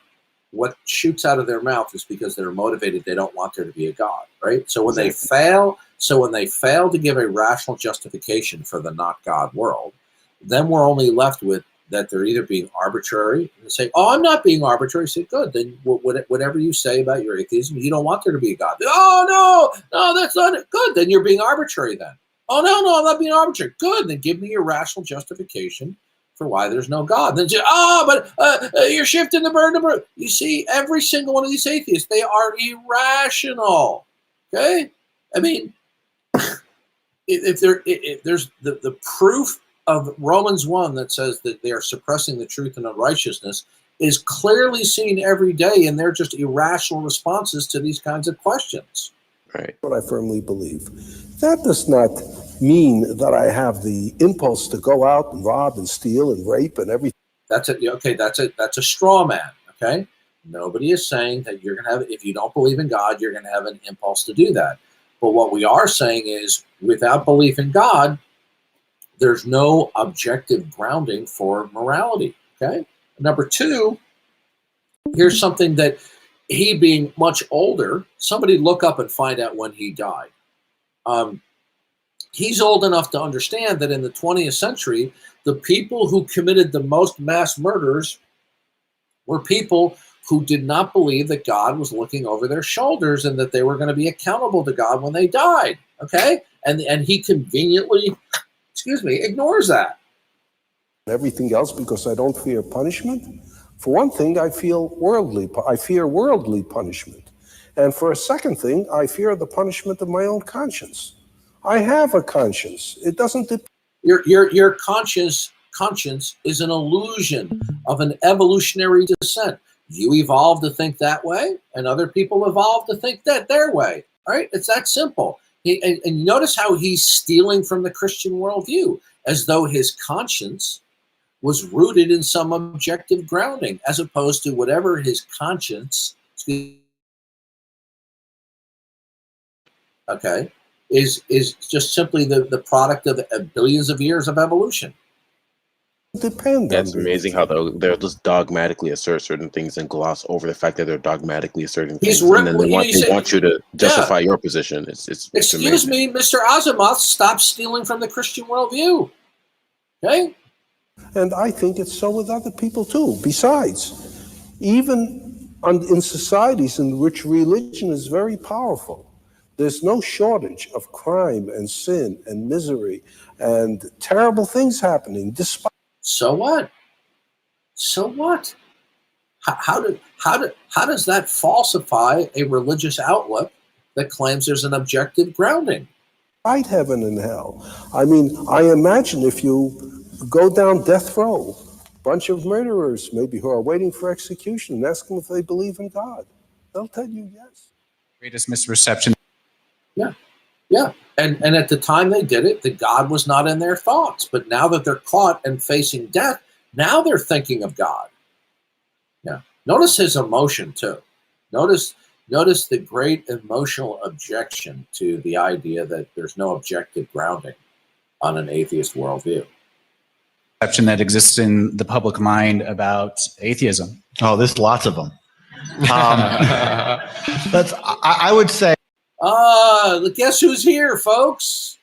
what shoots out of their mouth is because they're motivated. They don't want there to be a God, right? So when they fail to give a rational justification for the not God world, then we're only left with that they're either being arbitrary and say, oh, I'm not being arbitrary. Say, good, then whatever you say about your atheism, you don't want there to be a God. Oh, no, that's not it. Good, then you're being arbitrary then. Oh, no, I'm not being arbitrary. Good, then give me your rational justification for why there's no God. Then say, but you're shifting the burden of proof. You see, every single one of these atheists, they are irrational. Okay? I mean, if there's the proof of Romans 1 that says that they are suppressing the truth and unrighteousness is clearly seen every day, and they're just irrational responses to these kinds of questions.
Right.
What I firmly believe. That does not mean that I have the impulse to go out and rob and steal and rape and everything.
That's it. Okay, that's a straw man. Okay, nobody is saying that you're gonna have, if you don't believe in God, you're gonna have an impulse to do that. But what we are saying is, without belief in God, there's no objective grounding for morality. Okay. Number two, here's something that he, being much older, somebody look up and find out when he died. He's old enough to understand that in the 20th century, the people who committed the most mass murders were people who did not believe that God was looking over their shoulders and that they were going to be accountable to God when they died. Okay. And he conveniently, ignores that.
Everything else because I don't fear punishment. For one thing, I fear worldly punishment. And for a second thing, I fear the punishment of my own conscience. I have a conscience. It doesn't
your conscience is an illusion of an evolutionary descent. You evolved to think that way, and other people evolved to think that their way. All right, it's that simple. And notice how he's stealing from the Christian worldview, as though his conscience was rooted in some objective grounding, as opposed to whatever his conscience, is just simply the product of billions of years of evolution.
depend
That's
on
amazing how they'll just dogmatically assert certain things and gloss over the fact that they're dogmatically asserting
He's
things, and then they
you say-
want you to justify your position. It's
Excuse
amazing.
me, Mr. Azimuth, stop stealing from the Christian worldview. Okay?
And I think it's so with other people too. Besides, even in societies in which religion is very powerful, there's no shortage of crime and sin and misery and terrible things happening. Despite
So what? So what? How does that falsify a religious outlook that claims there's an objective grounding?
heaven and hell, I mean, I imagine if you go down death row, a bunch of murderers maybe who are waiting for execution, and ask them if they believe in God, they'll tell you yes.
Greatest misreception.
Yeah. Yeah. And at the time they did it, the God was not in their thoughts. But now that they're caught and facing death, now they're thinking of God. Yeah. Notice his emotion too. Notice the great emotional objection to the idea that there's no objective grounding on an atheist worldview.
Perception that exists in the public mind about atheism.
Oh, there's lots of them. I would say.
Guess who's here, folks?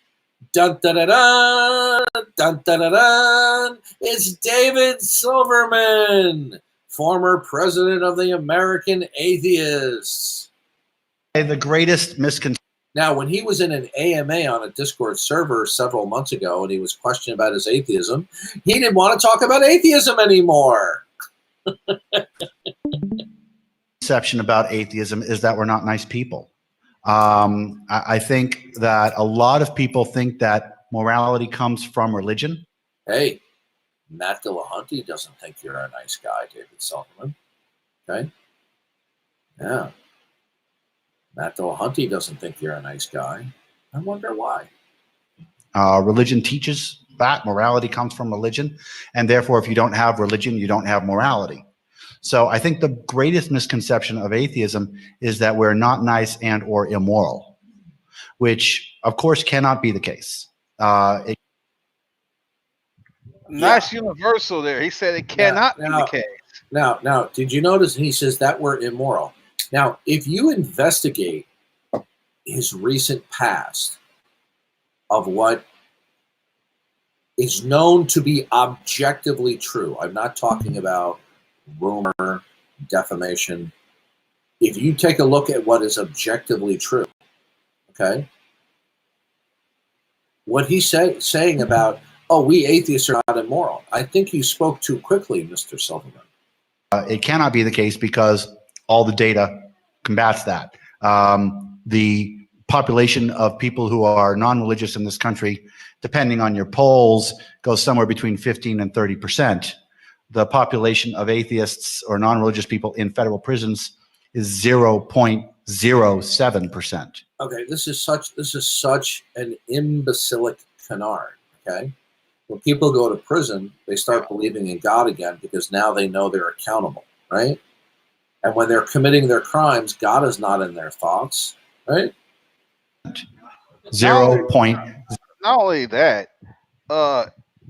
Dun dun dun dun dun dun dun dun. It's David Silverman, former president of the American Atheists.
The greatest misconception.
Now, when he was in an AMA on a Discord server several months ago and he was questioned about his atheism, he didn't want to talk about atheism anymore.
Conception about atheism is that we're not nice people. I think that a lot of people think that morality comes from religion.
Hey, Matt Dillahunty doesn't think you're a nice guy, David Silverman. Okay? Yeah. Matt Dillahunty doesn't think you're a nice guy. I wonder why.
Religion teaches that morality comes from religion, and therefore if you don't have religion, you don't have morality. So I think the greatest misconception of atheism is that we're not nice and or immoral, which of course cannot be the case.
Nice universal there. He said it cannot be the case.
Now, did you notice he says that we're immoral? Now, if you investigate his recent past of what is known to be objectively true, I'm not talking about rumor, defamation. If you take a look at what is objectively true, okay, what he's saying about, oh, we atheists are not immoral, I think you spoke too quickly, Mr. Silverman.
It cannot be the case because all the data combats that. The population of people who are non-religious in this country, depending on your polls, goes somewhere between 15 and 30%. The population of atheists or non-religious people in federal prisons is 0.07%.
Okay, this is such an imbecilic canard. Okay, when people go to prison, they start believing in God again because now they know they're accountable, right? And when they're committing their crimes, God is not in their thoughts, right?
0.
Not only that,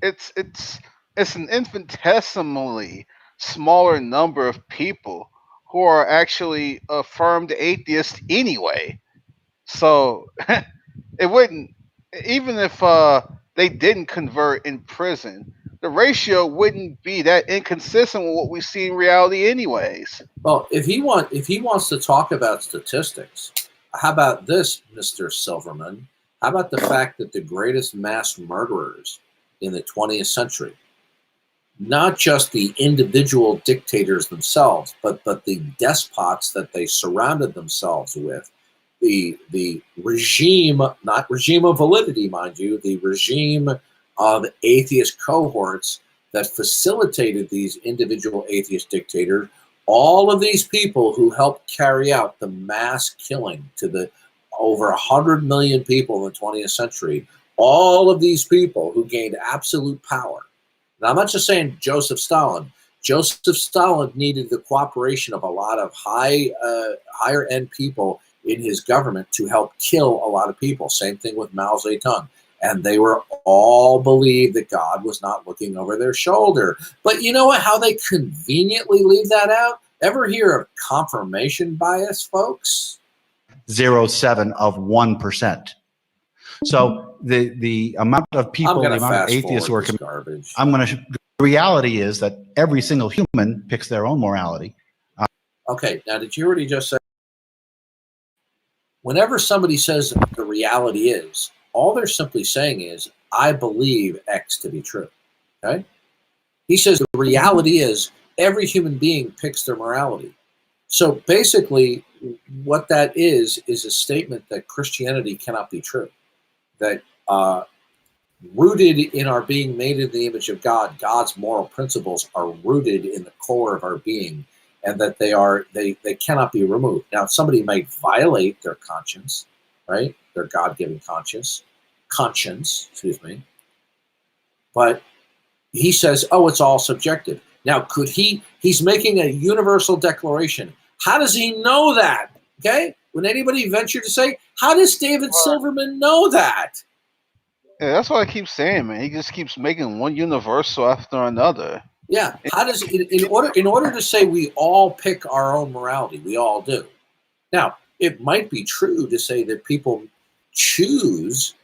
it's an infinitesimally smaller number of people who are actually affirmed atheists anyway. So it wouldn't, even if they didn't convert in prison, the ratio wouldn't be that inconsistent with what we see in reality anyways.
Well, if he wants to talk about statistics, how about this, Mr. Silverman? How about the fact that the greatest mass murderers in the 20th century, not just the individual dictators themselves, but the despots that they surrounded themselves with, the regime, not regime of validity, mind you, the regime of atheist cohorts that facilitated these individual atheist dictators, all of these people who helped carry out the mass killing to the over 100 million people in the 20th century, all of these people who gained absolute power. Now, I'm not just saying Joseph Stalin. Joseph Stalin needed the cooperation of a lot of higher-end people in his government to help kill a lot of people. Same thing with Mao Zedong. And they were all believed that God was not looking over their shoulder. But you know what? How they conveniently leave that out? Ever hear of confirmation bias, folks?
0.07 of 1%. So the amount of people, the amount of atheists who are
garbage.
the reality is that every single human picks their own morality.
Okay, now did you already just say? Whenever somebody says the reality is, all they're simply saying is, I believe X to be true. Okay? He says the reality is every human being picks their morality. So basically, what that is a statement that Christianity cannot be true. That rooted in our being made in the image of God, God's moral principles are rooted in the core of our being, and that they cannot be removed. Now, somebody might violate their conscience, right? Their God-given conscience, excuse me. But he says, oh, it's all subjective. Now, he's making a universal declaration. How does he know that? Okay? Would anybody venture to say, how does David Silverman know that?
Yeah, that's what I keep saying, man. He just keeps making one universal after another.
Yeah. How does in order to say we all pick our own morality, we all do. Now, it might be true to say that people choose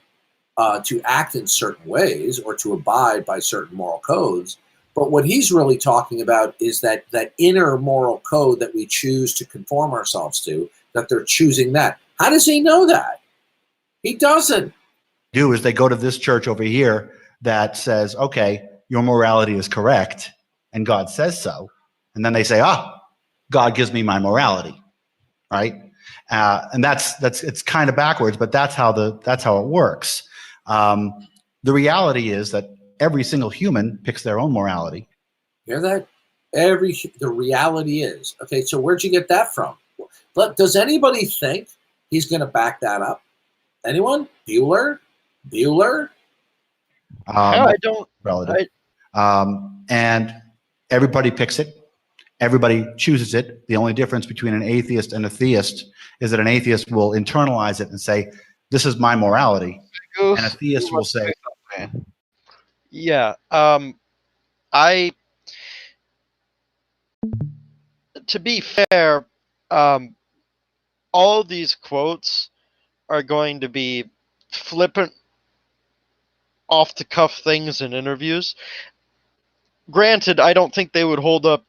to act in certain ways or to abide by certain moral codes, but what he's really talking about is that inner moral code that we choose to conform ourselves to, that they're choosing that. How does he know that? He doesn't.
Do is they go to this church over here that says, okay, your morality is correct, and God says so, and then they say, God gives me my morality, right? And it's kind of backwards, but that's how it works. The reality is that every single human picks their own morality.
Hear that? The reality is. Okay, so where'd you get that from? But does anybody think he's going to back that up? Anyone? Bueller?
I don't.
Relative. And everybody picks it. Everybody chooses it. The only difference between an atheist and a theist is that an atheist will internalize it and say, this is my morality. And a theist will say,
yeah, to be fair, all these quotes are going to be flippant, off-the-cuff things in interviews. Granted, I don't think they would hold up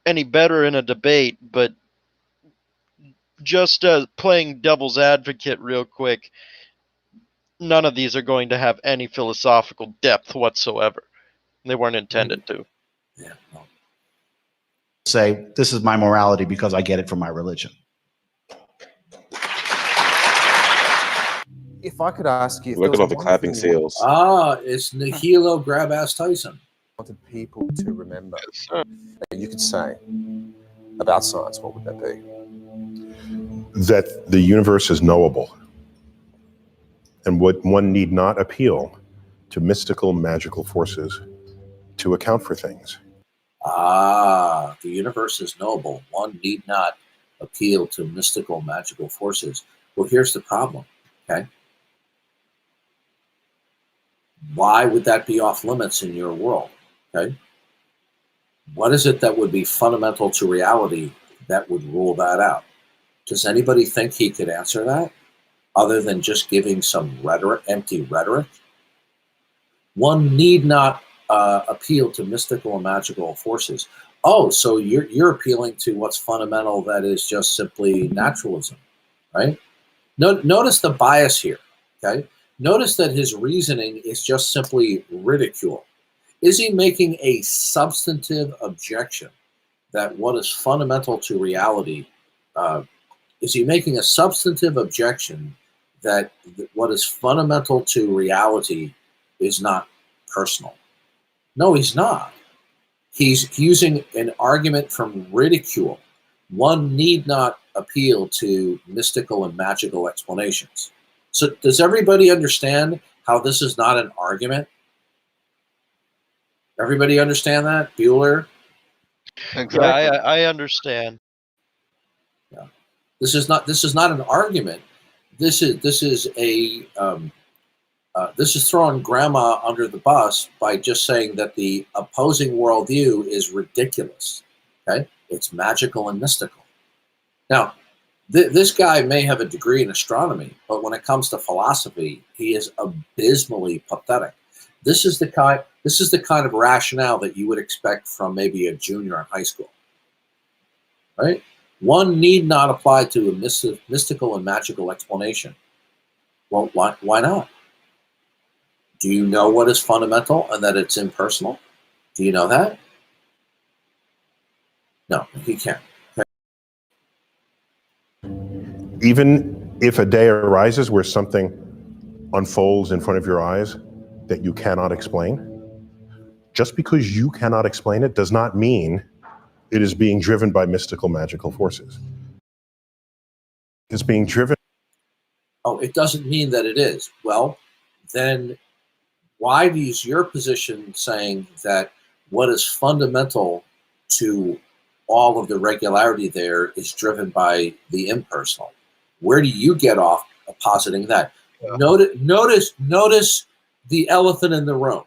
any better in a debate, but just playing devil's advocate real quick, none of these are going to have any philosophical depth whatsoever. They weren't intended to.
Yeah.
Say, this is my morality because I get it from my religion.
If I could ask you,
look at all the clapping seals.
It's Nihilo Grab-Ass Tyson.
Wanted people to remember that you could say about science, what would that be?
That the universe is knowable, and one need not appeal to mystical, magical forces to account for things.
The universe is knowable. One need not appeal to mystical, magical forces. Well, here's the problem, okay? Why would that be off limits in your world, okay? What is it that would be fundamental to reality that would rule that out? Does anybody think he could answer that other than just giving some rhetoric, empty rhetoric? One need not appeal to mystical and magical forces. Oh, so you're appealing to what's fundamental, that is just simply naturalism, right? Notice the bias here, okay? Notice that his reasoning is just simply ridicule. Is he making a substantive objection that what is fundamental to reality, is he making a substantive objection that what is fundamental to reality is not personal? No, he's not. He's using an argument from ridicule. One need not appeal to mystical and magical explanations. So does everybody understand how this is not an argument? Everybody understand that? Bueller?
Exactly. Yeah, I understand.
Yeah. This is not an argument. This is a This is throwing grandma under the bus by just saying that the opposing worldview is ridiculous. Okay, it's magical and mystical. Now, this guy may have a degree in astronomy, but when it comes to philosophy, he is abysmally pathetic. This is the kind of rationale that you would expect from maybe a junior in high school, right? One need not apply to a mystical and magical explanation. Well, why not? Do you know what is fundamental and that it's impersonal? Do you know that? No, he can't. Okay.
Even if a day arises where something unfolds in front of your eyes that you cannot explain, just because you cannot explain it does not mean it is being driven by mystical, magical forces. It's being driven.
Oh, it doesn't mean that it is. Well, then why is your position saying that what is fundamental to all of the regularity there is driven by the impersonal? Where do you get off positing that? Yeah. Notice the elephant in the room.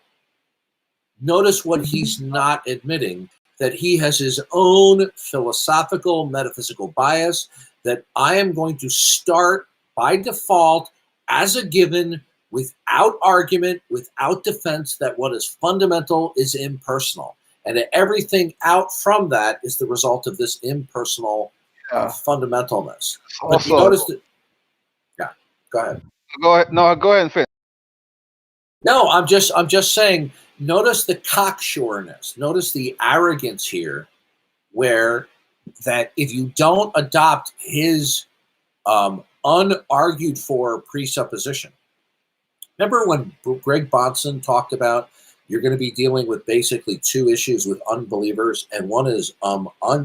Notice what he's not admitting, that he has his own philosophical, metaphysical bias, that I am going to start by default as a given, without argument, without defense, that what is fundamental is impersonal. And everything out from that is the result of this impersonal fundamentalness. But you notice that, yeah, go ahead.
Go ahead. No, go ahead and finish.
No, I'm just saying, notice the cocksureness. Notice the arrogance here, where that if you don't adopt his unargued for presupposition. Remember when Greg Bonson talked about you're going to be dealing with basically two issues with unbelievers, and one is unargued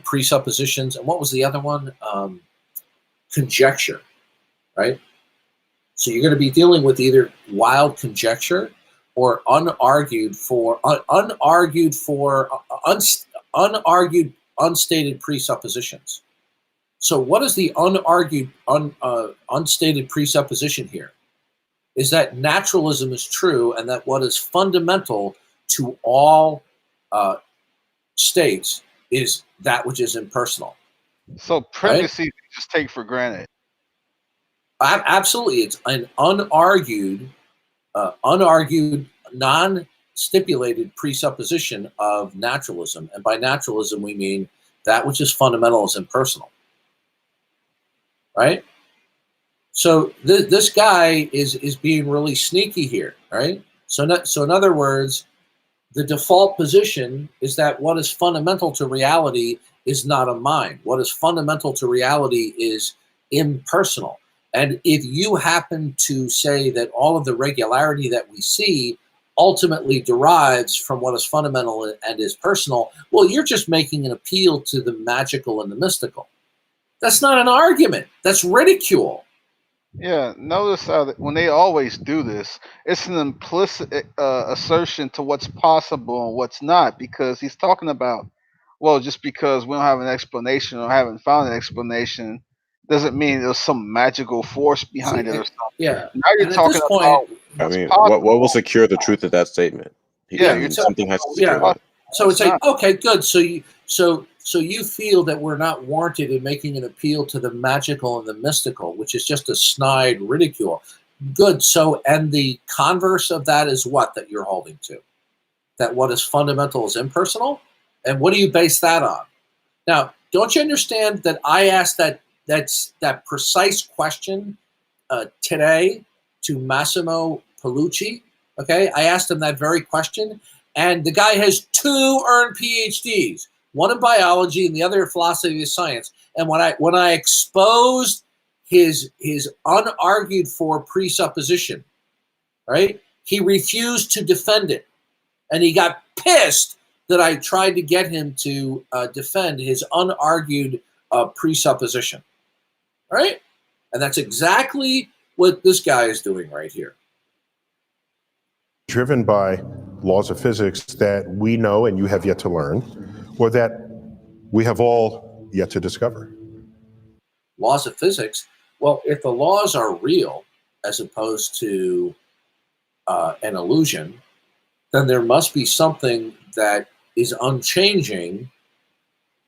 presuppositions, and what was the other one? Conjecture, right? So you're going to be dealing with either wild conjecture or unargued, unstated presuppositions. So what is the unstated presupposition here? Is that naturalism is true, and that what is fundamental to all states is that which is impersonal.
So primacy, right? Just take for granted.
Absolutely, it's an unargued, non-stipulated presupposition of naturalism, and by naturalism we mean that which is fundamental is impersonal. Right? So this guy is being really sneaky here, right? So in other words, the default position is that what is fundamental to reality is not a mind. What is fundamental to reality is impersonal. And if you happen to say that all of the regularity that we see ultimately derives from what is fundamental and is personal, well, you're just making an appeal to the magical and the mystical. That's not an argument. That's ridicule.
Yeah, notice how when they always do this, it's an implicit assertion to what's possible and what's not, because he's talking about, well, just because we don't have an explanation or haven't found an explanation doesn't mean there's some magical force behind it or something.
Yeah.
Now you're talking about
I mean, what will secure the truth of that statement?
Yeah,
I mean, something has to secure
yeah.
it.
So it's like, okay, good. So you feel that we're not warranted in making an appeal to the magical and the mystical, which is just a snide ridicule. Good. So, and the converse of that is what that you're holding to? That what is fundamental is impersonal? And what do you base that on? Now, don't you understand that I asked that precise question today to Massimo Palucci? Okay, I asked him that very question, and the guy has 2 earned PhDs. One in biology and the other in philosophy of science. And when I exposed his unargued for presupposition, right, he refused to defend it. And he got pissed that I tried to get him to defend his unargued presupposition, right? And that's exactly what this guy is doing right here.
Driven by laws of physics that we know and you have yet to learn, or that we have all yet to discover.
Laws of physics? Well, if the laws are real as opposed to an illusion, then there must be something that is unchanging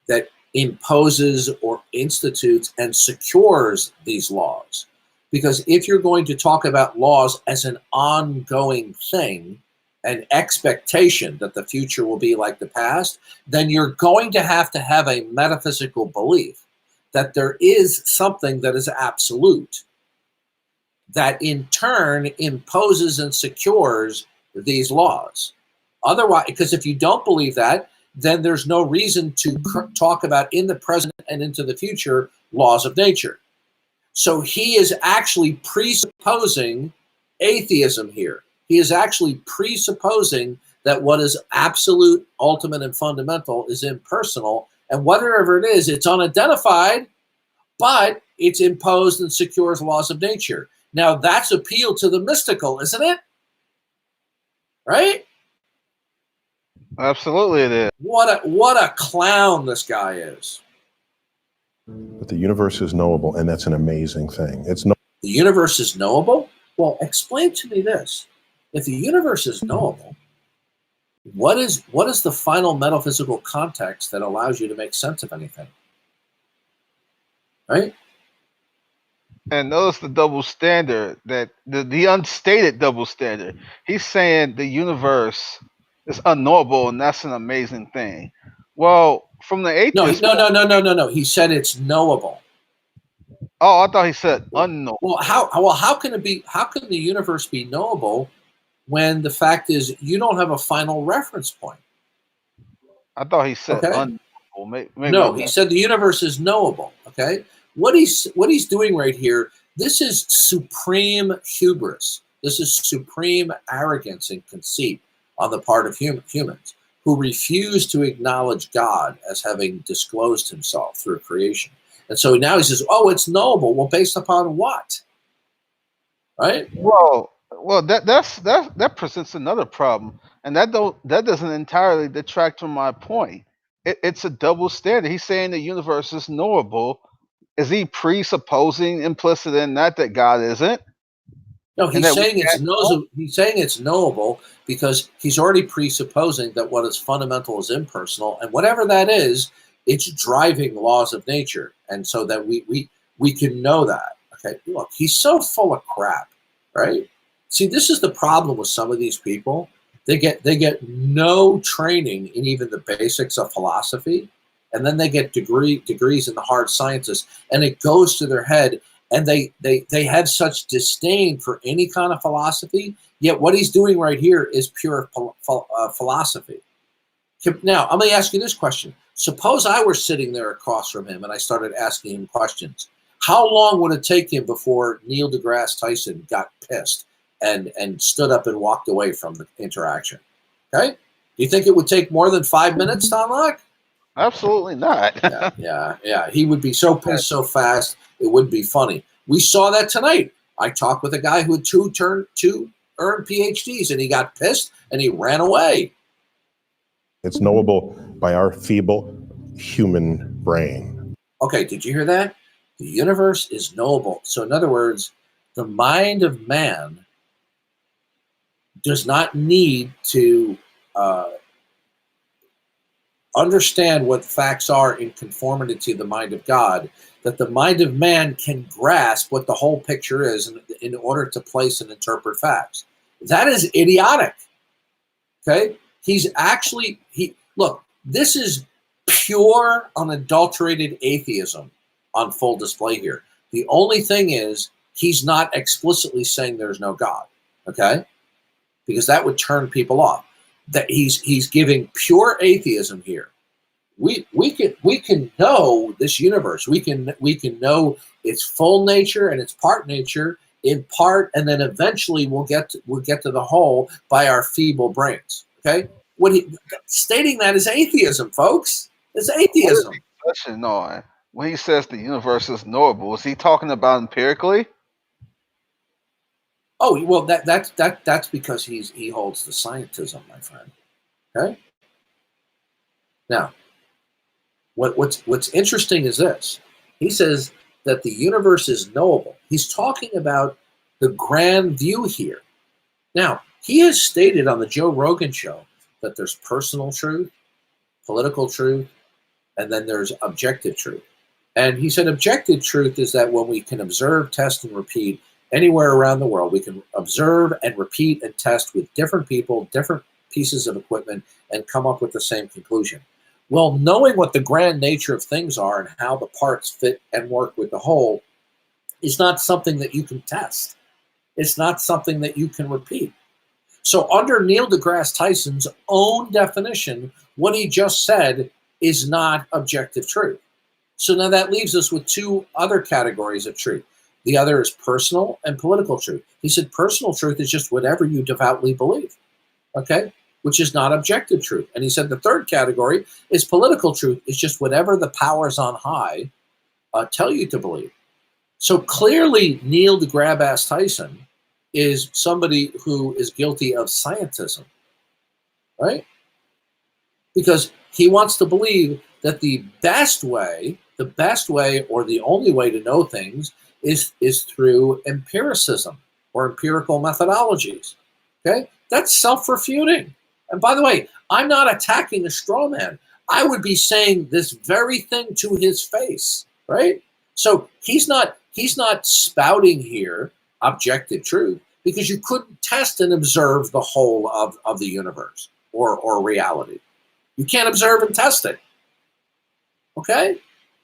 that imposes or institutes and secures these laws. Because if you're going to talk about laws as an ongoing thing, an expectation that the future will be like the past, then you're going to have a metaphysical belief that there is something that is absolute, that in turn imposes and secures these laws. Otherwise, because if you don't believe that, then there's no reason to talk about in the present and into the future laws of nature. So he is actually presupposing atheism here. He is actually presupposing that what is absolute, ultimate, and fundamental is impersonal, and whatever it is, it's unidentified, but it's imposed and secures laws of nature. Now that's appeal to the mystical, isn't it? Right?
Absolutely, it is.
What a clown this guy is.
But the universe is knowable, and that's an amazing thing. It's no.
The universe is knowable? Well, explain to me this. If the universe is knowable, what is the final metaphysical context that allows you to make sense of anything? Right?
And notice the double standard, that the unstated double standard. He's saying the universe is unknowable, and that's an amazing thing. Well, from the atheist,
no. He said it's knowable.
Oh, I thought he said unknowable.
Well, how can it be? How can the universe be knowable when the fact is you don't have a final reference point?
I thought he said unknowable.
No, he said the universe is knowable. Okay, what he's doing right here. This is supreme hubris. This is supreme arrogance and conceit on the part of humans who refuse to acknowledge God as having disclosed himself through creation. And so now he says, "Oh, it's knowable." Well, based upon what? Right?
Well, that presents another problem, and that doesn't entirely detract from my point. It's a double standard. He's saying the universe is knowable. Is he presupposing implicit in that God isn't?
No, he's saying it's knowable because he's already presupposing that what is fundamental is impersonal, and whatever that is, it's driving laws of nature, and so that we can know that. Okay, look, he's so full of crap, right? See, this is the problem with some of these people. They get no training in even the basics of philosophy, and then they get degrees in the hard sciences, and it goes to their head. And they have such disdain for any kind of philosophy, yet what he's doing right here is pure philosophy. Now, I'm going to ask you this question. Suppose I were sitting there across from him and I started asking him questions. How long would it take him before Neil deGrasse Tyson got pissed and stood up and walked away from the interaction? Okay? Do you think it would take more than 5 minutes, Tom Locke?
Absolutely not.
Yeah. He would be so pissed so fast, it would be funny. We saw that tonight. I talked with a guy who had two earned PhDs, and he got pissed and he ran away.
It's knowable by our feeble human brain.
Okay, did you hear that? The universe is knowable. So in other words, the mind of man does not need to understand what facts are in conformity to the mind of God, that the mind of man can grasp what the whole picture is in order to place and interpret facts. That is idiotic. Okay? Look, this is pure, unadulterated atheism on full display here. The only thing is, he's not explicitly saying there's no God. Okay? Because that would turn people off. That he's giving pure atheism here. We can know this universe. We can know its full nature and its part nature in part, and then eventually we'll get to the whole by our feeble brains. Okay, stating that is atheism, folks. It's atheism.
When he says the universe is knowable, is he talking about empirically?
Oh well, that's because he holds the scientism, my friend. Okay. Now, what's interesting is this. He says that the universe is knowable. He's talking about the grand view here. Now, he has stated on the Joe Rogan show that there's personal truth, political truth, and then there's objective truth. And he said objective truth is that when we can observe, test, and repeat anywhere around the world, we can observe and repeat and test with different people, different pieces of equipment, and come up with the same conclusion. Well, knowing what the grand nature of things are and how the parts fit and work with the whole is not something that you can test. It's not something that you can repeat. So under Neil deGrasse Tyson's own definition, what he just said is not objective truth. So now that leaves us with two other categories of truth. The other is personal and political truth. He said personal truth is just whatever you devoutly believe, okay, which is not objective truth. And he said the third category is political truth. It's just whatever the powers on high tell you to believe. So clearly Neil deGrasse Tyson is somebody who is guilty of scientism, right? Because he wants to believe that the best way or the only way to know things is through empiricism or empirical methodologies, okay? That's self-refuting. And by the way, I'm not attacking a straw man. I would be saying this very thing to his face, right? So he's not spouting here objective truth because you couldn't test and observe the whole of the universe or reality. You can't observe and test it, okay?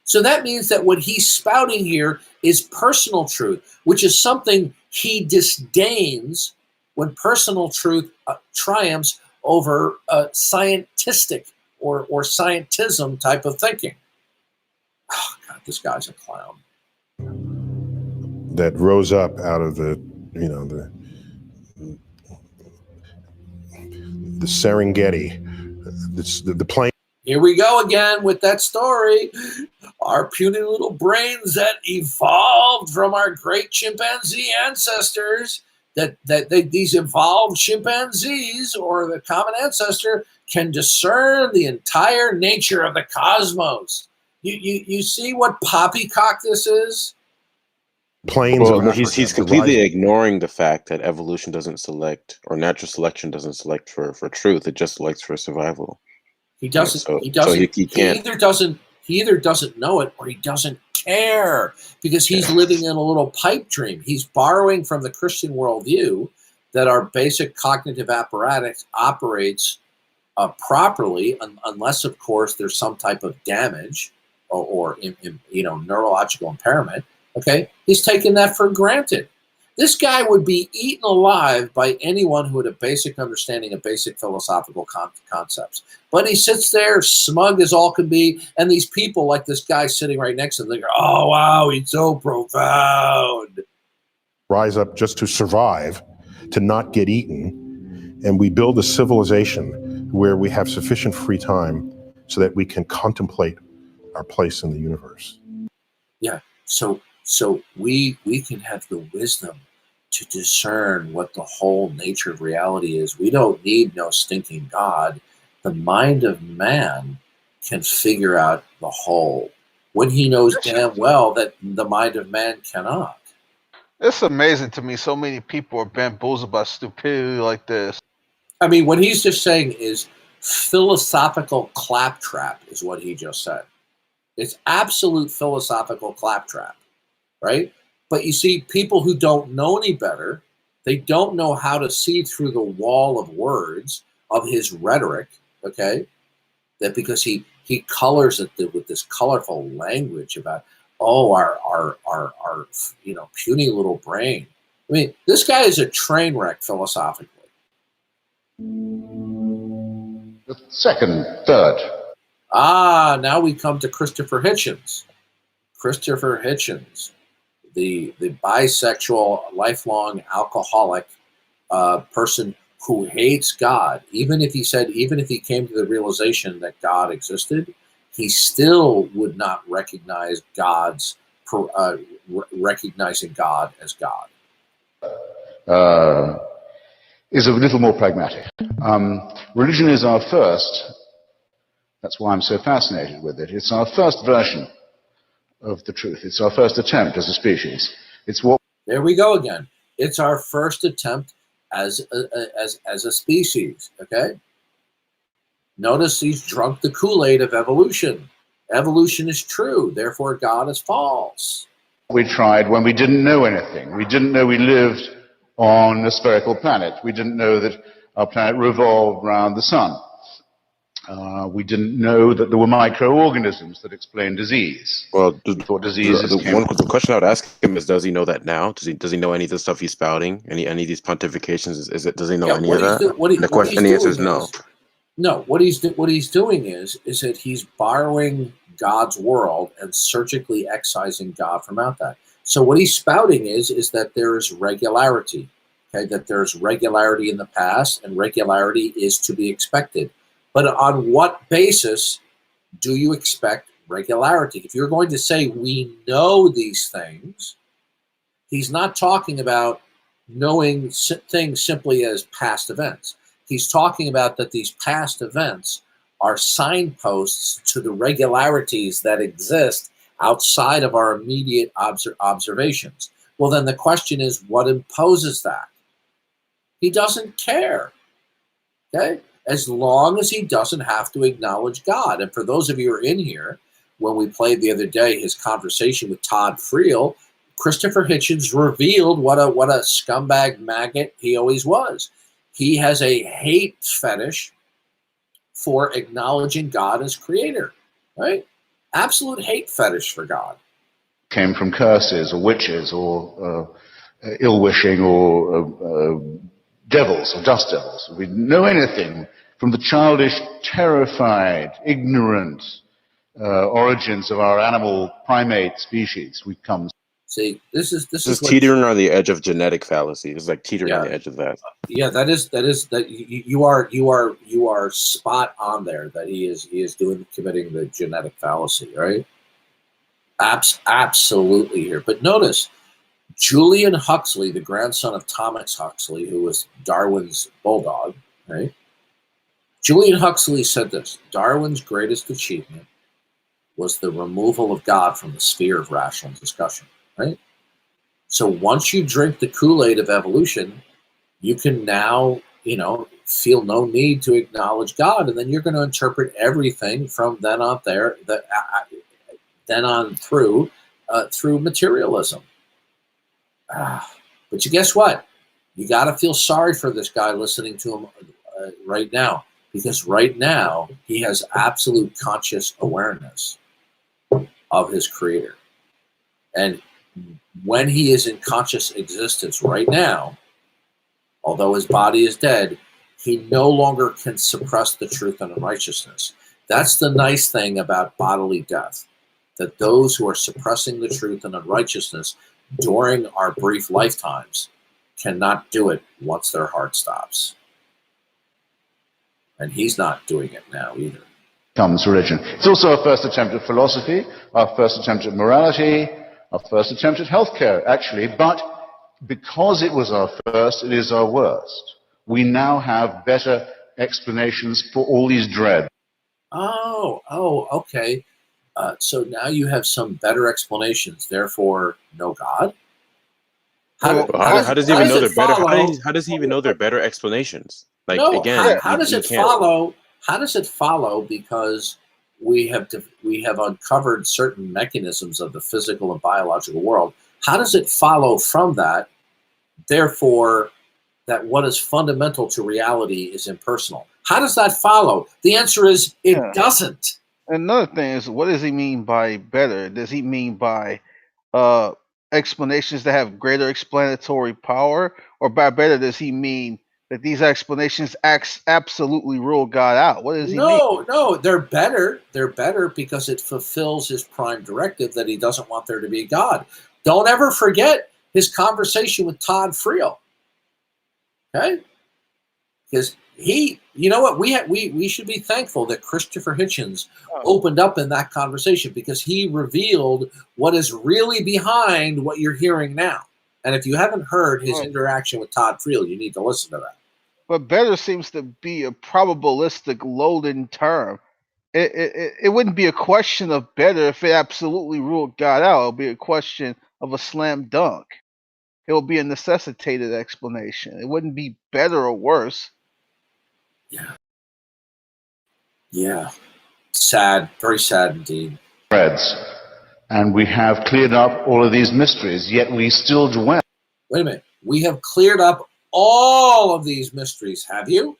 So that means that what he's spouting here is personal truth, which is something he disdains when personal truth triumphs over scientistic or scientism type of thinking. Oh, God, this guy's a clown.
That rose up out of the Serengeti, the plane.
Here we go again with that story. Our puny little brains that evolved from our great chimpanzee ancestors, these evolved chimpanzees or the common ancestor can discern the entire nature of the cosmos. You see what poppycock this is?
Plains
well,
of
he's completely ignoring the fact that evolution doesn't select, or natural selection doesn't select for truth. It just selects for survival.
He doesn't.
So,
he doesn't.
he can't.
He either doesn't know it or he doesn't care because he's living in a little pipe dream. He's borrowing from the Christian worldview that our basic cognitive apparatus operates properly, unless, of course, there's some type of damage or neurological impairment. Okay, he's taking that for granted. This guy would be eaten alive by anyone who had a basic understanding of basic philosophical concepts. But he sits there, smug as all can be, and these people, like this guy sitting right next to him, they go, "Oh wow, he's so profound."
Rise up just to survive, to not get eaten, and we build a civilization where we have sufficient free time so that we can contemplate our place in the universe.
Yeah. So we can have the wisdom to discern what the whole nature of reality is. We don't need no stinking God. The mind of man can figure out the whole when he knows damn well that the mind of man cannot.
It's amazing to me so many people are bamboozled by stupidity like this.
I mean, what he's just saying is philosophical claptrap is what he just said. It's absolute philosophical claptrap, right? But you see, people who don't know any better, they don't know how to see through the wall of words of his rhetoric, okay? That because he colors it with this colorful language about, oh, our puny little brain. I mean, this guy is a train wreck philosophically.
The second, third.
Now we come to Christopher Hitchens. Christopher Hitchens, the bisexual, lifelong alcoholic person who hates God. Even if he came to the realization that God existed, he still would not recognize recognizing God as God.
Is a little more pragmatic. Religion is our first. That's why I'm so fascinated with it. It's our first version of the truth. It's our first attempt as a species. It's what.
There we go again. It's our first attempt as a species. Okay. Notice he's drunk the Kool-Aid of evolution. Evolution is true, therefore God is false.
We tried when we didn't know anything. We didn't know we lived on a spherical planet. We didn't know that our planet revolved around the sun. We didn't know that there were microorganisms that explain disease.
Well,
the
question I would ask him is, does he know that now? Does he know any of the stuff he's spouting? Any of these pontifications? Does he know any of that? The answer is no.
No, what he's doing is that he's borrowing God's world and surgically excising God from out that. So what he's spouting is that there is regularity, okay? That there's regularity in the past, and regularity is to be expected. But on what basis do you expect regularity? If you're going to say we know these things, he's not talking about knowing things simply as past events. He's talking about that these past events are signposts to the regularities that exist outside of our immediate observations. Well, then the question is, what imposes that? He doesn't care, okay? As long as he doesn't have to acknowledge God. And for those of you who are in here, when we played the other day his conversation with Todd Friel, Christopher Hitchens revealed what a scumbag maggot he always was. He has a hate fetish for acknowledging God as creator, right? Absolute hate fetish for God.
Came from curses or witches or ill-wishing or devils or dust devils. We didn't know anything from the childish, terrified, ignorant origins of our animal primate species. We come.
See, this is
teetering on the edge of genetic fallacy. It's like teetering on the edge of that.
Yeah, that you are spot on there. That he is committing the genetic fallacy, right? Absolutely here. But notice, Julian Huxley, the grandson of Thomas Huxley, who was Darwin's bulldog, right? Julian Huxley said this: Darwin's greatest achievement was the removal of God from the sphere of rational discussion. Right? So once you drink the Kool-Aid of evolution, you can now, feel no need to acknowledge God, and then you're going to interpret everything from then on through materialism. But you guess what? You got to feel sorry for this guy listening to him right now, because right now he has absolute conscious awareness of his creator. And when he is in conscious existence right now, although his body is dead, he no longer can suppress the truth and unrighteousness. That's the nice thing about bodily death, that those who are suppressing the truth and unrighteousness during our brief lifetimes cannot do it once their heart stops. And he's not doing it now either.
Comes religion. It's also our first attempt at philosophy, our first attempt at morality, our first attempt at healthcare, actually, but because it was our first, it is our worst. We now have better explanations for all these dreads.
Oh, okay. So now you have some better explanations, therefore no God?
How does he even know they're better? How does he even know they're better explanations? Like,
no,
again,
how does it follow? How does it follow? Because we have uncovered certain mechanisms of the physical and biological world. How does it follow from that, therefore, that what is fundamental to reality is impersonal? How does that follow? The answer is it doesn't.
Another thing is, what does he mean by better? Does he mean by explanations that have greater explanatory power? Or by better, does he mean that these explanations absolutely rule God out? What does he mean?
No, they're better. They're better because it fulfills his prime directive that he doesn't want there to be God. Don't ever forget his conversation with Todd Friel. Okay? Because you know what? We should be thankful that Christopher Hitchens opened up in that conversation, because he revealed what is really behind what you're hearing now. And if you haven't heard his interaction with Todd Friel, you need to listen to that.
But better seems to be a probabilistic loading term. it wouldn't be a question of better if it absolutely ruled God out. It'll be a question of a slam dunk. It will be a necessitated explanation. It wouldn't be better or worse.
Yeah. Sad, very sad indeed.
Threads, and we have cleared up all of these mysteries, yet we still dwell.
Wait a minute. We have cleared up all of these mysteries, have you?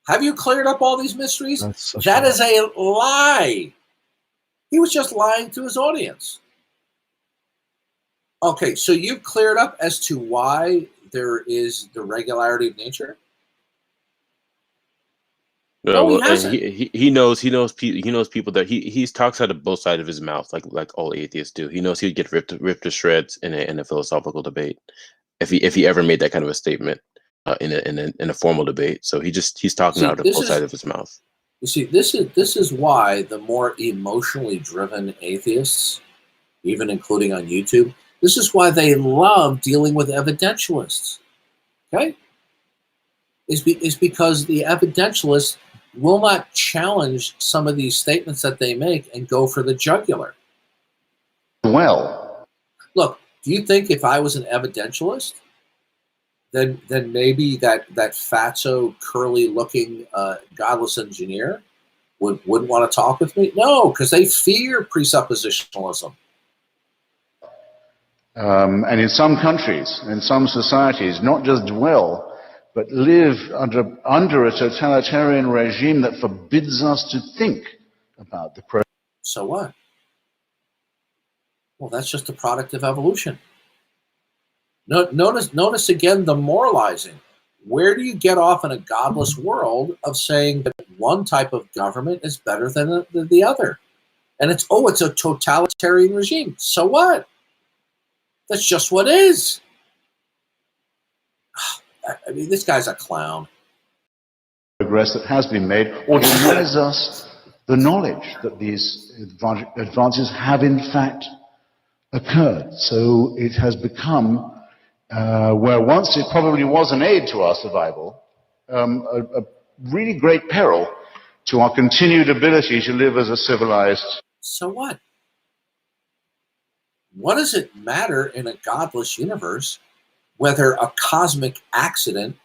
Have you cleared up all these mysteries? That is a lie. He was just lying to his audience. Okay, so you've cleared up as to why there is the regularity of nature?
No,
he
well, and
hasn't.
he knows people that he talks out of both sides of his mouth, like all atheists do. He knows he'd get ripped to shreds in a philosophical debate if he ever made that kind of a statement in a formal debate. So he's talking out of both sides of his mouth.
You see, this is why the more emotionally driven atheists, even including on YouTube, this is why they love dealing with evidentialists. Okay, is because the evidentialists will not challenge some of these statements that they make and go for the jugular.
Well,
look, do you think if I was an evidentialist, then maybe that fatso, curly-looking, godless engineer wouldn't want to talk with me? No, because they fear presuppositionalism.
And in some countries, in some societies, not just dwell, but live under a totalitarian regime that forbids us to think about the present.
So what? Well, that's just a product of evolution. Notice again the moralizing. Where do you get off in a godless world of saying that one type of government is better than the other? And it's a totalitarian regime. So what? That's just what it is. I mean, this guy's a clown.
Progress that has been made, or denies us the knowledge that these advances have in fact occurred. So it has become, where once it probably was an aid to our survival, a really great peril to our continued ability to live as a civilized.
So what? What does it matter in a godless universe whether a cosmic accident,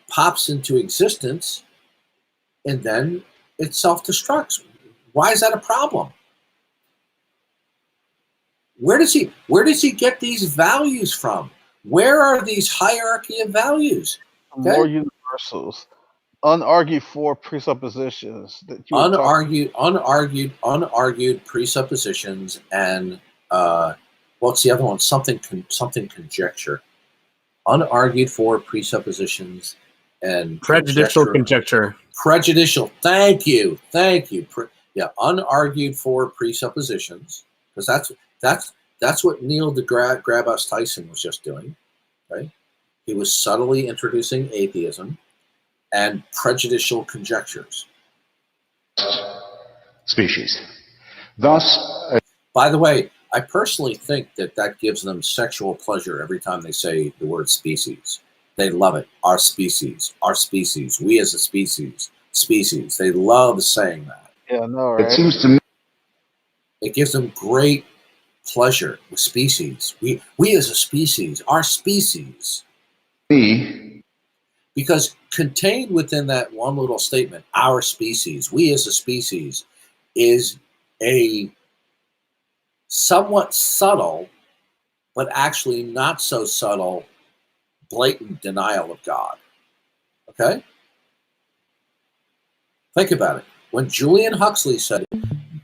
pops into existence and then it self-destructs? Why is that a problem? Where does he get these values from? Where are these hierarchy of values? Okay?
More universals, unargued for presuppositions that you
unargued presuppositions, and what's the other one? Something conjecture. Unargued for presuppositions and
prejudicial conjecture.
Prejudicial. Thank you. Unargued for presuppositions, because that's what Neil deGrasse Tyson was just doing. Right? He was subtly introducing atheism and prejudicial conjectures.
Species. Thus,
by the way, I personally think that gives them sexual pleasure every time they say the word species. They love it. Our species, we as a species. They love saying that.
Yeah, no, right?
It seems to me
it gives them great pleasure with species. We as a species, our species. Because contained within that one little statement, our species, we as a species, is a somewhat subtle, but actually not so subtle, blatant denial of God. Okay? Think about it. When Julian Huxley said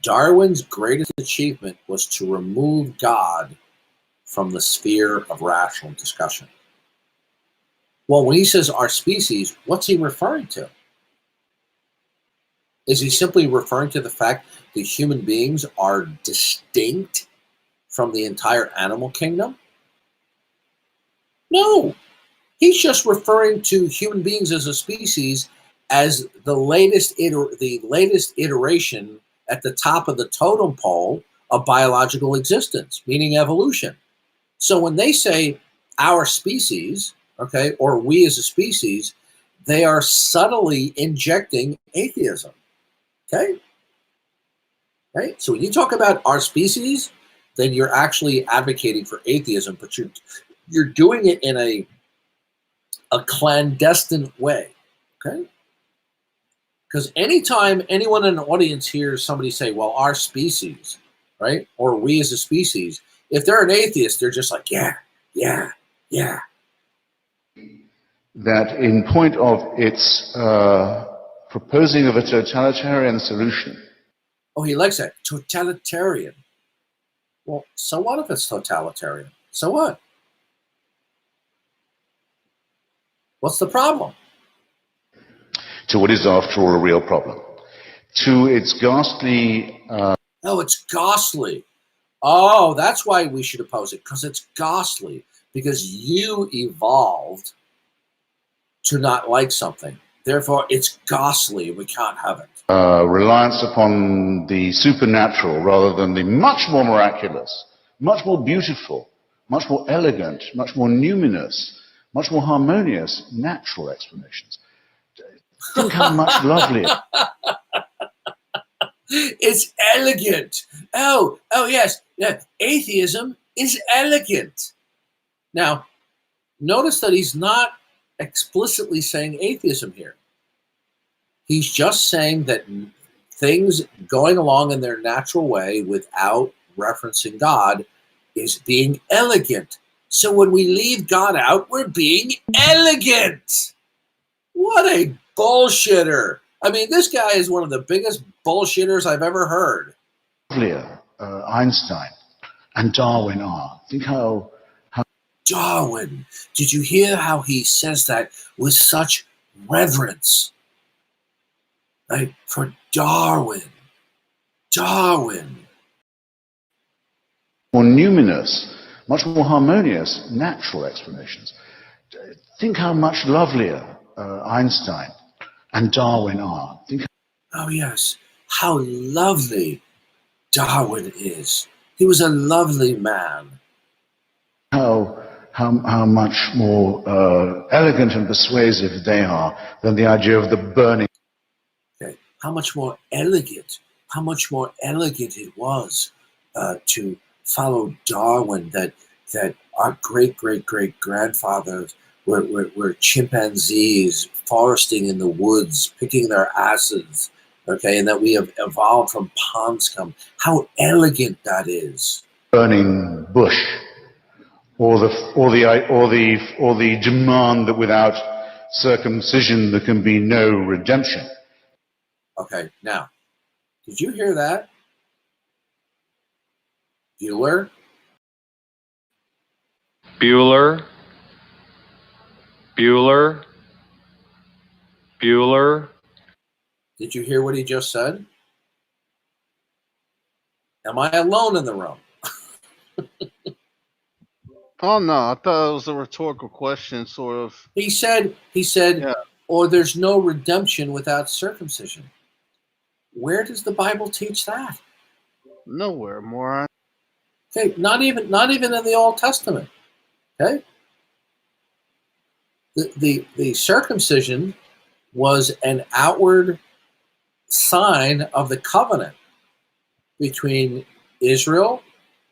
Darwin's greatest achievement was to remove God from the sphere of rational discussion. Well, when he says our species, what's he referring to? Is he simply referring to the fact that human beings are distinct from the entire animal kingdom? No. He's just referring to human beings as a species as the latest iteration at the top of the totem pole of biological existence, meaning evolution. So when they say our species, okay, or we as a species, they are subtly injecting atheism. Okay? Right? So when you talk about our species, then you're actually advocating for atheism, but you're doing it in a clandestine way. Okay? Because anytime anyone in the audience hears somebody say, well, our species, right? Or we as a species, if they're an atheist, they're just like, yeah.
That in point of its proposing of a totalitarian solution.
Oh, he likes that. Totalitarian. Well, so what if it's totalitarian? So what? What's the problem?
To what is, after all, a real problem. To its ghastly...
Oh, it's ghastly. Oh, that's why we should oppose it, because it's ghastly. Because you evolved to not like something. Therefore, it's ghastly. We can't have it.
reliance upon the supernatural rather than the much more miraculous, much more beautiful, much more elegant, much more numinous, much more harmonious natural explanations. Think how much lovelier.
It's elegant. Oh, yes. Yeah. Atheism is elegant. Now, notice that he's not explicitly saying atheism here. He's just saying that things going along in their natural way without referencing God is being elegant. So when we leave God out, we're being elegant. What a bullshitter. I mean, this guy is one of the biggest bullshitters I've ever heard.
Einstein and Darwin are. Think how
Darwin. Did you hear how he says that with such reverence? Right? For Darwin. Darwin.
more numinous, much more harmonious natural explanations. Think how much lovelier Einstein and Darwin are.
Oh, yes. How lovely Darwin is. He was a lovely man.
How much more elegant and persuasive they are than the idea of the burning.
Okay. How much more elegant it was to follow Darwin, that our great-great-great-grandfathers were chimpanzees foresting in the woods, picking their asses, okay, and that we have evolved from pond scum. How elegant that is.
Burning bush, or the demand that without circumcision there can be no redemption.
Okay, now, did you hear that? Bueller?
Bueller. Bueller. Bueller.
Did you hear what he just said? Am I alone in the room?
Oh no, I thought it was a rhetorical question, sort of.
He said, yeah. Or there's no redemption without circumcision. Where does the Bible teach that?
Nowhere, moron.
Okay, not even in the Old Testament. Okay? The circumcision was an outward sign of the covenant between Israel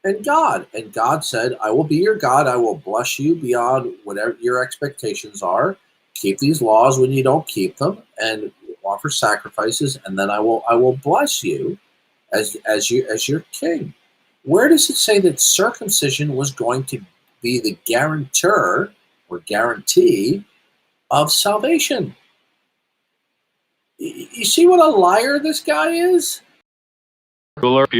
and God. And God said, I will be your God. I will bless you beyond whatever your expectations are. Keep these laws when you don't keep them, and offer sacrifices, and then I will bless you as your king. Where does it say that circumcision was going to be the guarantor or guarantee of salvation? You see what a liar this guy is?
What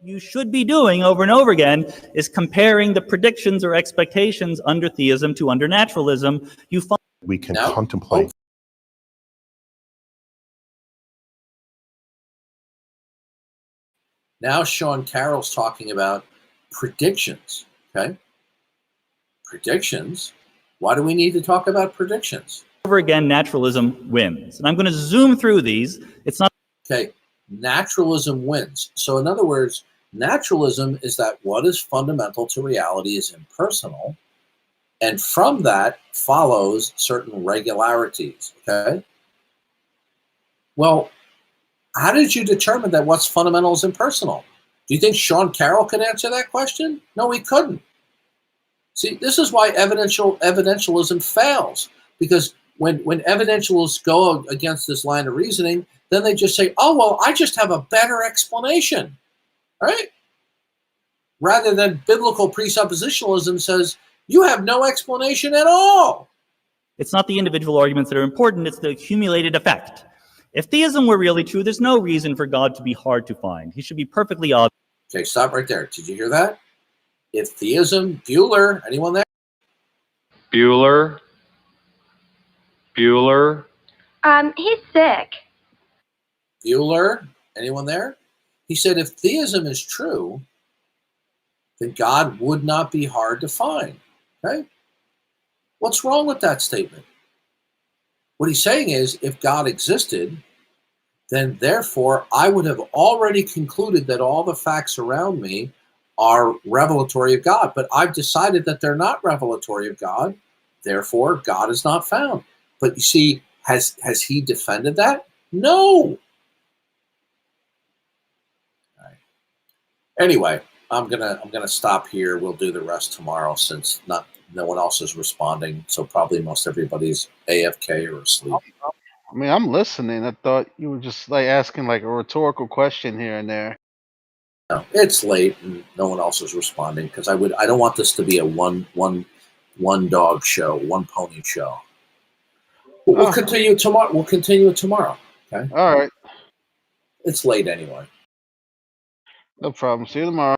you should be doing over and over again is comparing the predictions or expectations under theism to under naturalism. You find
we can contemplate.
Now Sean Carroll's talking about predictions, okay? Predictions? Why do we need to talk about predictions?
over again, naturalism wins. And I'm going to zoom through these. It's not...
Okay, naturalism wins. So in other words, naturalism is that what is fundamental to reality is impersonal, And from that follows certain regularities, okay? Well, how did you determine that what's fundamental is impersonal? Do you think Sean Carroll could answer that question? No, he couldn't. See, this is why evidentialism fails, because when evidentialists go against this line of reasoning, then they just say, oh, well, I just have a better explanation, right? Rather than biblical presuppositionalism says, you have no explanation at all.
It's not the individual arguments that are important, it's the accumulated effect. If theism were really true, there's no reason for God to be hard to find. He should be perfectly obvious.
Okay, stop right there. Did you hear that? If theism, Bueller, anyone there?
Bueller. Bueller.
He's sick.
Bueller, anyone there? He said if theism is true, then God would not be hard to find. Okay? What's wrong with that statement? What he's saying is if God existed, then therefore I would have already concluded that all the facts around me are revelatory of God. But I've decided that they're not revelatory of God. Therefore, God is not found. But you see, has he defended that? No. Right. Anyway, I'm gonna stop here. We'll do the rest tomorrow since no one else is responding. So probably most everybody's AFK or asleep.
I mean, I'm listening. I thought you were just like asking like a rhetorical question here and there.
No, it's late and no one else is responding because I don't want this to be a one dog show, one pony show. We'll continue tomorrow. We'll continue it tomorrow. Okay.
All right.
It's late anyway.
No problem. See you tomorrow.